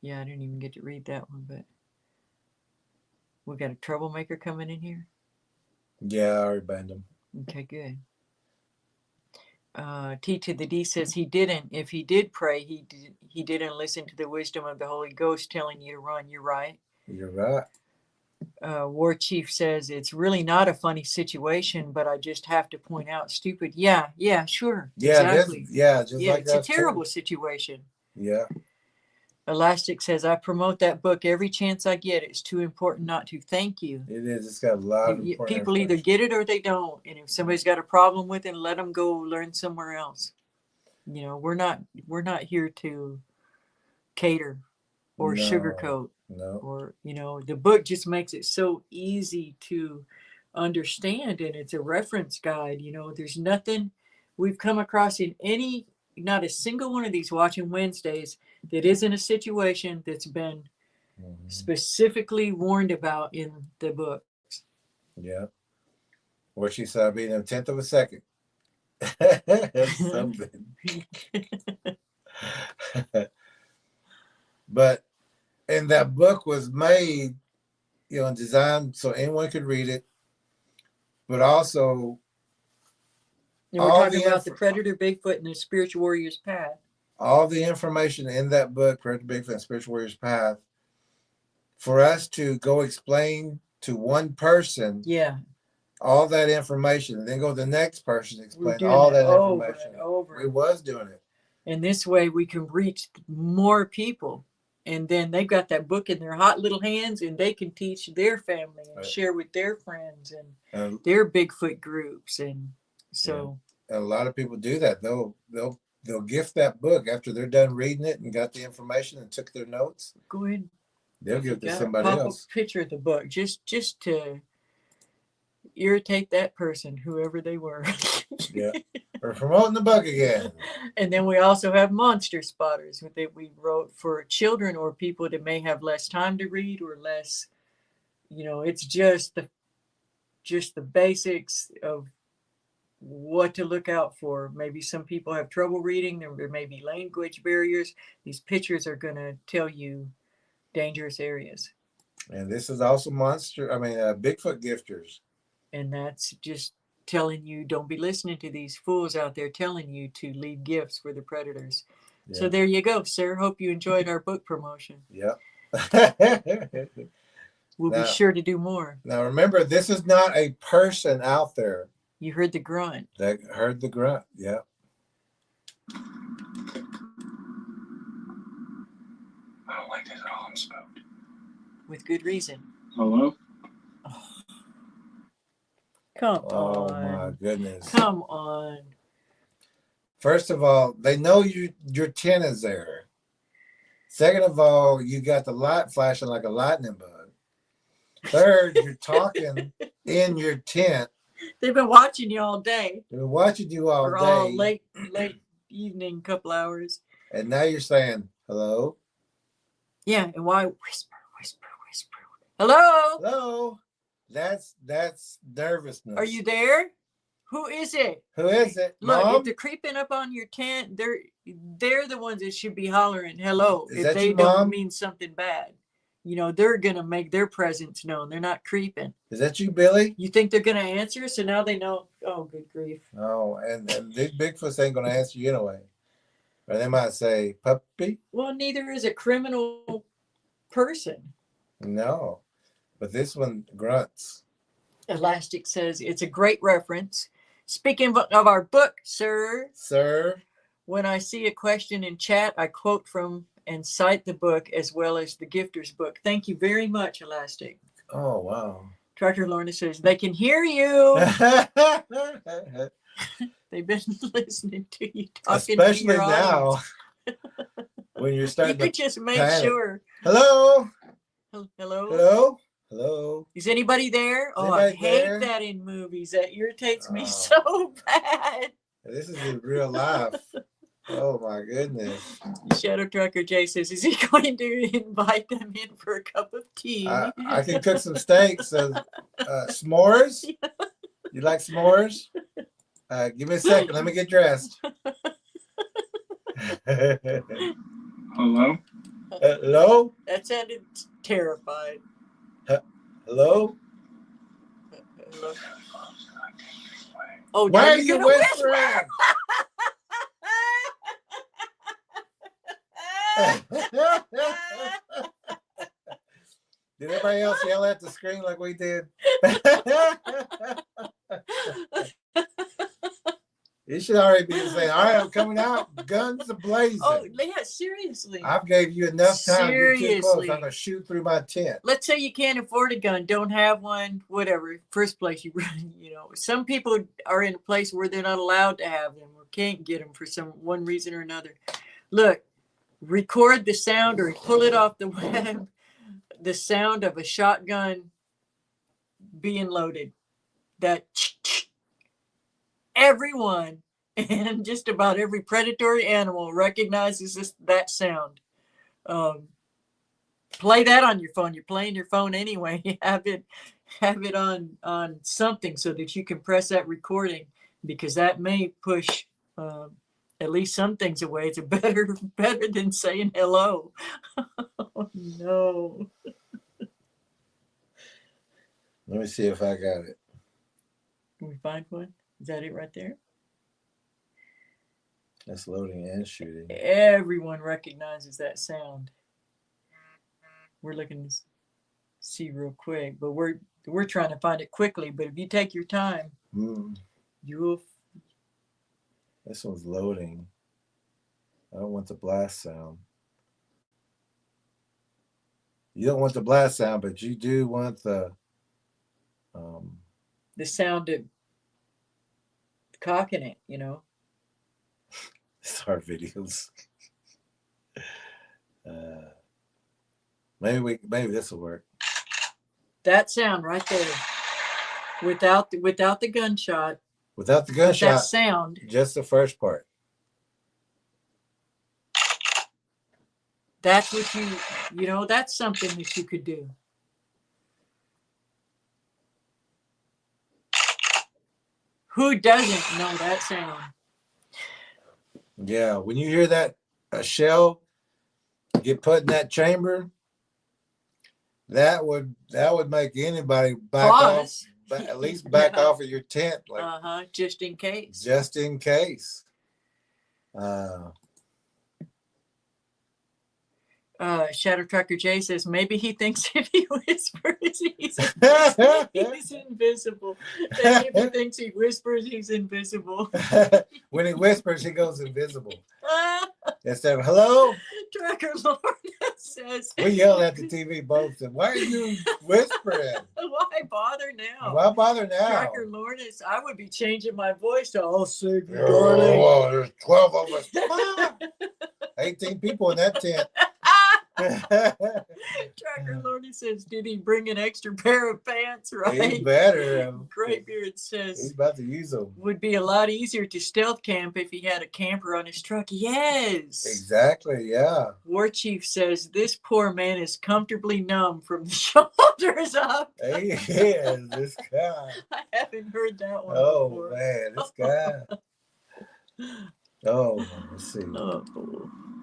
Yeah, I didn't even get to read that one, but we got a troublemaker coming in here. Yeah, I already banned him. Okay, good. T to the D says he didn't. If he did pray, he didn't listen to the wisdom of the Holy Ghost telling you to run. You're right. You're right. War Chief says it's really not a funny situation, but I just have to point out stupid. Yeah, sure. Yeah, exactly. Just like it's a terrible situation. Yeah. Elastic says, I promote that book every chance I get. It's too important not to. Thank you. It is. It's got a lot of important people either get it or they don't. And if somebody's got a problem with it, let them go learn somewhere else. You know, we're not here to cater or sugarcoat. No. Or, you know, the book just makes it so easy to understand, and it's a reference guide. You know, there's nothing we've come across in not a single one of these Watching Wednesdays that isn't a situation that's been specifically warned about in the book. Yeah. What she said, I'll be in a 10th of a second. That's something. But, and that book was made, you know, and designed so anyone could read it, but also. And we're talking about the Predator, Bigfoot, and the Spiritual Warrior's Path. All the information in that book, Predator, Bigfoot, and Spiritual Warrior's Path, for us to go explain to one person all that information, and then go to the next person and explain all that information. We was doing it. And this way we can reach more people. And then they've got that book in their hot little hands, and they can teach their family and share with their friends and their Bigfoot groups. And so and a lot of people do that. They'll gift that book after they're done reading it and got the information and took their notes. Go ahead. They'll give it to somebody else. A picture of the book just to irritate that person, whoever they were. Yeah. We're promoting the book again. And then we also have monster spotters that we wrote for children or people that may have less time to read or less, it's just the basics of what to look out for. Maybe some people have trouble reading. There may be language barriers. These pictures are going to tell you dangerous areas. And this is also Bigfoot Gifters. And that's just telling you, don't be listening to these fools out there telling you to leave gifts for the predators. Yeah. So there you go, sir. Hope you enjoyed our book promotion. Yep. We'll be sure to do more. Now remember, this is not a person out there. You heard the grunt. That heard the grunt, yeah. I don't like this at all. I'm spooked. With good reason. Hello? Oh. Come on. Oh my goodness. Come on. First of all, they know your tin is there. Second of all, you got the light flashing like a lightning bug. Third, you're talking in your tent. They've been watching you all day. They've been watching you all day. All late evening, couple hours. And now you're saying, hello? Yeah, and why whisper. Hello? Hello? That's nervousness. Are you there? Who is it? Who is it? Look, Mom? if they're creeping up on your tent, they're the ones that should be hollering hello. Is if that they your don't mom? mean something bad. They're gonna make their presence known. They're not creeping. Is that you, Billy? You think they're gonna answer? So now they know. Oh, good grief. Oh, and these Bigfoots ain't gonna answer you anyway. Or they might say, puppy? Well, neither is a criminal person. No. But this one grunts. Elastic says it's a great reference. Speaking of our book, sir. Sir. When I see a question in chat, I quote from and cite the book as well as the Gifters book. Thank you very much, Elastic. Oh, wow. Tractor Lorna says, they can hear you. They've been listening to you talking. Especially to your now. When you're starting you could just make panic. sure. Hello? Hello? Hello? Hello? Is anybody there? Is I anybody hate there? that in movies. That irritates me so bad. This is in real life. Oh my goodness. Shadow Trucker Jay says, is he going to invite them in for a cup of tea? I can cook some steaks. S'mores? You like s'mores? Give me a second. Let me get dressed. Hello? Hello? That sounded terrified. Hello? Hello? Oh, Why now are you're you gonna whispering? Did everybody else yell at the screen like we did? You should already be saying, all right, I'm coming out, guns a-blazing. Oh, yeah, seriously. I've gave you enough time to get too close. Seriously. I'm going to shoot through my tent. Let's say you can't afford a gun, don't have one, whatever. First place, some people are in a place where they're not allowed to have them or can't get them for one reason or another. Look, record the sound or pull it off the web, the sound of a shotgun being loaded. That everyone and just about every predatory animal recognizes that sound. Play that on your phone. You're playing your phone anyway. Have it on something so that you can press that recording, because that may push at least some things away. It's better than saying hello. Oh, no. Let me see if I got it. Can we find one? Is that it right there? That's loading and shooting. Everyone recognizes that sound. We're looking to see real quick, but we're trying to find it quickly. But if you take your time, you'll. This one's loading. I don't want the blast sound. You don't want the blast sound, but you do want the sound of cocking it, It's hard videos. Maybe this will work. That sound right there. Without the gunshot. Without the That gunshot, sound. just the first part. That's what you know, that's something that you could do. Who doesn't know that sound? Yeah, when you hear that a shell get put in that chamber, that would make anybody back Pause. off, at least back Yeah. off of your tent, like Just in case. just in case. Shadow Tracker Jay says maybe he thinks if he whispers he's invisible. And if he thinks he whispers, he's invisible. When he whispers, he goes invisible. Instead of hello, Tracker Lorna says, we yell at the TV both. And why are you whispering? why bother now? Why bother now? Tracker Lorna, I would be changing my voice to "I'll save you, Oh, darling." whoa, there's 12 of us. 18 people in that tent. Tracker Lorna says, did he bring an extra pair of pants? He Right. better. Graybeard He's says, about to use them. would be a lot easier to stealth camp if he had a camper on his truck. Yes. Exactly, yeah. War Chief says, this poor man is comfortably numb from the shoulders up. He is, this guy. I haven't heard that one Oh, before. man, this guy. Oh, let's see. Oh.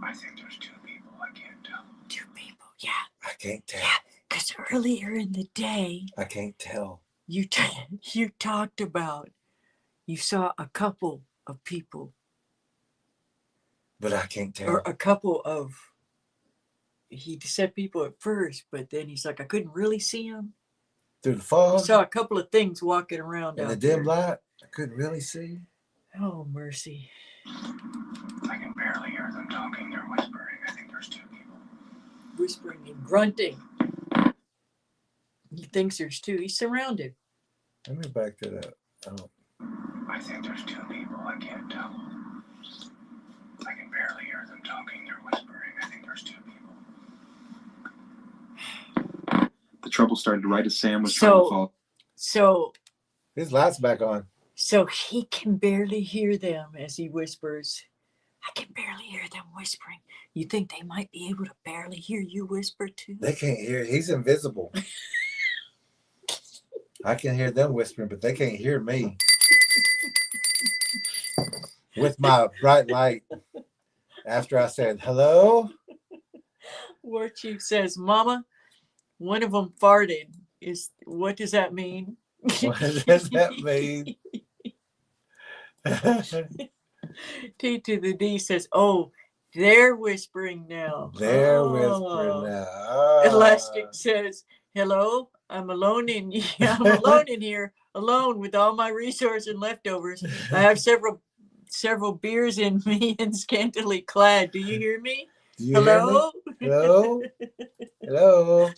I think there's two people. I can't tell. Two people. Yeah. I can't tell. Yeah. Because earlier in the day, I can't tell. you talked about, you saw a couple of people. But I can't tell. Or a couple of, he said people at first, but then he's like, I couldn't really see them. Through the fog? I saw a couple of things walking around In out the dim there. light? I couldn't really see. Oh, mercy. I can barely hear them talking. They're whispering. I think there's two people. Whispering and grunting. He thinks there's two. He's surrounded. Let me back that up. Oh. I think there's two people. I can't tell. I can barely hear them talking. They're whispering. I think there's two people. The trouble started right as Sam was trying to fall. So His light's back on. he can barely hear them as he whispers. I can barely hear them whispering. You think they might be able to barely hear you whisper too? They can't hear. He's invisible. I can hear them whispering, but they can't hear me. With my bright light. After I said, hello? War Chief says, Mama, one of them farted. What does that mean? What does that mean? T to the D says, oh, they're whispering now. They're Oh. whispering now. Ah. Elastic says, hello, I'm alone in here, alone with all my resources and leftovers. I have several beers in me and scantily clad. Do you hear me? Do you hear me? Hello? Hello? Hello?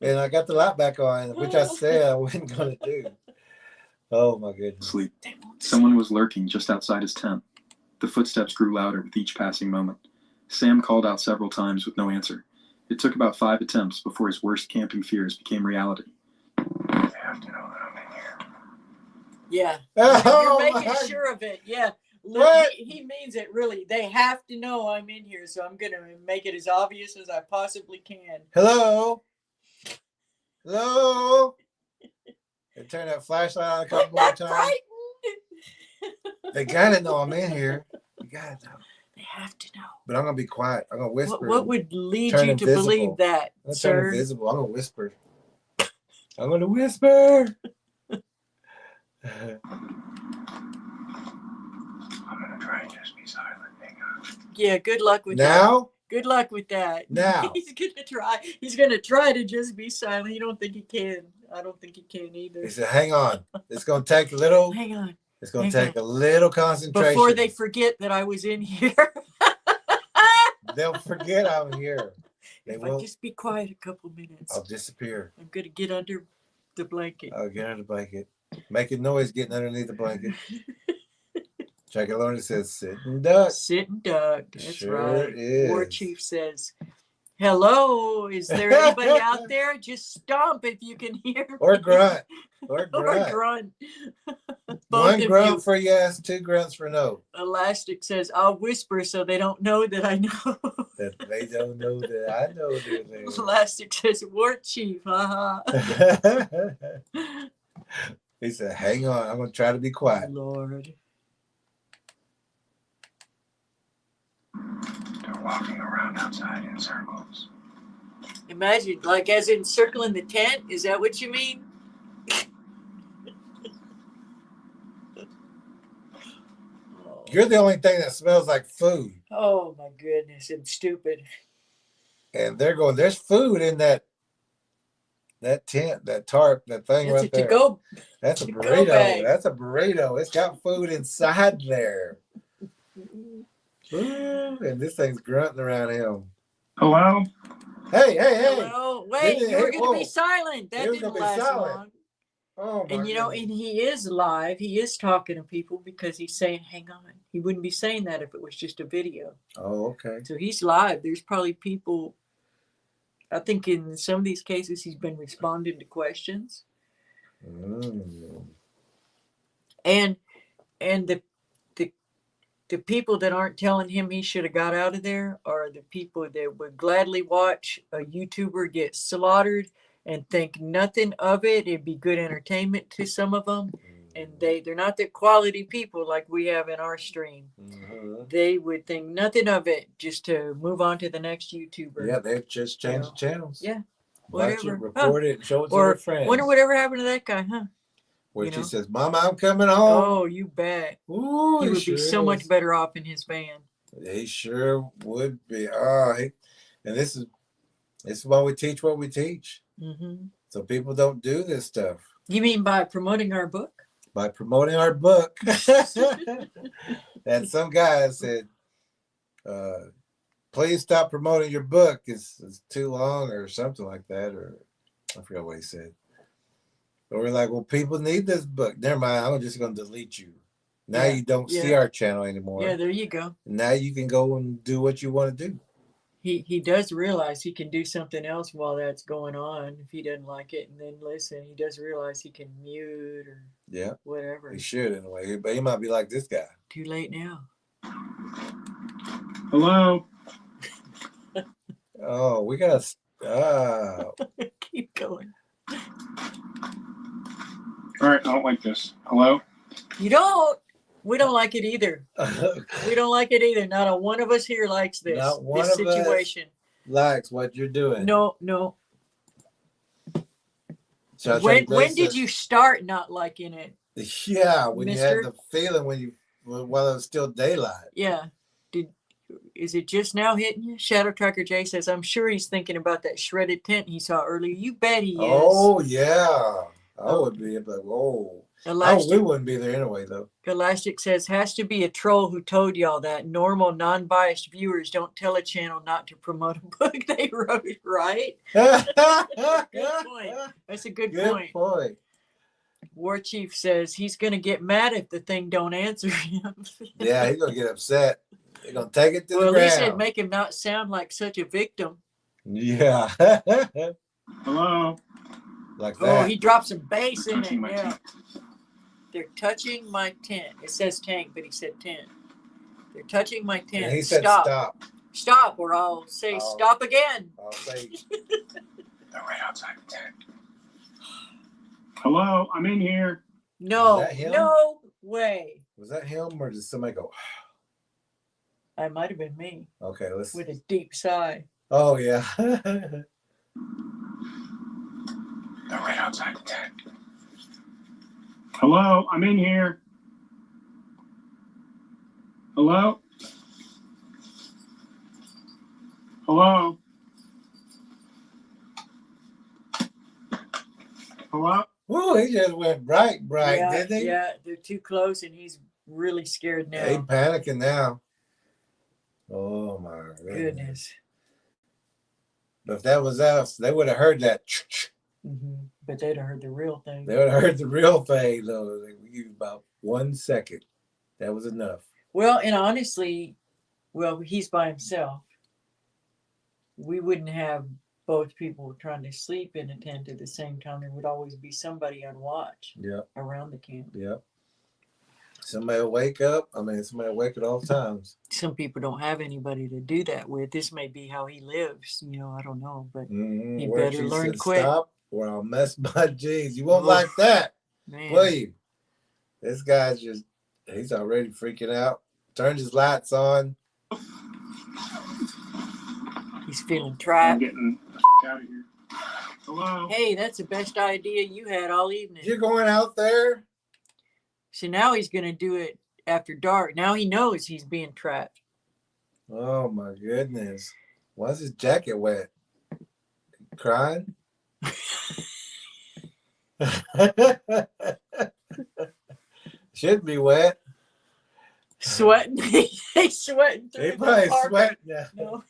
And I got the light back on, which I said I wasn't going to do. Oh, my goodness. Sleep. Someone was lurking just outside his tent. The footsteps grew louder with each passing moment. Sam called out several times with no answer. It took about 5 attempts before his worst camping fears became reality. They have to know that I'm in here. Yeah. Oh, You're making my- sure of it. Yeah. Look, What? he means it really. They have to know I'm in here, so I'm going to make it as obvious as I possibly can. Hello? Hello? And turn that flashlight on a couple more Not times. frightened. They got to know I'm in here. You got to know. They have to know. But I'm going to be quiet. I'm going to whisper. What would lead Turn you to invisible. believe that, I'm going to turn sir? invisible. I'm going to whisper. I'm going to whisper. I'm going to try and just be silent. Hang on. Yeah, good luck with that. Now? Good luck with that. Now. He's gonna try. He's gonna try to just be silent. You don't think he can? I don't think he can either. He said, hang on. It's going to take a little. Hang on. It's going to hang take a little concentration. Before they forget that I was in here. They'll forget I'm here. They If I will. just be quiet a couple minutes, I'll disappear. I'm gonna get under the blanket. I'll get under the blanket. Making noise getting underneath the blanket. Jackie Lorna says, sit and duck. Sit and duck. That's Sure right. is. War Chief says, Hello, is there anybody out there? Just stomp if you can hear me. Or grunt. Or grunt. Or grunt. One of grunt you. for yes, 2 grunts for no. Elastic says, I'll whisper so they don't know that I know. That they don't know that I know they're there. Elastic says, War Chief, haha. He said, hang on, I'm going to try to be quiet. Lord. They're walking around outside in circles. Imagine, like as in circling the tent, is that what you mean? You're the only thing that smells like food. Oh my goodness, I'm stupid. And they're going, there's food in that tent, that tarp, that thing That's right a there. to-go. That's a to-go burrito. bag. That's a burrito. It's got food inside there. Ooh, and this thing's grunting around him. Hello? Hey, hey, hey. Hello? Wait, you were going to be silent. That didn't last long. Oh, my And you know, goodness. and he is live. He is talking to people because he's saying, hang on. He wouldn't be saying that if it was just a video. Oh, okay. So he's live. There's probably people, I think in some of these cases, he's been responding to questions. Mm. And the people that aren't telling him he should have got out of there are the people that would gladly watch a YouTuber get slaughtered and think nothing of it. It'd be good entertainment to some of them. And they're not the quality people like we have in our stream. Mm-hmm. They would think nothing of it just to move on to the next YouTuber. Yeah, they've just changed the channels. Yeah. Watch Whatever. it, report it, and show it to Or their friends. wonder whatever happened to that guy, huh? Where you she know? says, Mama, I'm coming home. Oh, you bet. Ooh, He would sure be so much is. better off in his van. He sure would be. Oh, and this is why we teach what we teach. Mm-hmm. So people don't do this stuff. You mean by promoting our book? By promoting our book. And some guy said, please stop promoting your book. It's too long or something like that. Or I forgot what he said. But we're like, well, people need this book. Never mind. I'm just going to delete you. Now you don't see our channel anymore. Yeah, there you go. Now you can go and do what you want to do. He does realize he can do something else while that's going on if he doesn't like it, and then listen. He does realize he can mute or whatever. He should in a way, but he might be like this guy. Too late now. Hello? Oh, we got Keep going. All right, I don't like this. Hello? You don't? We don't like it either. We don't like it either. Not a one of us here likes this. Not one this of us situation. likes what you're doing. No. When did you start not liking it? Yeah, when Mister? you had the feeling while it was still daylight. Yeah. Is it just now hitting you? Shadow Tracker Jay says, I'm sure he's thinking about that shredded tent he saw earlier. You bet he is. Oh, yeah. I would be like, whoa. We wouldn't be there anyway, though. Elastic says, has to be a troll who told y'all that. Normal, non-biased viewers don't tell a channel not to promote a book they wrote, right? Good point. That's a good point. War Chief says he's going to get mad if the thing don't answer him. Yeah, he's going to get upset. They're going to take it to the ground. Well, at least it'd make him not sound like such a victim. Yeah. Hello? Like that. Oh, he dropped some bass in it. Touching my Yeah. tent. They're touching my tent. It says tank, but he said tent. They're touching my tent. And he said stop. Stop, or I'll say stop again. I'll say. They're right outside the tent. Hello? I'm in here. No. Was that him? No way. Was that him or did somebody go? That might have been me. Okay, let's. With a deep sigh. Oh, yeah. They're right outside the tent. Hello? I'm in here. Hello? Hello? Hello? Woo, he just went bright, Yeah, didn't he? yeah, they're too close, and he's really scared now. He panicking now. Oh, my goodness. But if that was us, they would have heard that. Mm-hmm. But they'd have heard the real thing. They would have heard the real thing, though. We used about 1 second. That was enough. Well, and honestly, he's by himself. we wouldn't have both people trying to sleep in a tent at the same time. There would always be somebody on watch Yep. around the camp. Yep. Somebody will wake up. Somebody will wake at all times. Some people don't have anybody to do that with. This may be how he lives. I don't know, but he Where better she learn said, quick. Stop, or I'll mess my jeans. You won't Oof. like that, Man, will you? This guy's he's already freaking out. Turned his lights on. he's feeling I'm trapped. getting out of here. Hello. Hey, that's the best idea you had all evening. You're going out there? So now he's going to do it after dark. Now he knows he's being trapped. Oh my goodness. Why's his jacket wet? Crying? Should be wet. Sweating. He's sweating through He the probably parka. sweating now. No.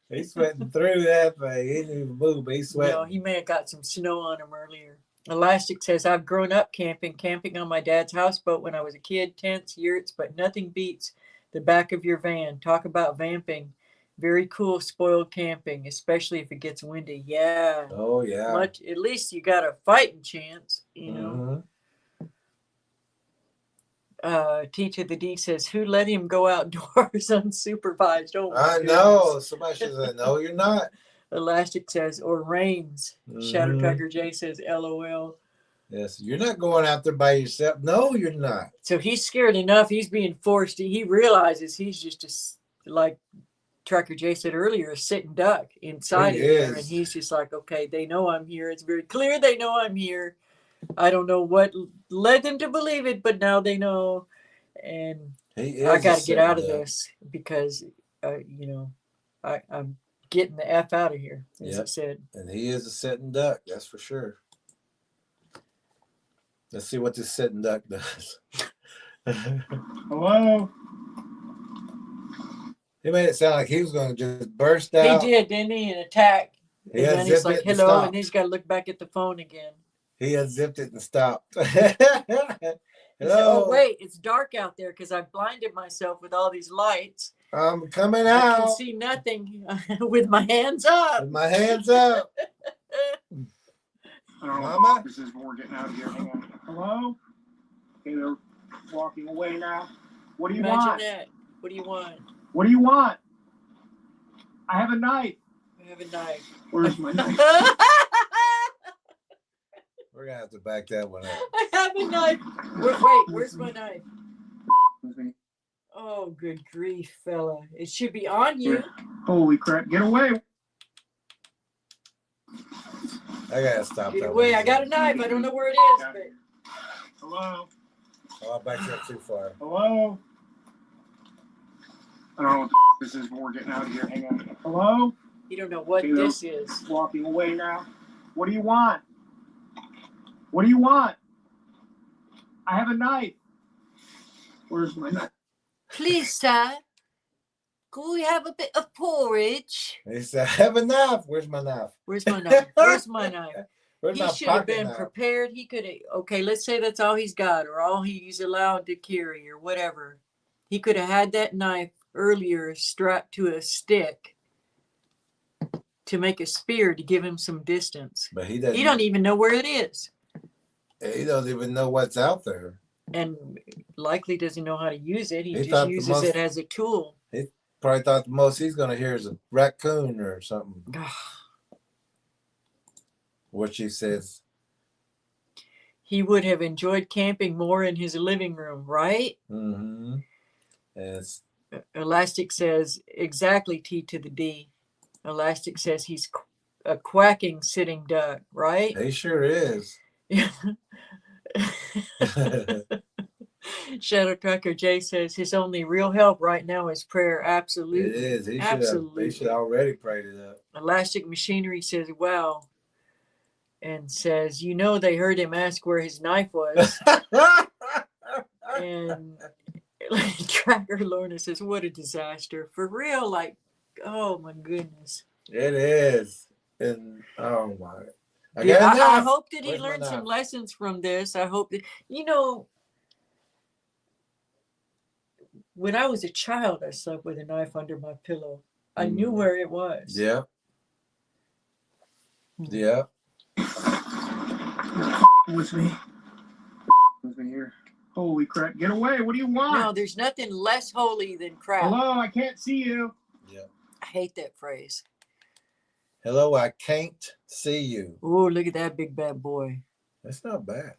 He's sweating through that thing. He didn't even move, but he's sweating. No, he may have got some snow on him earlier. Elastic says, I've grown up camping on my dad's houseboat when I was a kid, tents, yurts, but nothing beats the back of your van. Talk about vamping. Very cool, spoiled camping, especially if it gets windy. Yeah. Oh, yeah. At least you got a fighting chance, Mhm. T to the D says, who let him go outdoors unsupervised? Oh, I know. Somebody should say, no, you're not. Elastic says, or rains. Shadow Mhm. Tracker J says, LOL. Yes, you're not going out there by yourself. No, you're not. So he's scared enough. He's being forced. He realizes he's just like Tracker J said earlier, a sitting duck inside He of there. is. And he's just like, okay, they know I'm here. It's very clear they know I'm here. I don't know what led them to believe it, but now they know. And He is I got a to get out of sitting duck. this because, I'm getting the F out of here, as Yep. it said. And he is a sitting duck, that's for sure. Let's see what this sitting duck does. Hello. He made it sound like he was going to just burst out. He did, didn't he? An attack. He And then unzipped he's like, it and hello. stopped. And he's got to look back at the phone again. He unzipped it and stopped. He said, Hello, oh, wait, it's dark out there because I blinded myself with all these lights. I'm coming I can out see nothing with my hands up. with my hands up. I don't know Mama? if this is when we're getting out of here. Hang on. Hello? Okay, they're walking away now. What do you Imagine want? that. What do you want? What do you want? I have a knife. I have a knife. Where's my knife? We're going to have to back that one up. I have a knife. Wait, where's my knife? With me. Oh, good grief, fella. It should be on you. Here. Holy crap. Get away. I got to stop Get that away. one. I got a knife. I don't know where it is, but Hello? Oh, I backed up too far. Hello? I don't know what this is when we're getting out of here. Hang on. Hello? you don't know what Okay, they're this is. walking away now. What do you want? What do you want? I have a knife. Where's my knife? Please, sir, could we have a bit of porridge? He said, I have a knife. Where's my knife? Where's my knife? Where's my knife? Where's He my should have pocket been knife? prepared. He could have, okay, let's say that's all he's got or all he's allowed to carry or whatever. He could have had that knife earlier strapped to a stick to make a spear to give him some distance. But he doesn't. He don't even know where it is. He doesn't even know what's out there. And likely doesn't know how to use it. He He just thought the uses most- it as a tool. Probably thought the most he's going to hear is a raccoon or something. What she says. He would have enjoyed camping more in his living room, right? Mm-hmm. It's Elastic says, exactly, T to the D. Elastic says he's a quacking sitting duck, right? he sure is. Shadow Tracker J says his only real help right now is prayer. It Absolutely. is. He Absolutely. should already prayed it up. Elastic Machinery says, wow. And says, you know, they heard him ask where his knife was. And Tracker Lorna says, what a disaster. For real, like, oh my goodness. It is. And oh my. Yeah, got a I knife. hope that he Where's my learned some knife? lessons from this. I hope that, you know, when I was a child, I slept with a knife under my pillow. I knew where it was. Yeah. Yeah. With me. With me here. Holy crap. Get away. What do you want? No, there's nothing less holy than crap. Hello, I can't see you. Yeah. I hate that phrase. Hello, I can't see you. Oh, look at that big bad boy. That's not bad.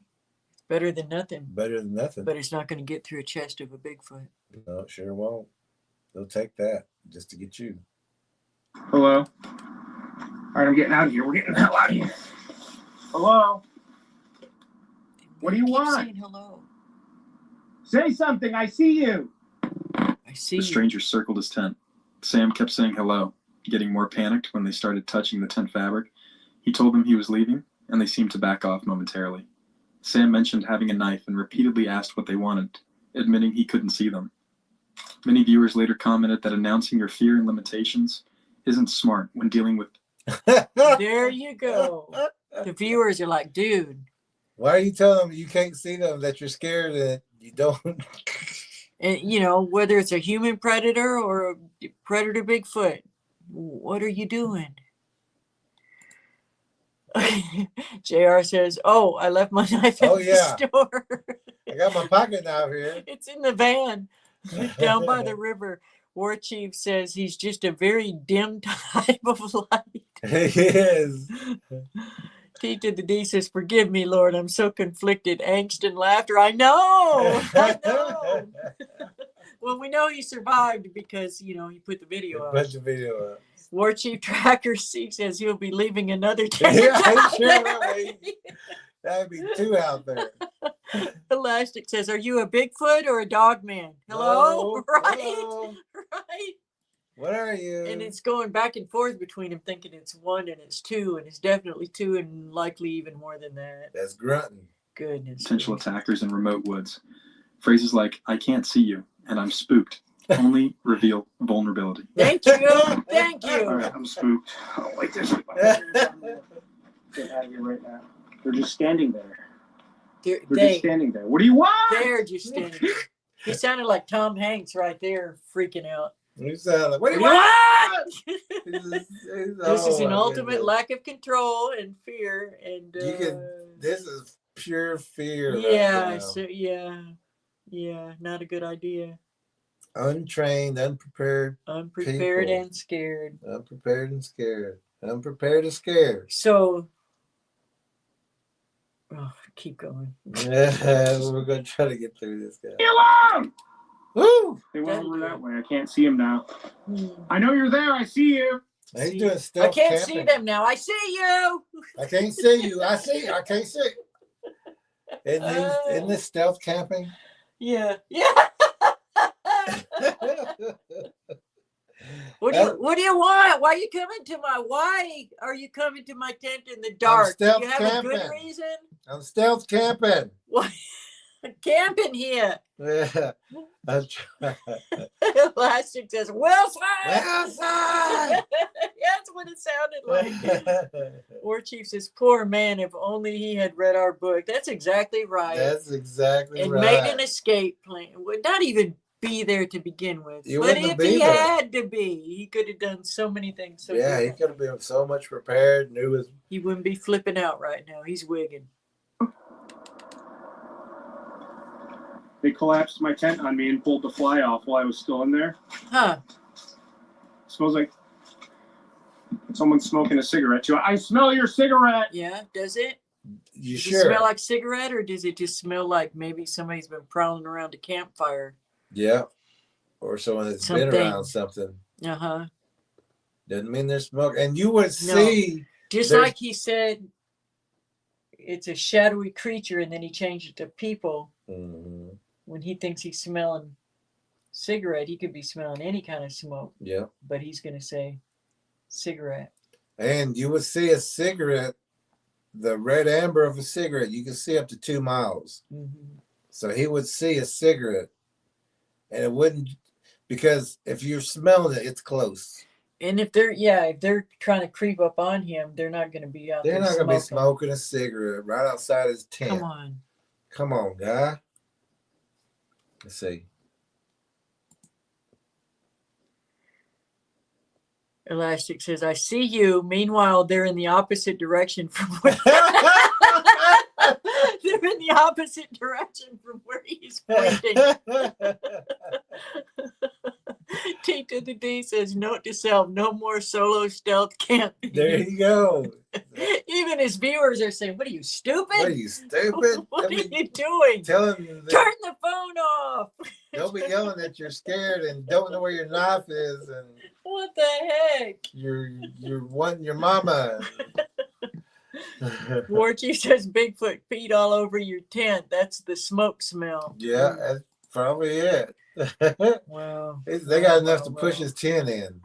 It's better than nothing. Better than nothing. But it's not going to get through a chest of a Bigfoot. No, it sure won't. They'll take that just to get you. Hello. All right, I'm getting out of here. We're getting the hell out of here. Hello. What do you Keep want? saying hello. Say something. I see you. I see The you. stranger circled his tent. Sam kept saying hello, getting more panicked when they started touching the tent fabric. He told them he was leaving, and they seemed to back off momentarily. Sam mentioned having a knife and repeatedly asked what they wanted, admitting he couldn't see them. Many viewers later commented that announcing your fear and limitations isn't smart when dealing with. There you go. The viewers are like, dude. Why are you telling them you can't see them, that you're scared and you don't? And, you know, whether it's a human predator or a predator Bigfoot, what are you doing? JR says, oh, I left my knife at the store. I got my pocket knife here. It's in the van down by the river. War Chief says he's just a very dim type of light. He is. T to the D says, forgive me, Lord. I'm so conflicted. Angst and laughter. I know. I know. Well, we know he survived because, you know, he put the video up. Put the video up. War Chief Tracker C says he'll be leaving another tent. Yeah, I'm sure that'd be two out there. Elastic says, are you a Bigfoot or a dog man? Hello? No, Right? hello. Right. What are you? And it's going back and forth between him thinking it's one and it's two, and it's definitely two and likely even more than that. That's grunting. Goodness. Potential attackers in remote woods. Phrases like, I can't see you, and I'm spooked, only reveal vulnerability. Thank you. Thank All you. right, I'm spooked. Oh, wait, there's get out of here right now. They're just standing there. They're just standing there. What do you want? They're just standing there. He sounded like Tom Hanks right there, freaking out. You sound like, what do you want? want? This is an ultimate lack of control and fear, and this is pure fear. Yeah, right now. so yeah, not a good idea. Untrained, unprepared Unprepared people. and scared. Unprepared and scared. Unprepared and scared. So, keep going. Yeah, we're going to try to get through this, guy. Get along! Woo! They went over that way. I can't see them now. I know you're there. I see you. He's doing stealth I can't camping. see them now. I see you. I can't see you. I see you. I can't see. Isn't this stealth camping? Yeah. What do you want? Why are you coming to why are you coming to my tent in the dark? Do you have a good camping. reason? I'm stealth camping. What? Camping here. Yeah. Elastic says, Wilson! Wilson! That's what it sounded like. War Chief says, poor man, if only he had read our book. That's exactly right. That's exactly and right. made an escape plan. Would not even be there to begin with. You but wouldn't if be he there. had to be, he could have done so many things. So Yeah, he different. could have been so much prepared. Knew his. He wouldn't be flipping out right now. He's wigging. They collapsed my tent on me and pulled the fly off while I was still in there. Huh. Smells like someone's smoking a cigarette too. I smell your cigarette. Yeah, does it? You Does sure? it smell like cigarette, or does it just smell like maybe somebody's been prowling around a campfire? Yeah. Or someone that's Something. been around something. Uh-huh. Doesn't mean they're smoking. And you would see. Just there's- like he said, it's a shadowy creature, and then he changed it to people. Mhm. When he thinks he's smelling cigarette, he could be smelling any kind of smoke, Yeah. but he's going to say cigarette. And you would see a cigarette, the red amber of a cigarette, you can see up to 2 miles. Mm-hmm. So he would see a cigarette, and it wouldn't, because if you're smelling it, it's close. And if they're trying to creep up on him, they're not going to be out They're there not going to be smoking. smoking a cigarette right outside his tent. Come on. Come on, guy. Let's see. Elastic says, I see you. Meanwhile, they're in the opposite direction from where they're in the opposite direction from where he's pointing. T to the D says, note to self, no more solo stealth camping. There you go. Even his viewers are saying, what are you, stupid? What are you, stupid? What are you doing? Tell him that, Turn the phone off. don't be yelling that you're scared and don't know where your knife is and What the heck? you're wanting your mama. War Chief says Bigfoot peed all over your tent. That's the smoke smell. Yeah, that's probably it. Wow. They got enough to push his tent in.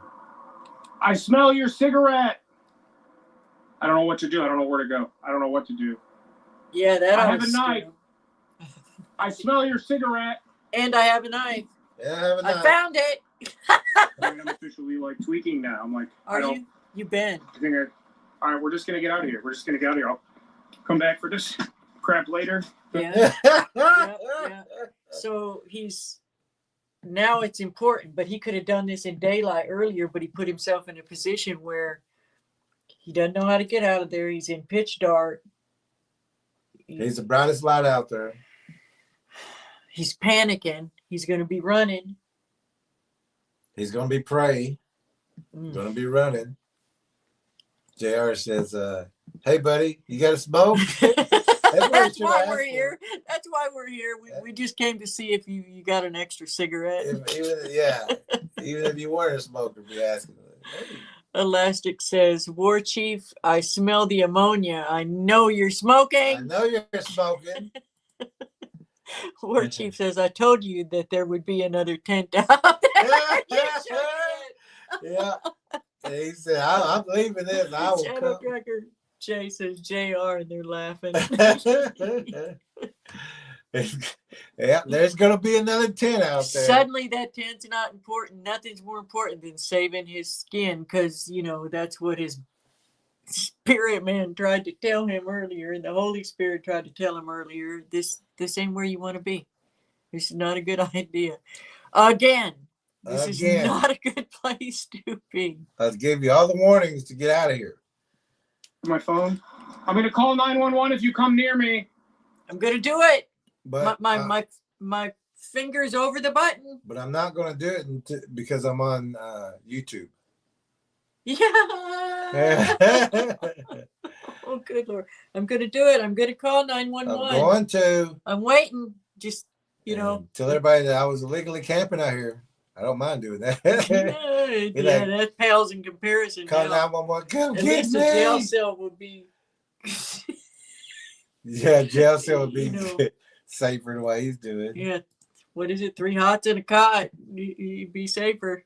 I smell your cigarette. I don't know what to do. I don't know where to go. I don't know what to do. Yeah, that I ought have to a scare knife. him. I smell your cigarette. And I have a knife. Yeah, have a I knife. found it. I'm officially like tweaking now. I'm like, Are you? You been? I think all right, we're just gonna get out of here. We're just gonna get out of here. I'll come back for this crap later. Yeah. Yeah. So now it's important, but he could have done this in daylight earlier, but he put himself in a position where he doesn't know how to get out of there. He's in pitch dark. He's the brightest light out there. He's panicking. He's going to be running. He's gonna be prey. Gonna be running. JR says, hey buddy, you got a smoke? That's why we're here. That's why we're here. We just came to see if you got an extra cigarette. Even if you weren't a smoker, be asking. Hey. Elastic says, War Chief, I smell the ammonia. I know you're smoking. I know you're smoking. War Chief says, I told you that there would be another tent out there. Yeah. And he said, I'm leaving this. And I will Shadow come. Tracker Jay says JR, and they're laughing. Yeah, there's gonna be another tent out there. Suddenly that tent's not important. Nothing's more important than saving his skin, because that's what his spirit man tried to tell him earlier, and the Holy Spirit tried to tell him earlier. This ain't where you want to be. This is not a good idea. Again, this is not a good place to be. I gave you all the warnings to get out of here. My phone. I'm gonna call 911 if you come near me. I'm gonna do it. But My fingers over the button. But I'm not gonna do it because I'm on YouTube. Yeah. Oh, good Lord. I'm going to do it. I'm going to call 911. I'm going to. I'm waiting. Just, Tell everybody that I was illegally camping out here. I don't mind doing that. Yeah, that pales in comparison. Call 911. Come At get least me. the jail cell would be. Yeah, jail cell would be safer the way he's doing. Yeah. What is it? 3 hots and a cot. You'd be safer.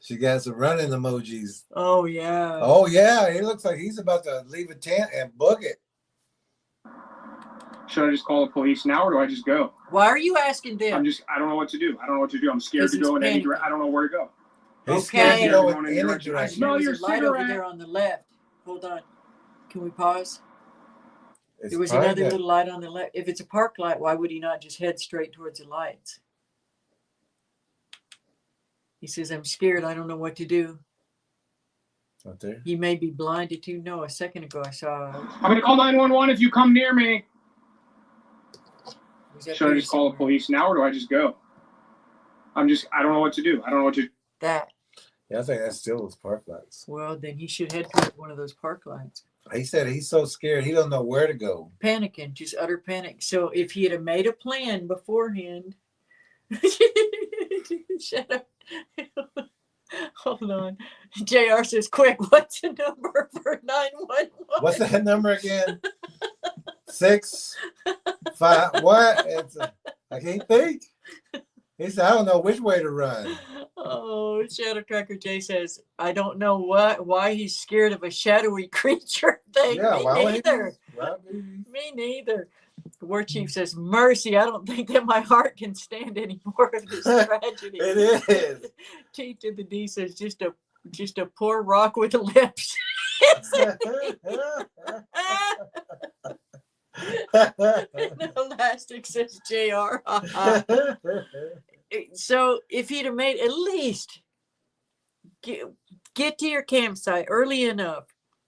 She got some running emojis. Oh, yeah. Oh, yeah. It looks like he's about to leave a tent and book it. Should I just call the police now, or do I just go? Why are you asking them? I don't know what to do. I'm scared to go in any direction. I don't know where to go. He's scared to go in any I direction. smell your There's a light over cigarette. there on the left. Hold on. Can we pause? It's There was probably another that- little light on the left. If it's a park light, why would he not just head straight towards the lights? He says, I'm scared. I don't know what to do. Out there. He may be blinded too. No, a second ago I saw. I'm going to call 911 if you come near me. Was Should I just call the police now, or do I just go? I don't know what to do. I don't know what to do. That. Yeah, I think that's still his park lights. Well, then he should head toward one of those park lights. He said he's so scared he don't know where to go. Panicking, just utter panic. So if he had made a plan beforehand. Shut up. Hold on. JR says, quick, what's the number for 911? What's that number again? 6 5 what? I can't think. He said, I don't know which way to run. Oh, Shadow Tracker Jay says, I don't know why he's scared of a shadowy creature thing. Yeah, Me why would he neither. Me neither. The War Chief says, mercy, I don't think that my heart can stand any more of this tragedy. It is. T to the D says, just a poor rock with lips. Elastic says JR. So if he'd have made at least give get to your campsite early enough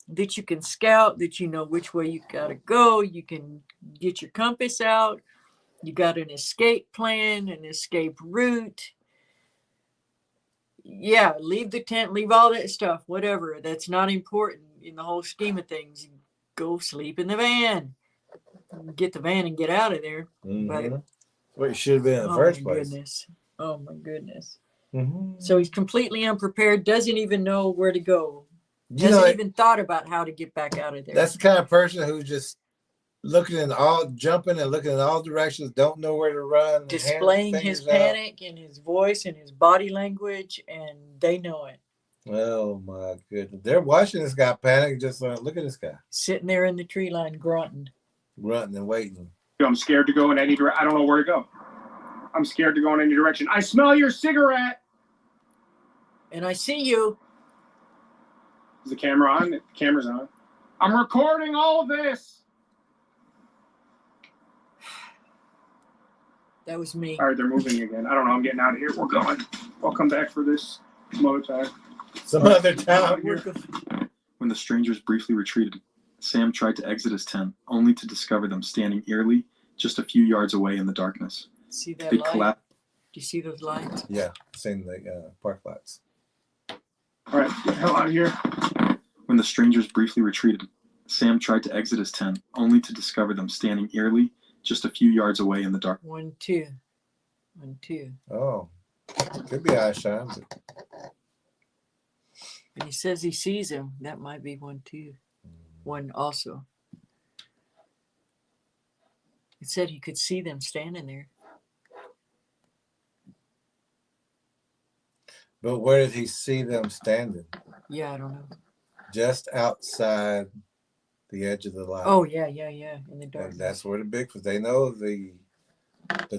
that you can scout, that you know which way you got to go. You can get your compass out. You got an escape plan, an escape route. Yeah, leave the tent, leave all that stuff, whatever. That's not important in the whole scheme of things. Go sleep in the van. Get the van and get out of there. But What you should have been in the oh first my place. goodness. Oh my goodness. Mm-hmm. So he's completely unprepared, doesn't even know where to go. You know, Hasn't even thought about how to get back out of there. that's the kind of person who's just jumping and looking in all directions, don't know where to run. Displaying his panic and his voice and his body language, and they know it. Oh my goodness. They're watching this guy panic, just like, look at this guy. Sitting there in the tree line grunting. Grunting and waiting. I'm scared to go in any direction. I don't know where to go. I'm scared to go in any direction. I smell your cigarette. And I see you. Is the camera on? The camera's on. I'm recording all of this. That was me. All right, they're moving again. I don't know. I'm getting out of here. We're going. I'll come back for this some other time. Some other time. When the strangers briefly retreated, Sam tried to exit his tent, only to discover them standing eerily just a few yards away in the darkness. See that They light? collapsed. Do you see those lights? Yeah, seen the park lights. All right, get the hell out of here. When the strangers briefly retreated, Sam tried to exit his tent, only to discover them standing eerily just a few yards away in the dark. 1, 2. 1, 2. Oh, could be eye shine. And he says he sees him. That might be 1, 2. 1 also. It said he could see them standing there. But where did he see them standing? Yeah, I don't know. Just outside the edge of the light. Oh, yeah, in the dark. And that's where the Bigfoot, they know the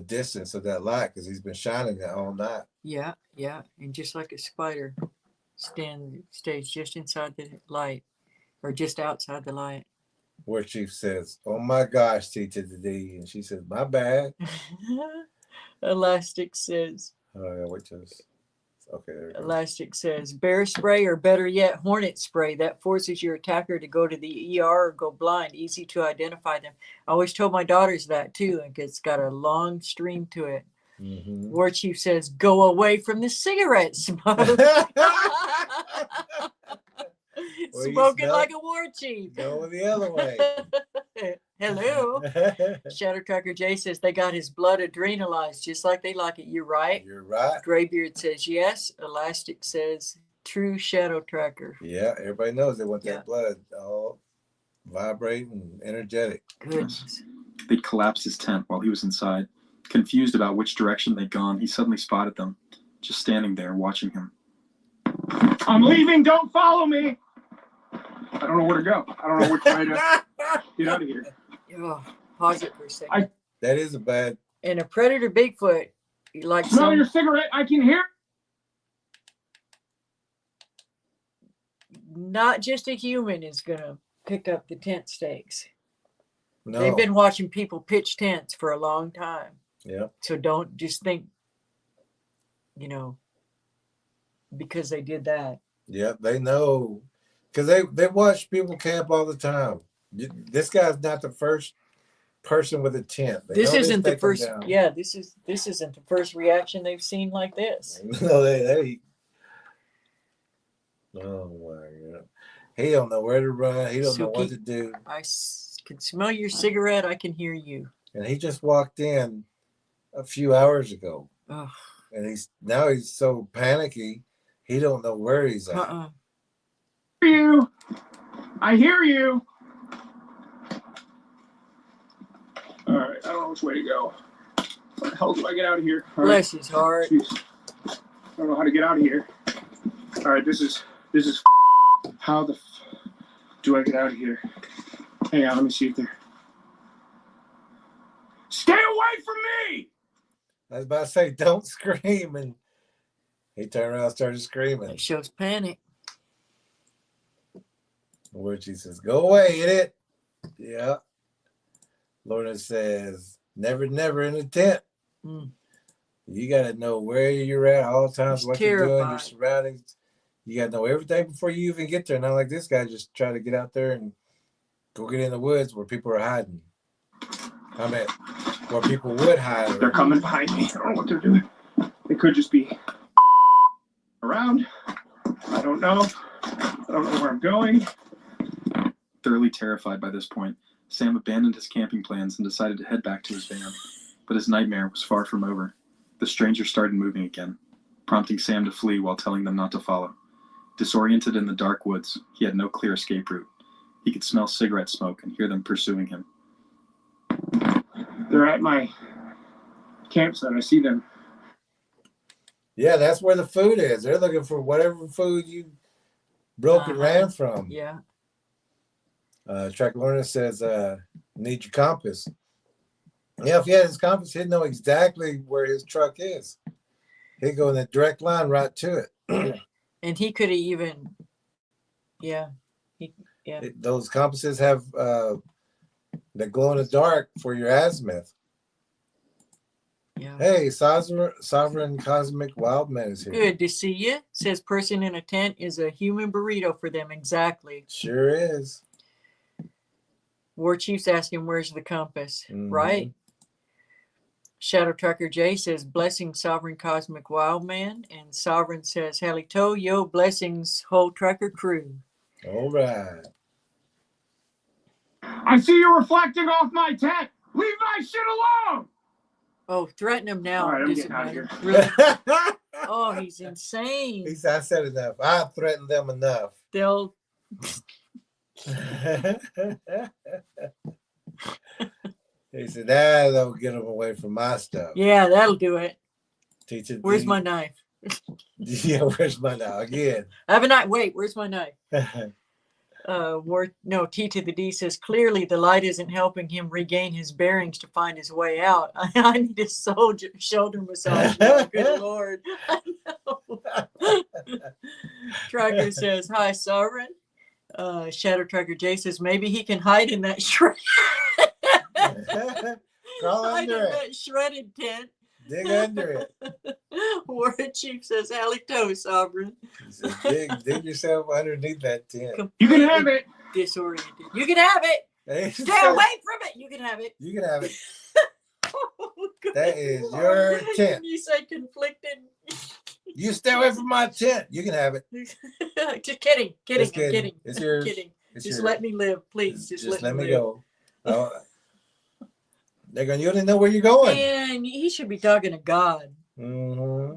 distance of that light because he's been shining it all night. Yeah. And just like a spider stays just inside the light or just outside the light. Where Chief says, oh my gosh, T to the D. And she says, my bad. Elastic says, Oh, yeah, wait till this. Okay, there we go. Elastic says, bear spray or better yet, hornet spray. That forces your attacker to go to the ER or go blind. Easy to identify them. I always told my daughters that too. It's got a long stream to it. Mm-hmm. War Chief says, go away from the cigarette smoke. Well, Smoking like a war chief. Go the other way. Hello. Shadow Tracker J says they got his blood adrenalized just like they like it. You're right. You're right. Graybeard says yes. Elastic says true Shadow Tracker. Yeah, everybody knows they want Yeah. that blood all vibrating and energetic. Goodness. They collapsed his tent while he was inside. Confused about which direction they'd gone, he suddenly spotted them, just standing there watching him. I'm leaving. Don't follow me. I don't know where to go. I don't know which way to get out of here. Oh, pause it for a second. That is a bad. And a predator Bigfoot, like Smell your cigarette. I can hear. not just a human is gonna pick up the tent stakes. No. They've been watching people pitch tents for a long time. Yeah. So don't just think, because they did that. Yeah, they know. Because they watch people camp all the time. This guy's not the first person with a tent. They This know isn't they the take 'em first. down. Yeah, this isn't the first reaction they've seen like this. No, they. Oh my God. He don't know where to run. He don't know what to do. I can smell your cigarette. I can hear you. And he just walked in a few hours ago. Ugh. And he's so panicky. He don't know where he's at. You. I hear you. All right. I don't know which way to go. How the hell do I get out of here? All right. Bless his heart. Jeez. I don't know how to get out of here. All right. This is. How the do I get out of here? Hang on. Let me see if they're. Stay away from me! I was about to say, don't scream. And he turned around and started screaming. It shows panic. Where she says, go away, idiot. Yeah. Lorna says, never in a tent. Mm. You got to know where you're at all times, He's what you're doing, your terrified. surroundings. You got to know everything before you even get there. Not like this guy just try to get out there and go get in the woods where people are hiding. I mean, where people would hide. They're coming behind me. I don't know what they're doing. They could just be around. I don't know. I don't know where I'm going. Thoroughly terrified by this point, Sam abandoned his camping plans and decided to head back to his van. But his nightmare was far from over. The stranger started moving again, prompting Sam to flee while telling them not to follow. Disoriented in the dark woods, he had no clear escape route. He could smell cigarette smoke and hear them pursuing him. They're at my campsite. I see them. Yeah, that's where the food is. They're looking for whatever food you broke and ran from. Yeah. Track Learner says, need your compass. Yeah, if he had his compass, he'd know exactly where his truck is. He'd go in a direct line right to it. And he could have even, yeah. Those compasses have that glow in the dark for your azimuth. Yeah. Hey, Sovereign Cosmic Wildman is here. Good to see you. Says person in a tent is a human burrito for them. Exactly. Sure is. War Chief's asking, where's the compass? Right? Shadow Trucker J says, blessing Sovereign Cosmic Wildman. And Sovereign says, Halito, yo, blessings, whole trucker crew. All right. I see you reflecting off my tent. Leave my shit alone. Oh, threaten him now. All right, I'm Does getting it out of matter? here. Really? Oh, he's insane. He said, I said enough. I threatened them enough. They'll He said, that'll get them away from my stuff. yeah, that'll do it. Teach it. Where's my knife? Yeah, where's my knife? Again. I have a knife. Wait, where's my knife? T to the D says, clearly the light isn't helping him regain his bearings to find his way out. I need a shoulder massage. Oh, good Lord. I know. Trucker says, hi, Sovereign. Shadow Trucker J says, maybe he can hide in that Crawl under it. that shredded tent. Dig under it. War Chief says, Halito, Sovereign. He said, dig yourself underneath that tent. You can have it. Disoriented. You can have it. Stay away from it. You can have it. You can have it. Oh, That is your tent. You say conflicted. You stay away from my tent. You can have it. Just kidding. Kidding. Just I'm kidding. kidding. It's yours. Kidding. It's Just yours. let me live, please. Just Just let me live. go. Oh, they're going, you didn't know where you're going. And he should be talking to God. Mm-hmm.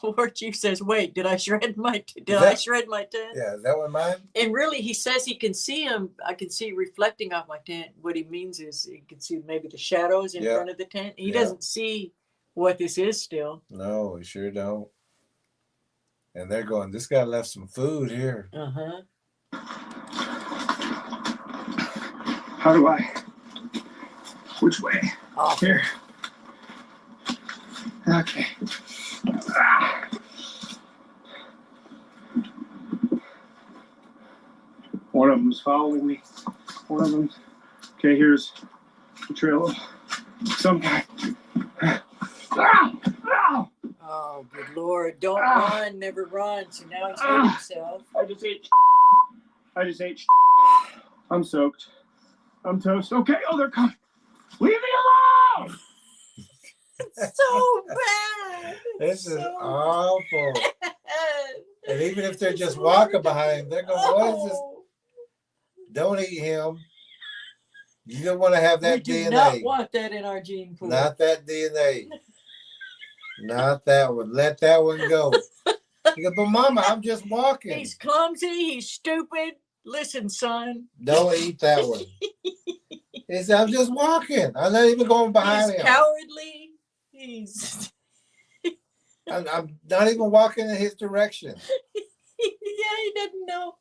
War Chief says, wait, did I shred my tent? Yeah, is that one mine? And really, he says he can see him. I can see reflecting off my tent. What he means is he can see maybe the shadows in front of the tent. He doesn't see what this is still. No, we sure don't. And they're going, this guy left some food here. Uh-huh. How do I? Which way? Off. Here. Okay. Ah. One of them's following me. One of them. Okay, here's the trail of some guy. Ah! Ah! Oh, good Lord. Don't run, never run. So now he's hurt himself. I just ate. I'm soaked. I'm toast. Okay. Oh, they're coming. Leave me alone! So bad. This is so awful. bad. And even if they're just So walking bad. behind him, they're going, what is this? Don't eat him. You don't want to have that We do DNA. not want that in our gene pool. Not that DNA. Not that one. Let that one go. He goes, but Mama, I'm just walking. He's clumsy. He's stupid. Listen, son. Don't eat that one. He said, I'm just walking. I'm not even going behind He's him. cowardly. He's I'm not even walking in his direction. yeah, he doesn't know.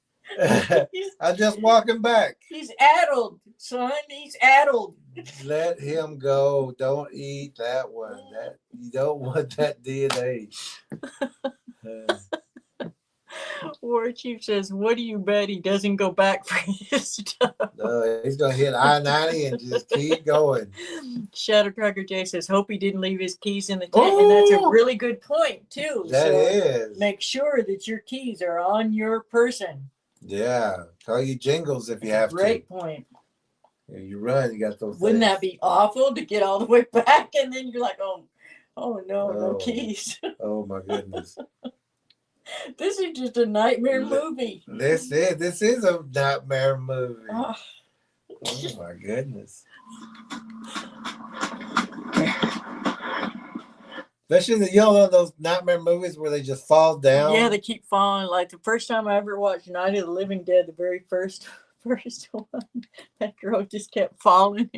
I'm just walking back. He's addled, son. He's addled. Let him go. Don't eat that one. That you don't want that DNA. War Chief says, what do you bet he doesn't go back for his stuff? No, he's gonna hit I-90 and just keep going. Shadowcracker J says, hope he didn't leave his keys in the tent. And that's a really good point, too. That is. Make sure that your keys are on your person. Yeah. Call you Jingles if you have to. Great point. Yeah, you run, you got those Wouldn't things. that be awful to get all the way back and then you're like, oh no, no Oh. keys. Oh my goodness. This is just a nightmare movie. This is a nightmare movie. Oh. Oh my goodness. Especially on those nightmare movies where they just fall down. Yeah, they keep falling. Like the first time I ever watched Night of the Living Dead, the very first one, that girl just kept falling.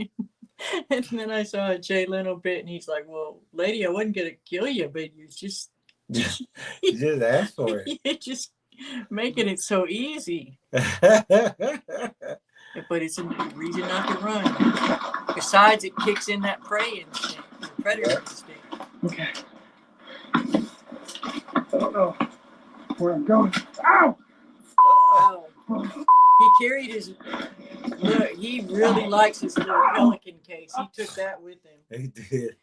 And then I saw a Jay Leno bit, and he's like, "Well, lady, I wasn't gonna kill you, but you just You just asked for it. you're just making it so easy." But it's a reason not to run. Besides, it kicks in that prey instinct, the predator instinct. Okay. I don't know where I'm going. Ow! Oh. He carried his. Look, he really likes his little pelican case. He took that with him. He did.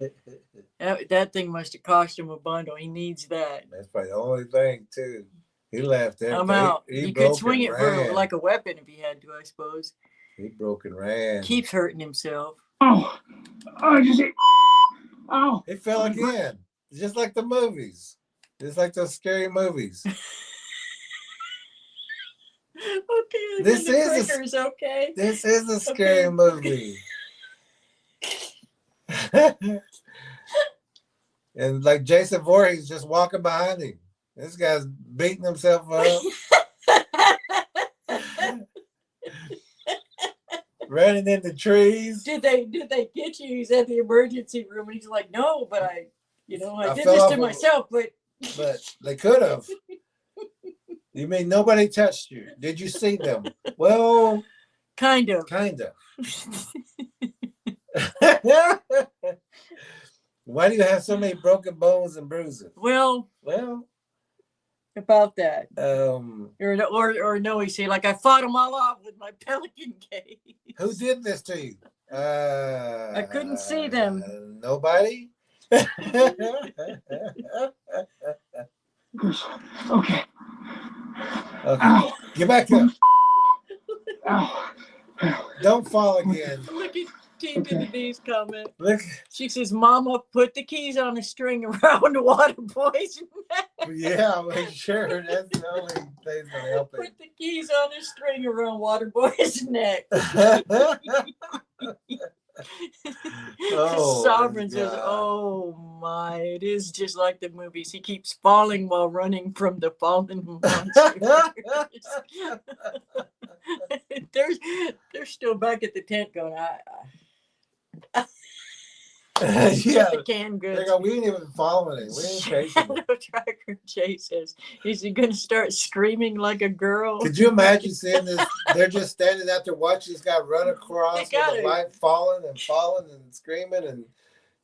That thing must have cost him a bundle. He needs that. That's probably the only thing too. He left that. I'm out. He You broke could swing and it for ran. like a weapon if he had to, I suppose. He broke and ran. Keeps hurting himself. Oh, I just hit. Ow! He fell again, just like the movies, just like those scary movies. Okay, This the is breaker's okay. This is a scary movie. And like Jason Voorhees just walking behind him. This guy's beating himself up, running into trees. Did they get you? He's at the emergency room and he's like, no, but I did fell this off to of- myself, but But they could have. You mean nobody touched you? Did you see them? Well, kind of. kind of. Why do you have so many broken bones and bruises? Well, Well, about that. um, Or no, he said, like I fought them all off with my pelican case. who did this to you? I couldn't see them. Nobody? Okay. Okay. Ow! Get back up. Ow! Don't fall again. Look at Team to the D's comment. Look. She says, Mama, put the keys on a string around water boys. Yeah, I'm sure that's the only thing that's going to help Put the keys on a string around water boy's neck. it. Oh, Sovereign my says, God. oh my, it is just like the movies. He keeps falling while running from the fallen monster. they're still back at the tent going, Yeah. the canned They goods. go, we ain't even following it. We ain't chasing it. Shadow Tracker Jay says, is he going to start screaming like a girl? Could you imagine seeing this? They're just standing out there watching this guy run across with gotta. the light falling and screaming and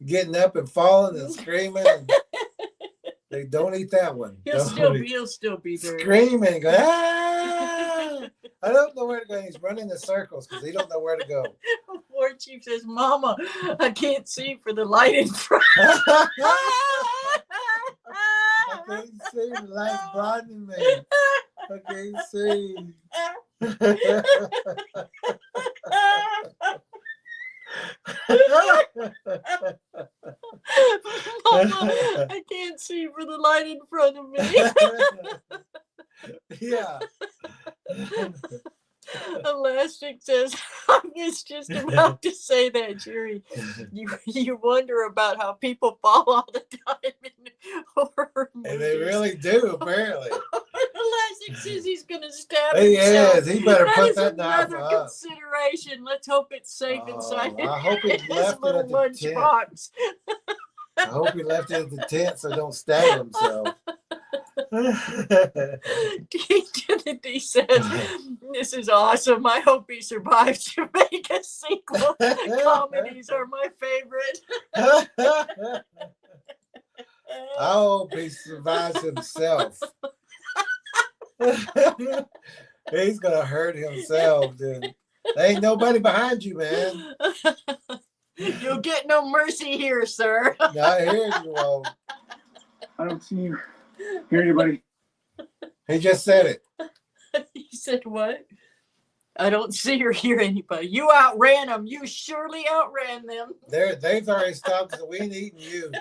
getting up and falling and screaming. And they don't eat that one. He'll still be there. Screaming and go, ah! I don't know where to go. He's running in circles because he don't know where to go. War Chief says, Mama, I can't see for the light in front. I can't see. The light's blinding me. I can't see. Mama, I can't see for the light in front of me. Yeah. Elastic says, I was just about to say that, Jerry. You wonder about how people fall all the time in horror movies. And they really do, apparently. Elastic says he's going to stab He himself. is. He better That put is that knife another up. consideration. Let's hope it's safe inside Oh, I hope he his left it little at the tent. lunchbox. I hope he left it at the tent so don't stab himself. He says, this is awesome. I hope he survives to make a sequel. Comedies are my favorite. I hope he survives himself. He's gonna hurt himself, dude. There ain't nobody behind you, man. You'll get no mercy here, sir. Not here you won't. I don't see you. Hear anybody? He just said it. He said what? I don't see or hear anybody. You outran them. You surely outran them. They've already stopped, so we ain't eating you.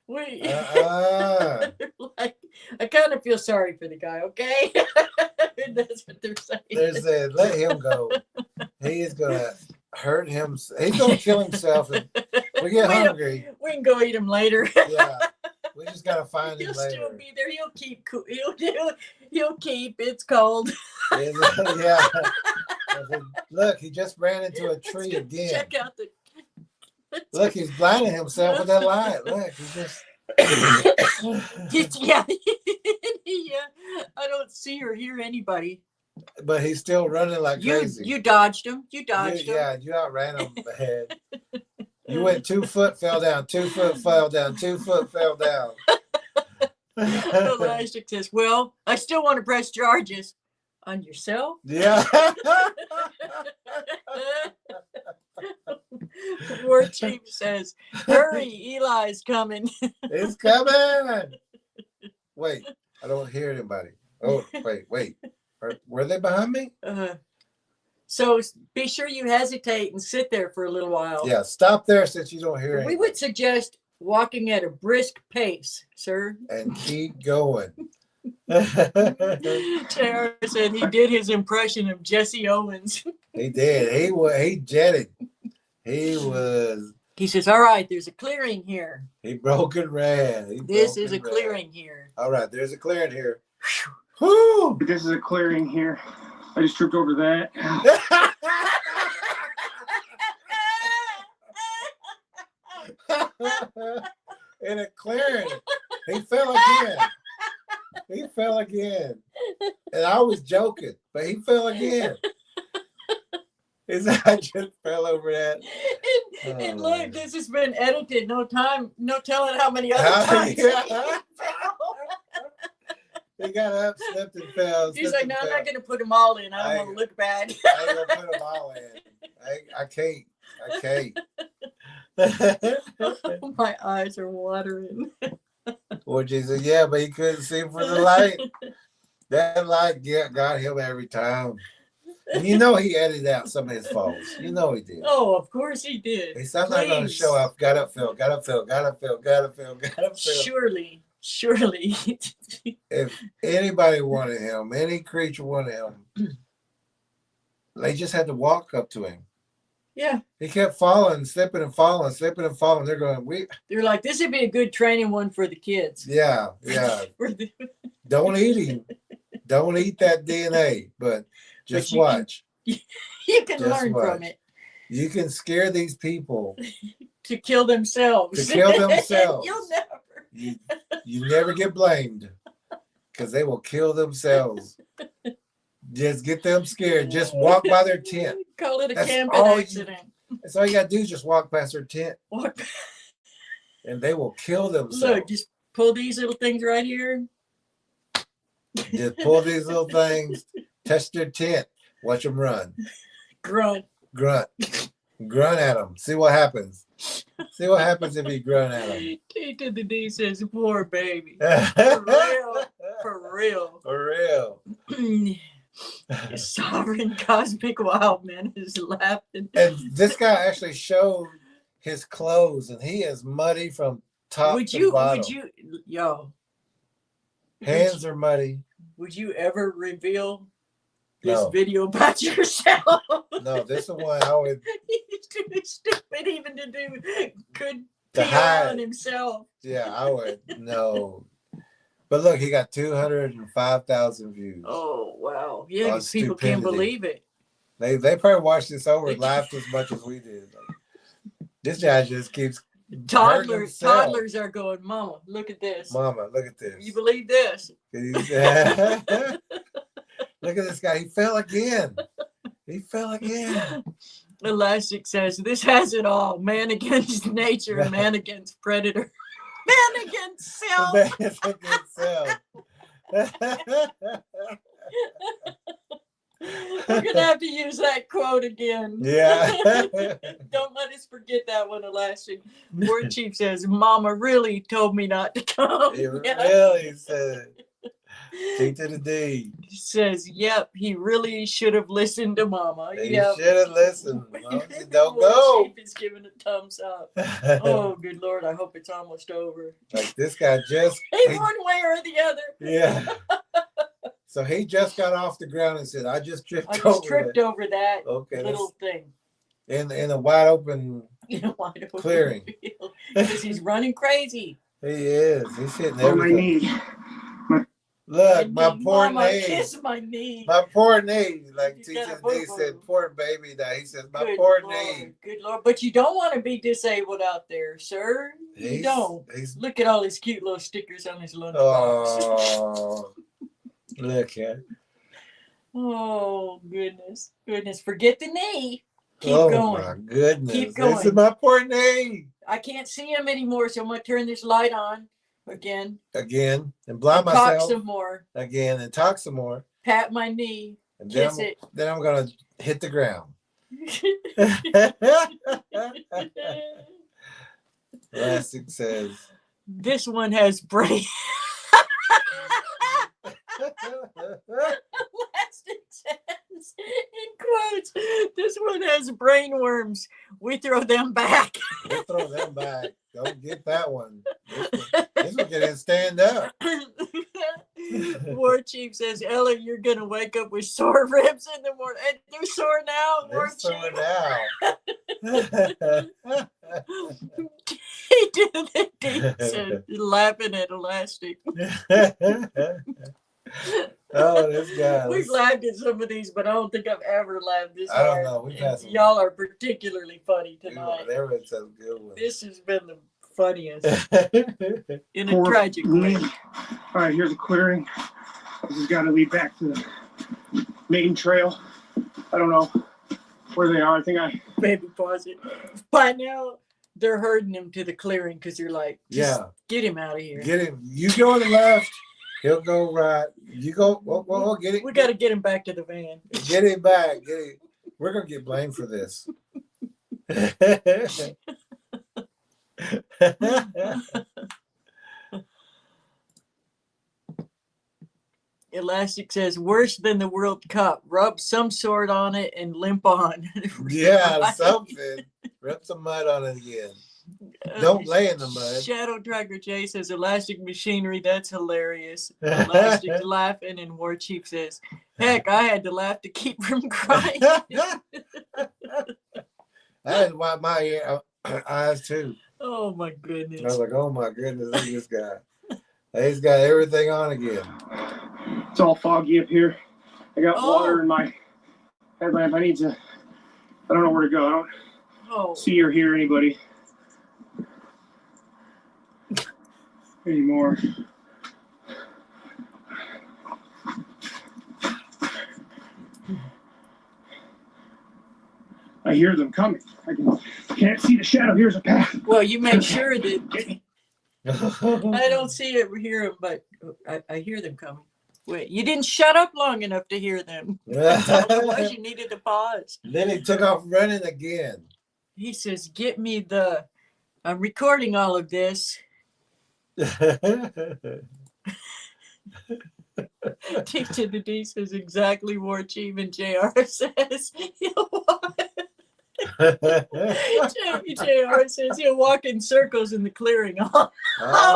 We Uh-uh. I kind of feel sorry for the guy, okay? That's what they're saying. They said, let him go. He is gonna hurt him. He's gonna kill himself if we get hungry. We can go eat him later. Yeah. We just gotta find him He'll later. still be there. He'll keep cool. He'll keep. It's cold. Yeah. I said, look, he just ran into a tree again. Check out the. Look, he's blinding himself with that light. Look, he just. Yeah. I don't see or hear anybody. But he's still running like crazy. You dodged him. You dodged him. Yeah, you outran him ahead. You went 2 foot, fell down, 2 foot, fell down, 2 foot, fell down. Elastic says, well, I still want to press charges on yourself. Yeah. War Chief says, hurry, Eli's coming. It's coming. Wait, I don't hear anybody. Oh, wait. Were they behind me? So be sure you hesitate and sit there for a little while. Yeah, stop there since you don't hear We anybody. would suggest walking at a brisk pace, sir. And keep going. Tara said he did his impression of Jesse Owens. He did. He jetted. He says, all right, there's a clearing here. He broke and ran. This is a clearing here. All right, there's a clearing here. Whew. This is a clearing here. I just tripped over that. In a clearing. He fell again. He fell again. And I was joking, but he fell again. I just fell over that. And look, this has been edited. No telling how many other times. He got up, slipped and fell. He's like, no, I'm not going to put them all in. I don't want to look bad. I ain't going to put them all in. I can't. My eyes are watering. Well, Jesus, yeah, but he couldn't see for the light. That light got him every time. And you know he edited out some of his falls. You know he did. Oh, of course he did. He said, I'm not going to show off. Got up, fell, got up, fell, got up, fell, got up, fell, got up, fell. Surely. If anybody wanted him, any creature wanted him, they just had to walk up to him. Yeah. He kept falling, slipping and falling, slipping and falling. They're going, They're like, this would be a good training one for the kids. Yeah. Don't eat him. Don't eat that DNA, but just watch. You can learn from it. You can scare these people to kill themselves. You'll never. You never get blamed because they will kill themselves. Just get them scared. Just walk by their tent. Call it a camping accident. That's all you got to do is just walk past their tent. And they will kill themselves. Look, just pull these little things right here. Just pull these little things, touch their tent, watch them run. Grunt. Grunt at them. See what happens. See what happens if you grunt at them. T to the D says, poor baby. For real. For real. For real. Sovereign cosmic wild man is laughing. And this guy actually showed his clothes, and he is muddy from top to bottom. Hands are muddy. Would you ever reveal this video about yourself? No, this is one I would. He's too stupid even to do good To PR hide. on himself. Yeah, I would. No. But look, he got 205,000 views. Oh, wow. Yeah, On people can't stupidity. believe it. They probably watched this over and laughed as much as we did. This guy just keeps hurting himself. Toddlers are going, Mama, look at this. Mama, look at this. You believe this? Look at this guy. He fell again. He fell again. Elastic says, this has it all. Man against nature, man against predator. Man against self. Man against self. We're gonna have to use that quote again. Yeah. Don't let us forget that one, Elastic. War Chief says, Mama really told me not to come. He Yeah. really said, T to the D. He says, yep, he really should have listened to Mama. He Yep. should have listened. Well, don't War go. Chief is giving a thumbs up. Oh, good Lord, I hope it's almost over. Like this guy just. Hey, one way or the other. Yeah. So he just got off the ground and said, I just tripped I just over tripped it. over that Okay, little thing. in a wide open Wide open clearing. field. Because he's running crazy. He is. He's hitting On my everything. knee. Look, my poor Mama, knee. kiss my knee. My poor knee. Like You got a TTD boo-boo. said, poor baby. Now he says, my Good poor Lord, knee. good Lord. But you don't want to be disabled out there, sir. You don't. He's, Look at all his cute little stickers on his lunchbox. oh, look at. Oh, goodness. Goodness. Forget the knee. Keep Oh going. my goodness. Keep This is going. my poor knee. I can't see him anymore, so I'm going to turn this light on again. Again. And blind Talk myself. some more. Again. And talk some more. Pat my knee. And then Kiss it. then I'm going to hit the ground. Elastic says. This one has brain. Elastic says, in quotes, this one has brain worms. We throw them back. We'll throw them back. Don't get that one. This one can stand up. War Chief says, Ella, you're going to wake up with sore ribs in the morning. And they're sore now, War They're sore now. He did it. He said, laughing at Elastic. Oh, this guy. We've laughed at some of these, but I don't think I've ever laughed this I don't hard. know. We've had some. Y'all are particularly funny tonight. There was some good ones. This has been the funniest in a Poor tragic way. knee. All right, here's a clearing. This has got to lead back to the main trail. I don't know where they are. I think I. Baby, pause it. By now, they're herding him to the clearing because they're like, just get him out of here. Get him. You go on the left. He'll go right. You go. Whoa, get it. We got to get him back to the van. Get him back. Get it. We're gonna get blamed for this. Elastic says, worse than the World Cup. Rub some sort on it and limp on. Yeah, Right. something. Rub some mud on it again. Don't lay in the mud. Shadow Tracker J says, Elastic machinery, that's hilarious. Elastic's laughing, and War Chief says, heck, I had to laugh to keep from crying. I had to wipe my eyes too. Oh my I was goodness. like, oh my goodness, look at this guy. He's got everything on again. It's all foggy up here. I got Oh. water in my headlamp. I don't know where to go. I don't Oh, see or hear anybody anymore. I hear them coming. Can't see the shadow. Here's a path. well, you make sure that I don't see it or hear them, but I hear them coming. Wait, you didn't shut up long enough to hear them. Otherwise, you needed to pause. Then he took off running again. He says, get me the, I'm recording all of this. T to the D says exactly War Chief, and JR says he'll walk. JR says he'll walk in circles in the clearing all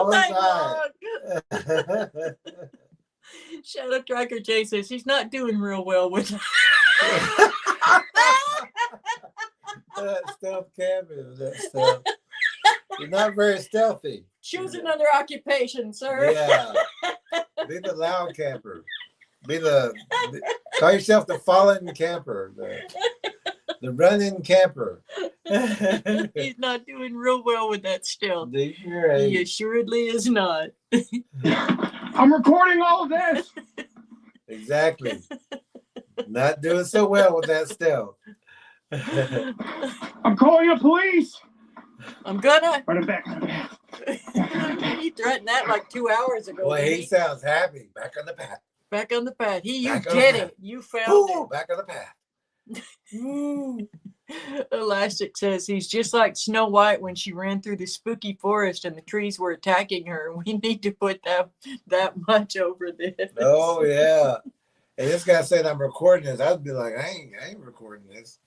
night long. Shadow Tracker J says he's not doing real well with That stealth camping, that stuff. You're not very stealthy. choose another occupation, sir. Yeah. Be the loud camper. Call yourself the fallen camper. The running camper. He's not doing real well with that stealth. Sure He assuredly is not. I'm recording all of this. Exactly. Not doing so well with that stealth. I'm calling the police. I'm gonna. Run it back. Run it back. He threatened that like 2 hours ago. Well, didn't he sounds happy. Back on the path. Back on the path. You Back on the did path. it. You found Woo, back on the path. Woo. it. Elastic says he's just like Snow White when she ran through the spooky forest and the trees were attacking her. We need to put that much over this. Oh yeah. And this guy said I'm recording this. I'd be like, I ain't recording this.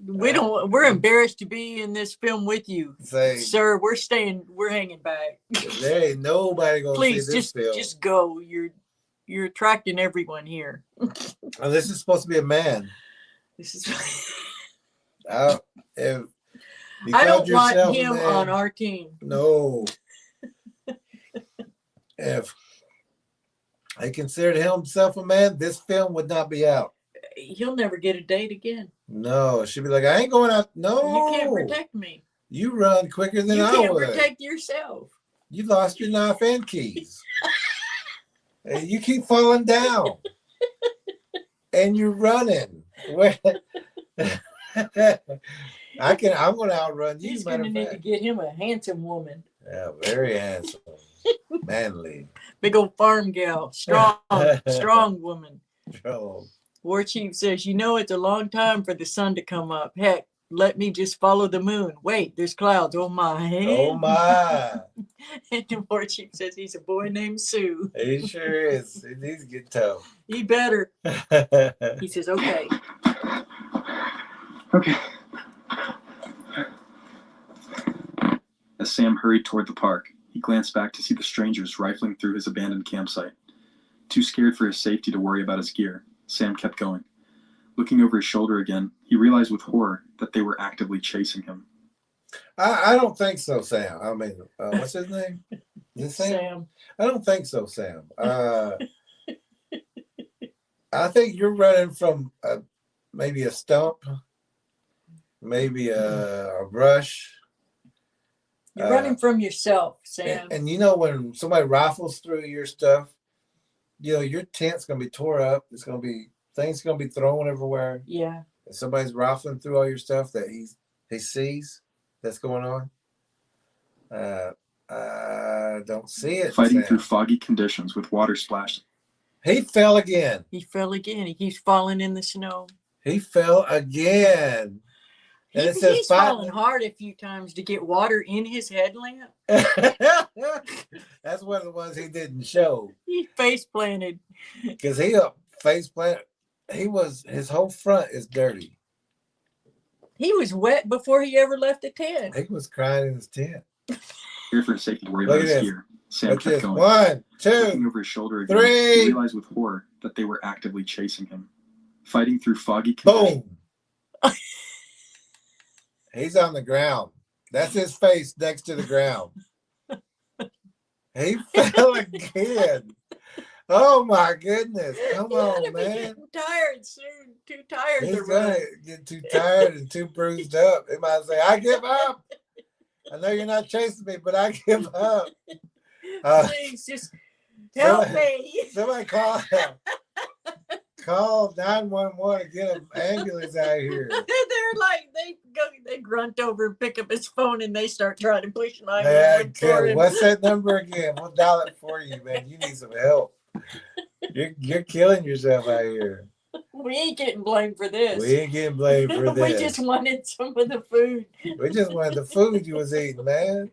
We're embarrassed to be in this film with you. Say, Sir, we're hanging back. there ain't nobody gonna Please see this film. just go. You're attracting everyone here. Oh, this is supposed to be a man. This is If you I called don't want yourself a him man, on our team. No. If he considered himself a man, this film would not be out. He'll never get a date again. No, she'd be like, I ain't going out. No, You can't protect me. You run quicker than You I can't would. protect yourself. You lost your knife and keys. And you keep falling down. And you're running. I'm gonna outrun you. He's gonna need to get him a handsome woman. Yeah, very handsome. Manly. Big old farm gal. Strong woman. Oh. War Chief says, you know, it's a long time for the sun to come up. Heck, let me just follow the moon. Wait, there's clouds. Oh my. Oh my. And the War Chief says he's a boy named Sue. He sure is. He needs to get tough. He better. He says, okay. Okay. As Sam hurried toward the park, he glanced back to see the strangers rifling through his abandoned campsite. Too scared for his safety to worry about his gear, Sam kept going. Looking over his shoulder again, he realized with horror that they were actively chasing him. I don't think so, Sam. I mean, what's his name? Is it Sam? I don't think so, Sam. I think you're running from maybe a stump, maybe a brush. You're running from yourself, Sam. And you know, when somebody rifles through your stuff, you know, your tent's going to be tore up. It's going to be, things going to be thrown everywhere. Yeah. And somebody's rifling through all your stuff that he sees that's going on. I don't see it. Fighting Sam. through foggy conditions with water splashing. He fell again. He fell again. He keeps falling in the snow. He fell again. And it says he's fallen hard a few times to get water in his headlamp. That's one of the ones he didn't show. He face planted. Because face planted. His whole front is dirty. He was wet before he ever left the tent. He was crying in his tent. Here for his safety to worry about his gear, Sam kept going. 1, 2, Looking over his shoulder again, 3. He realized with horror that they were actively chasing him. Fighting through foggy conditions. Boom. He's on the ground. That's his face next to the ground. He fell again. Oh my goodness. Come on, man. Tired soon. Too tired He's to gonna run. get too tired and too bruised up. He might say, I give up. I know you're not chasing me, but I give up. Please just help me. Somebody call 911 and get an ambulance out here. They're like, they grunt over and pick up his phone and they start trying to push 911 for him. What's that number again? We'll dial it for you, man. You need some help. You're killing yourself out here. We ain't getting blamed for this. We ain't getting blamed for this. We just wanted some of the food. We just wanted the food you was eating, man.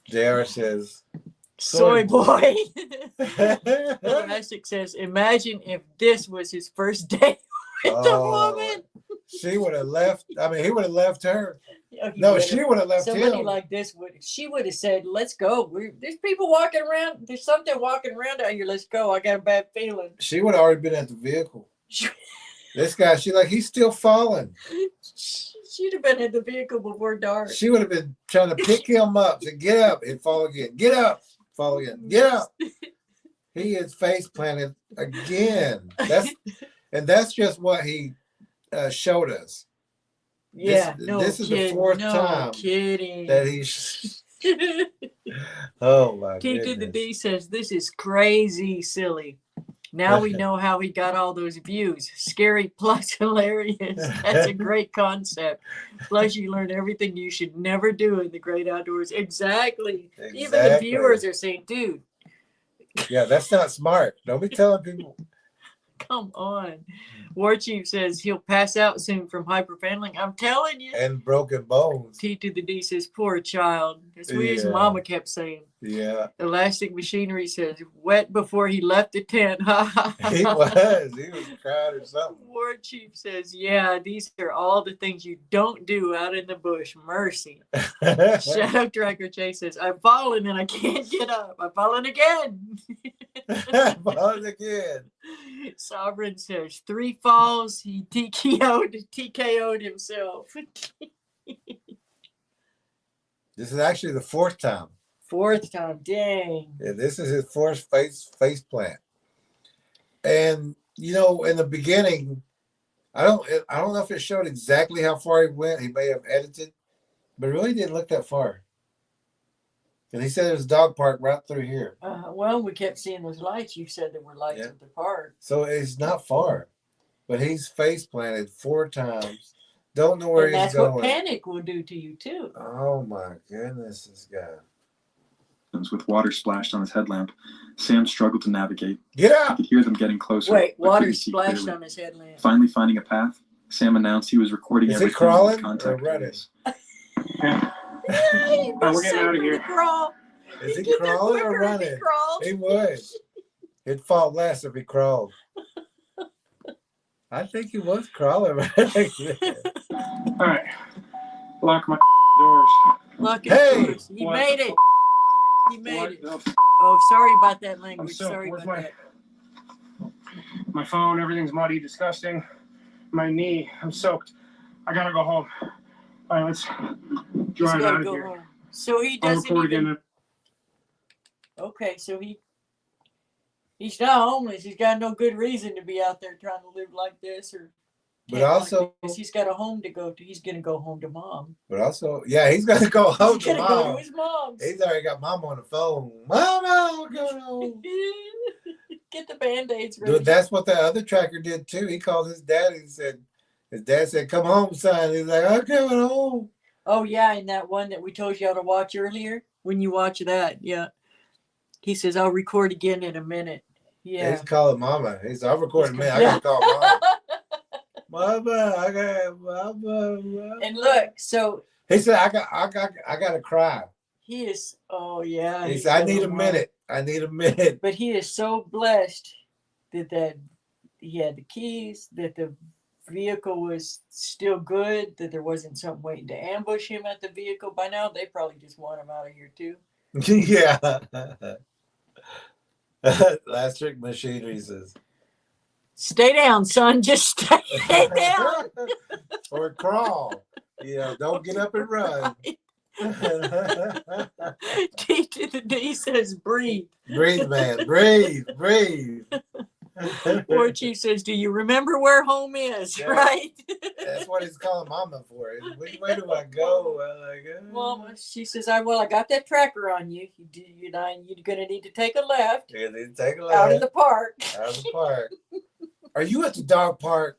JR says, Soy boy. Domestic says, imagine if this was his first date with the woman. She would have left. I mean, he would have left her. Oh, No, she would have left Somebody him. like this she would have said, let's go. There's people walking around. There's something walking around out here. Let's go. I got a bad feeling. She would have already been at the vehicle. This guy, he's still falling. She'd have been at the vehicle before dark. She would have been trying to pick him up. Say, get up and fall again. Get up, fall again. Get up. He is face planted again. That's just what he showed us. Yeah, this is the fourth time that he's. Oh my T to the goodness. D says this is crazy silly. Now we know how he got all those views. Scary plus hilarious. That's a great concept. Plus, you learn everything you should never do in the great outdoors. Exactly. Even the viewers are saying, dude. Yeah, that's not smart. Don't be telling people. Come on. War Chief says he'll pass out soon from hyperventilating. I'm telling you. And broken bones. T to the D says, poor child. That's what his mama kept saying. Yeah. Elastic Machinery says, wet before he left the tent. He was crying or something. War Chief says, yeah, these are all the things you don't do out in the bush. Mercy. Shadow Tracker Chase says, I've fallen and I can't get up. I've fallen again. Fallen again. Sovereign says, 3 falls, he TKO'd himself. This is actually the 4th time. 4th time, dang. Yeah, this is his 4th face plant. And you know, in the beginning, I don't know if it showed exactly how far he went. He may have edited, but it really didn't look that far. And he said there's a dog park right through here. Well, we kept seeing those lights. You said there were lights at the park. So it's not far, but he's face planted 4 times. Don't know where he's going. That's what panic will do to you too. Oh my goodness, this guy. With water splashed on his headlamp, Sam struggled to navigate. Get out! He could hear them getting closer. Wait, water splashed on his headlamp. Finally finding a path, Sam announced he was recording everything. Is he crawling or running? We're getting out of here. Is he crawling or running? He would. He'd fall less if he crawled. I think he was crawling. All right. Lock my doors. Lock his doors. He made it. He made it. Oh, sorry about that language. Sorry about that. My phone, everything's muddy, disgusting. My knee, I'm soaked. I gotta go home. All right, let's drive out of here. Home. So he doesn't even... Okay, so he's not homeless. He's got no good reason to be out there trying to live like this, or. But also, he's got a home to go to. He's gonna go home to mom. But also, yeah, he's gonna go home to mom. Go to his mom's. He's already got mom on the phone. Mama, go home. Get the Band-Aids ready. Dude, that's what the other tracker did too. He called his dad and said, his dad said, "Come home, son." He's like, "I'm coming home." Oh yeah, and that one that we told you how to watch earlier. When you watch that, yeah, he says, "I'll record again in a minute." Yeah, he's calling mama. He's, "I'll record in a minute. I gotta call mom." Mama, I got mama. And look, so he said, I gotta cry. He is, oh yeah. He said, I need a minute. I need a minute. But he is so blessed that he had the keys, that the vehicle was still good, that there wasn't something waiting to ambush him at the vehicle. By now, they probably just want him out of here too. Yeah. Elastic Machinery says, "Stay down, son. Just stay down." Or crawl. Yeah, don't get up and run. T to the D says, "Breathe." Breathe, man. Breathe. Breathe. War Chief says, "Do you remember where home is?" Yeah. Right? That's what he's calling mama for. Which way do I go? Mama, she says, I got that tracker on you. You're going to need to take a left. You need to take a left. Out of the park. Out of the park. Are you at the dog park?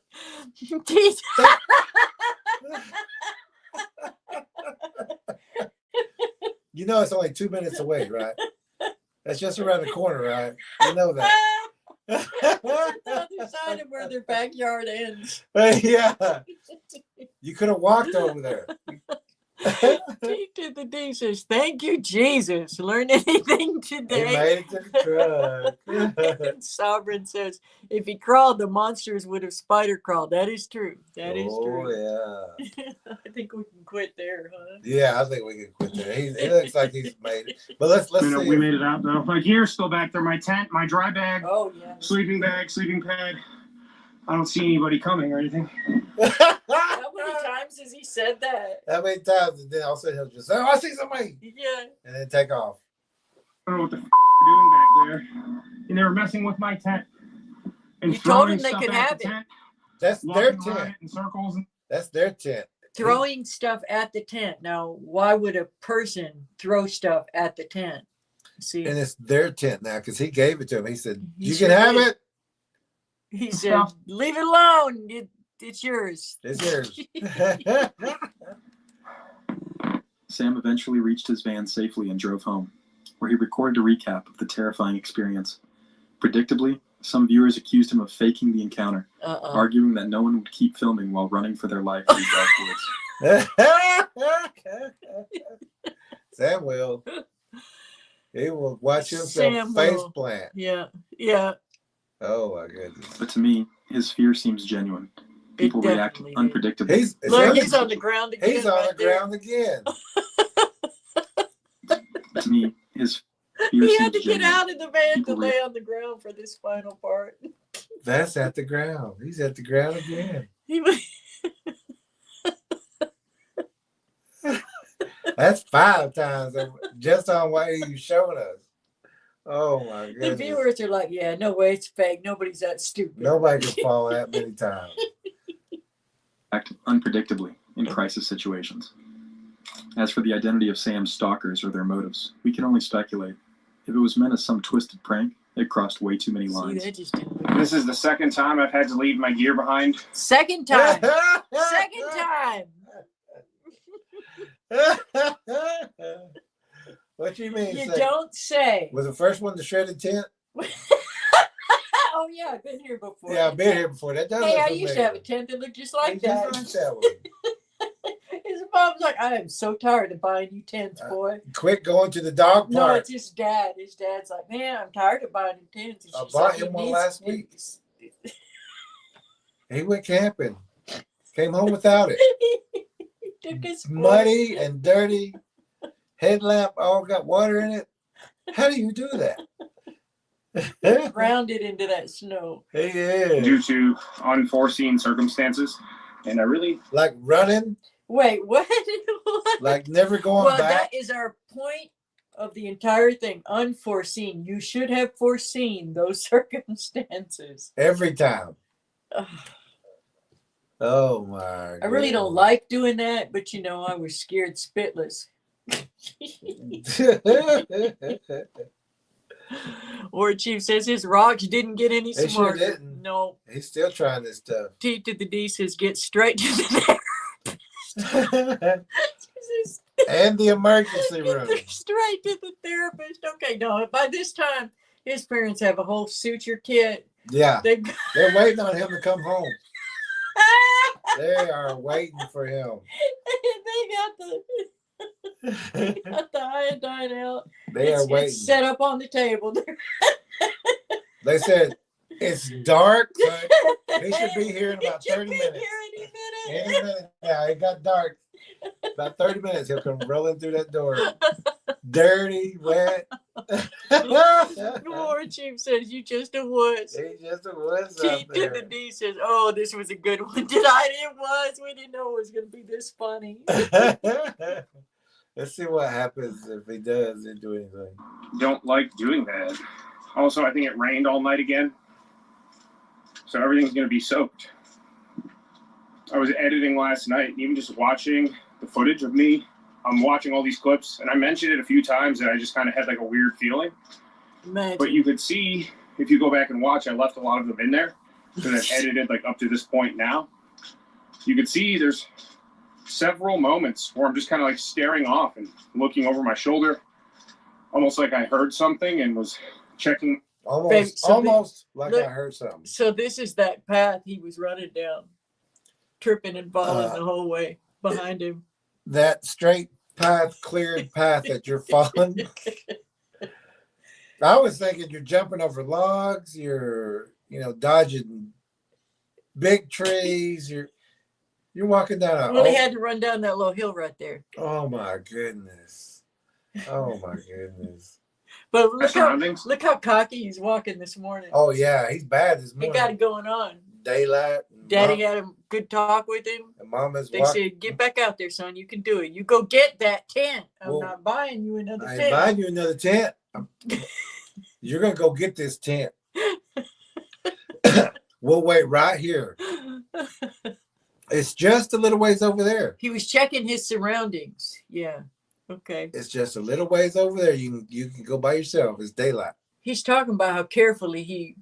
You know it's only 2 minutes away, right? That's just around the corner, right? You know that. The other side of where their backyard ends. Yeah. You could have walked over there. T to the D says, "Thank you, Jesus. Learn anything today?" He made it to the truck. Sovereign says, "If he crawled, the monsters would have spider crawled." That is true. That is true. Oh, yeah. I think we can quit there, huh? Yeah, I think we can quit there. He looks like he's made it. But let's see. We made it out, though. My gear's still back there. My tent, my dry bag, sleeping bag, sleeping pad. I don't see anybody coming or anything. How many times has he said that? How many times? And then all of a sudden he'll just say, "Oh, I see somebody." Yeah. And then take off. I don't know what the you're doing back there. And they were messing with my tent. And you told them they could have it. Tent, that's their tent. In circles. That's their tent. Throwing stuff at the tent. Now, why would a person throw stuff at the tent? See, and it's their tent now because he gave it to him. He said, "You can have it." He said, leave it alone. It's yours. It's yours. Sam eventually reached his van safely and drove home, where he recorded a recap of the terrifying experience. Predictably, some viewers accused him of faking the encounter, arguing that no one would keep filming while running for their life in the dark woods. Sam will. He will watch himself face plant. Yeah, yeah. Oh my goodness. But to me, his fear seems genuine. People react unpredictably. Look, he's on the ground again. He's on the ground again. To me, his fear he seems had to genuine. get out of the van People to lay on the ground for this final part. That's at the ground. He's at the ground again. That's 5 times just on what you've shown us. Oh my goodness. The viewers are like, yeah, no way, it's fake. Nobody's that stupid. Nobody can fall that many times. Act unpredictably in crisis situations. As for the identity of Sam's stalkers or their motives, we can only speculate. If it was meant as some twisted prank, it crossed way too many lines. See, just didn't This is the second time I've had to leave my gear behind. Second time. Second time. What do you mean? You don't say. Was the first one the shredded tent? Oh yeah, I've been here before. Yeah, I've been here before. That does Hey, look I used to have a tent that looked just like that. Just like that one. His mom's like, I am so tired of buying new tents, boy. Quit going to the dog park. No, it's his dad. His dad's like, man, I'm tired of buying new tents. And I she's bought like, him one last week. He went camping. Came home without it. He took his Muddy and dirty. Headlamp all got water in it. How do you do that? grounded into that snow. He is. Due to unforeseen circumstances. And I really... Like running? Wait, what? What? Like never going well, back? that is our point of the entire thing. Unforeseen. You should have foreseen those circumstances. Every time. Ugh. Oh my. I really don't like doing that, but you know, I was scared spitless. Or Chief says his rocks didn't get any They smarter. sure didn't. No. He's still trying this stuff. T to the D says get straight to the And the emergency room. straight to the therapist. Okay, no, by this time his parents have a whole suture kit. Yeah. They're waiting on him to come home. They are waiting for him. they got the iodine out. They are waiting. It's set up on the table. They said it's dark, but he should be here in about 30 minutes. Any minute now. It got dark. About 30 minutes, he'll come rolling through that door. Dirty, wet. War Chief says you just a wuss. He's just a wuss T out to there. the D says, oh, this was a good one. It was. We didn't know it was going to be this funny. Let's see what happens if he doesn't do anything. Don't like doing that. Also, I think it rained all night again. So everything's going to be soaked. I was editing last night, and even just watching the footage of me, I'm watching all these clips, and I mentioned it a few times that I just kind of had like a weird feeling. Imagine. But you could see, if you go back and watch, I left a lot of them in there because I've edited like up to this point now. You could see there's several moments where I'm just kind of like staring off and looking over my shoulder, almost like I heard something and was checking. Almost like look, I heard something. So this is that path he was running down, tripping and falling the whole way behind him. That straight path, cleared path that you're following. I was thinking you're jumping over logs, you're, dodging big trees, you're walking down Well, he had to run down that little hill right there. Oh my goodness. Oh my goodness. But look how cocky he's walking this morning. Oh yeah, he's bad this morning. He got it going on. Daylight. Daddy had a good talk with him. And Mama's They said, get back out there, son. You can do it. You go get that tent. I'm not buying you another tent. I ain't buying you another tent. You're going to go get this tent. We'll wait right here. It's just a little ways over there. He was checking his surroundings. Yeah. Okay. It's just a little ways over there. You can go by yourself. It's daylight. He's talking about how carefully he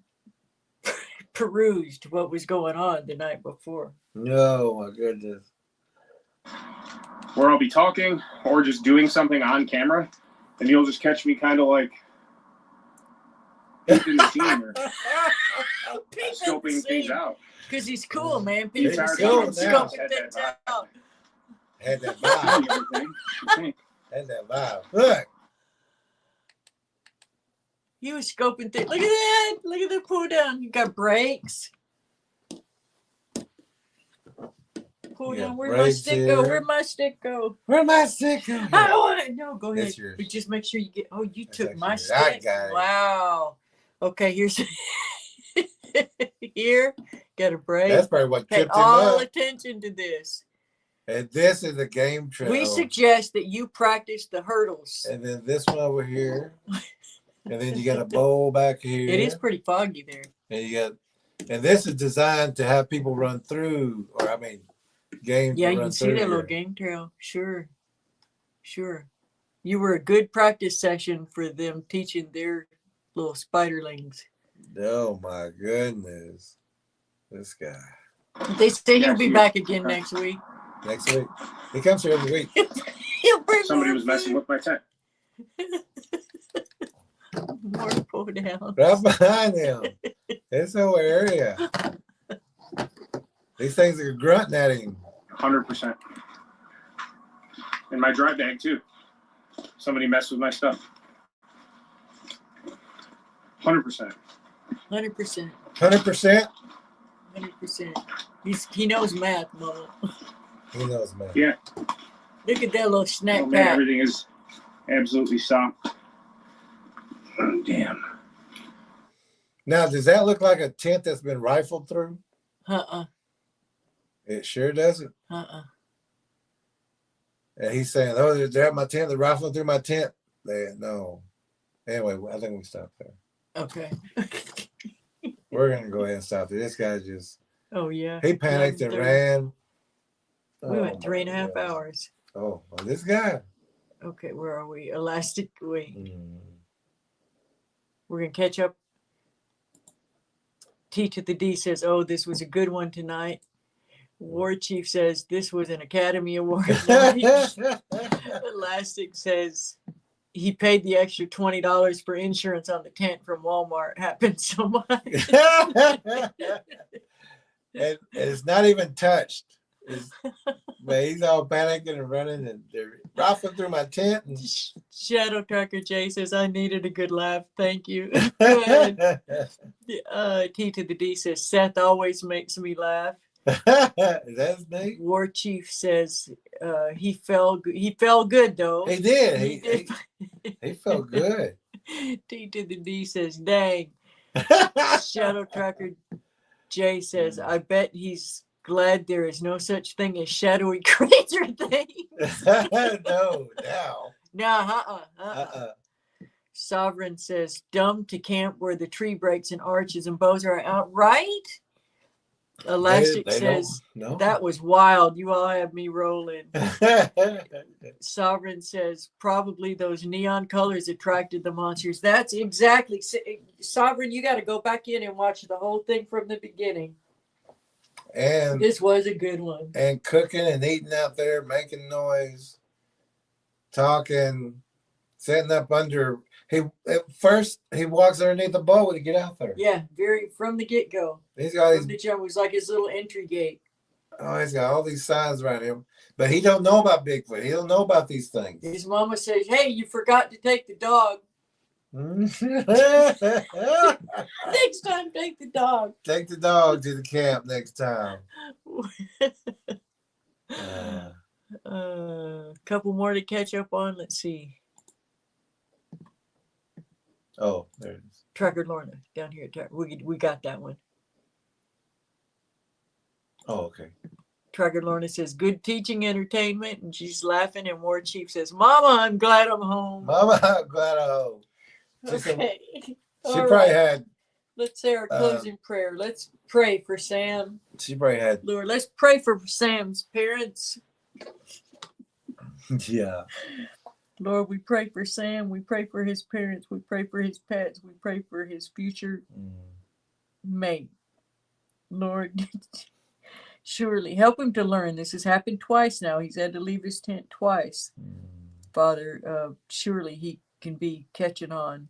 perused what was going on the night before. No, my goodness. Where I'll be talking or just doing something on camera, and you'll just catch me kind of like peeping the scene or scoping things out. Because he's cool, man. The People entire cool time now. scoping things out. Had that I vibe. see everything. I think. Had that vibe. Look. He was scoping things. Look at that. Look at the pull down. You got brakes. Pull Yeah, down. Where'd my brakes stick go? here. Where'd my stick go? Where'd my stick go? I don't want to know. Go ahead. It's yours. But just make sure you get. Oh, you That's took my actually yours. I stick. got it. Wow. Okay, here's here. Got a break. That's probably what Pay tripped him all up. attention to this. And this is a game trail. We suggest that you practice the hurdles. And then this one over here. And then you got a bowl back here. It is pretty foggy there. And you got, and this is designed to have people run through, or I mean, games. Yeah, to you run can see through that little here. game trail. Sure. Sure. You were a good practice session for them teaching their little spiderlings. Oh my goodness, this guy. They say Yeah, he'll be cute. back again Okay. next week. Next week, he comes here every week. He'll bring Somebody more was messing food. with my tent. More pull down. Right behind him. This whole area. These things are grunting at him. 100%. And my dry bag too. Somebody messed with my stuff. 100%. 100%. 100%. 100%. He knows math, Mama. He knows, man. Yeah. Look at that little snack Oh man, pack. everything is absolutely soft. Oh, damn. Now, does that look like a tent that's been rifled through? It sure doesn't. And he's saying, "Oh, they're at my tent. They're rifling through my tent." No. Anyway, I think we stopped there. Okay. We're gonna go ahead and stop there. This guy just Oh yeah. he panicked and 11:30. ran. We Oh, went 3.5 my hours. Oh, well, this guy. Okay, where are we? Elastic. Wait, Mm. we're gonna catch up. T to the D says, "Oh, this was a good one tonight." War Chief says, "This was an Academy Award night." Elastic says, "He paid the extra $20 for insurance on the tent from Walmart. Happened so much." And it's not even touched. But he's all panicking and running, and they're rifling through my tent. And Shadow Tracker J says, "I needed a good laugh. Thank you." Good. T to the D says, "Seth always makes me laugh." Is that his name? War Chief says, he fell good though. He did. He did. He felt good. T to the D says, "Dang." Shadow Tracker J says, "I bet he's glad there is no such thing as shadowy creature things." No, now. No, Sovereign says, "Dumb to camp where the tree breaks and arches and bows are out." Right? Elastic They says, don't- "That was wild. You all have me rolling." Sovereign says, "Probably those neon colors attracted the monsters." That's exactly. Sovereign, you got to go back in and watch the whole thing from the beginning. and This was a good one. and cooking and eating out there, making noise, talking, setting up under. At first he walks underneath the boat to get out there. Yeah, very from the get-go. He's got From these. the jump, it was like his little entry gate. Oh, he's got all these signs around him, but he don't know about Bigfoot. He don't know about these things. His mama says, "Hey, you forgot to take the dog. Next time, take the dog." Take the dog to the camp next time. Couple more to catch up on. Let's see. Oh, there it is. Tracker Lorna down here. We got that one. Oh, okay. Tracker Lorna says, "Good teaching entertainment," and she's laughing. And War Chief says, "Mama, I'm glad I'm home." Mama, I'm glad I'm home. She said- Okay. She All probably right. had. Let's say our closing prayer. Let's pray for Sam. She probably had. Lord, let's pray for Sam's parents. Yeah. Lord, we pray for Sam. We pray for his parents. We pray for his pets. We pray for his future mate. Lord, surely help him to learn. This has happened twice now. He's had to leave his tent twice. Father, surely he can be catching on.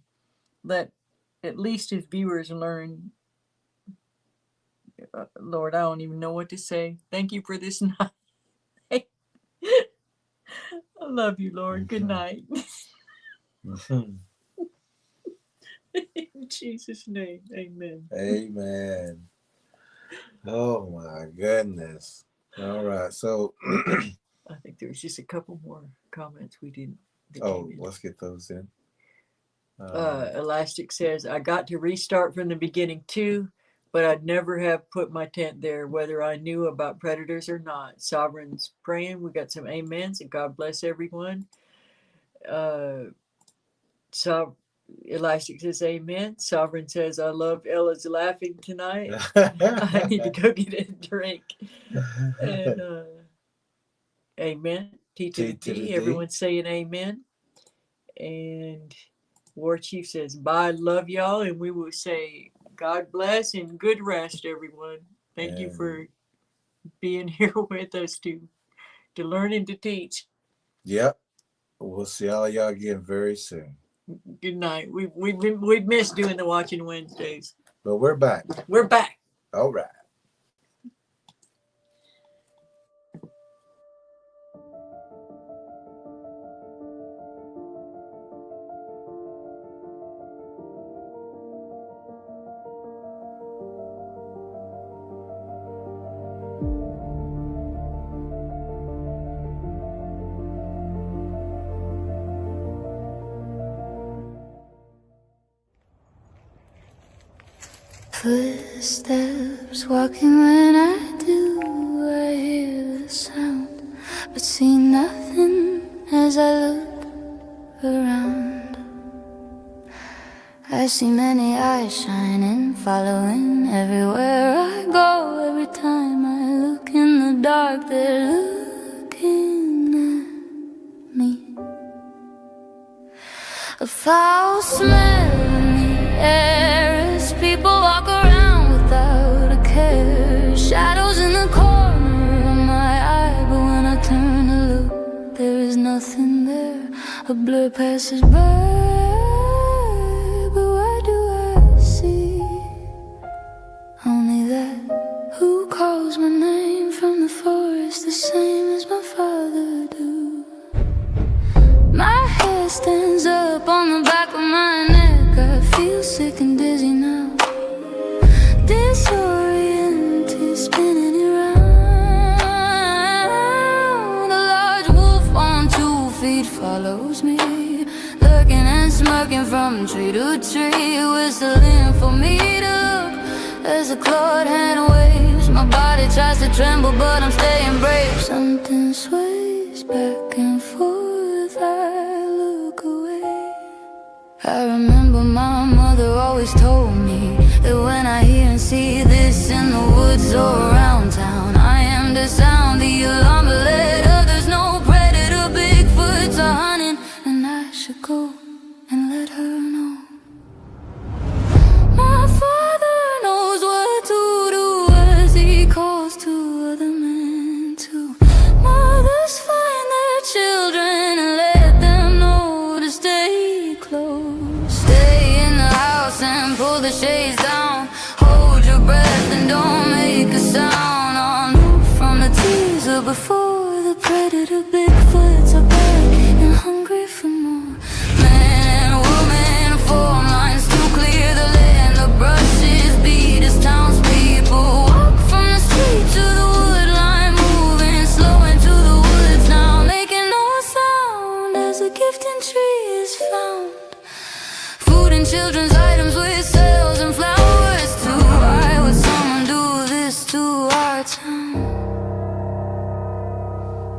Let at least his viewers learn. Lord, I don't even know what to say. Thank you for this night. I love you, Lord. Good night. In Jesus' name, amen. Amen. Oh my goodness. All right. So I think there's just a couple more comments we didn't. let's get those in. Elastic says, I got to restart from the beginning too, but I'd never have put my tent there, whether I knew about predators or not. Sovereign's praying. We got some amens, and God bless everyone. Elastic says, amen. Sovereign says, I love Ella's laughing tonight. I need to go get a drink. And amen. T to the D. Everyone's saying amen. And War Chief says, bye, love y'all. And we will say, God bless and good rest, everyone. Thank you for being here with us to learn and to teach. Yep. We'll see all y'all again very soon. Good night. We've missed doing the Watching Wednesdays. But we're back. We're back. All right. Footsteps walking when I do, I hear the sound, but see nothing as I look around. I see many eyes shining, following everywhere I go. Every time I look in the dark, they're looking at me. A foul smell in the air as people walk around without a care. Shadows in the corner of my eye, but when I turn to look, there is nothing there. A blur passes by, but what do I see? Only that who calls my name from the forest, the same as my father do. My hair stands up on the back of my neck. I feel sick and dizzy now, disoriented, spinning around. A large wolf on 2 feet follows me, lurking and smirking from tree to tree, whistling for me to look as the clawed hand waves. My body tries to tremble, but I'm staying brave. Something sways back and forth, I look away. I remember my mother always told me that when I hear and see this in the woods or around town, I am to sound the alarm, but let others know predator Bigfoots are hunting, and I should go and let her know. My father knows what to do as he calls to other men too. Mothers find their children and let them know to stay close. Stay in the house and pull the shades down. Hold your breath and don't make a sound. On from the teaser before the predator Bigfoots are back and hungry for more. Man and woman form lines to clear the land. The brushes beat as townspeople walk from the street to the wood line, moving slow into the woods now, making no sound as a gifting tree is found. Food and children's items with sales and flowers too. Why would someone do this to our town?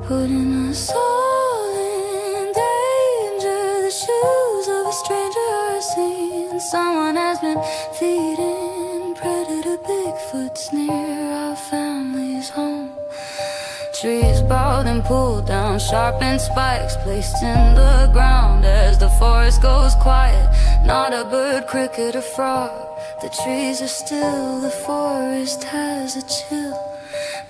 Putting us all in danger. The shoes of a stranger are seen. Someone has been feeding predator Bigfoots near our family's home. Trees bow out and pulled down. Sharpened spikes placed in the ground as the forest goes quiet. Not a bird, cricket, or frog. The trees are still, the forest has a chill.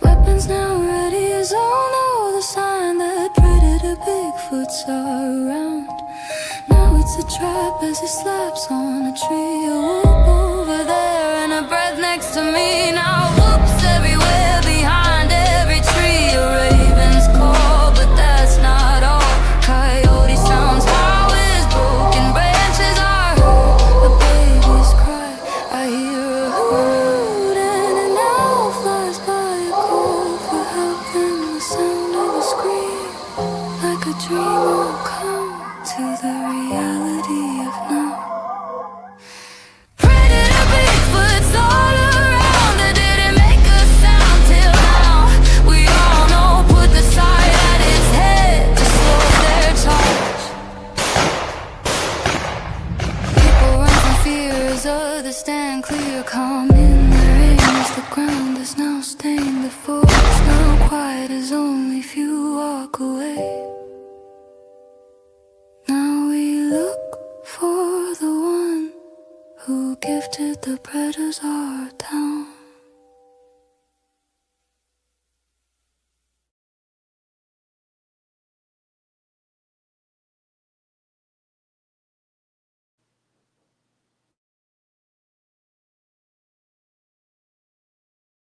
Weapons now ready as all know the sign that predator Bigfoots are around. Now it's a trap as he slaps on a tree. A whoop over there and a breath next to me. Now whoops everywhere behind every tree. A raven's call, but that's not all. Coyote sounds how his broken branches are heard. A baby's cry, I hear a hoot, and an owl flies by. A call for help, then the sound of a scream. Like a dream will come to the reality of now. Predator Bigfoots all around. They didn't make a sound till now. We all know, put the sight at his head to slow their charge. People run from fear as others stand clear, calm in their aim as the ground is now stained. The forest now quiet as only few walk away. Now we look for the one who gifted the predators our town.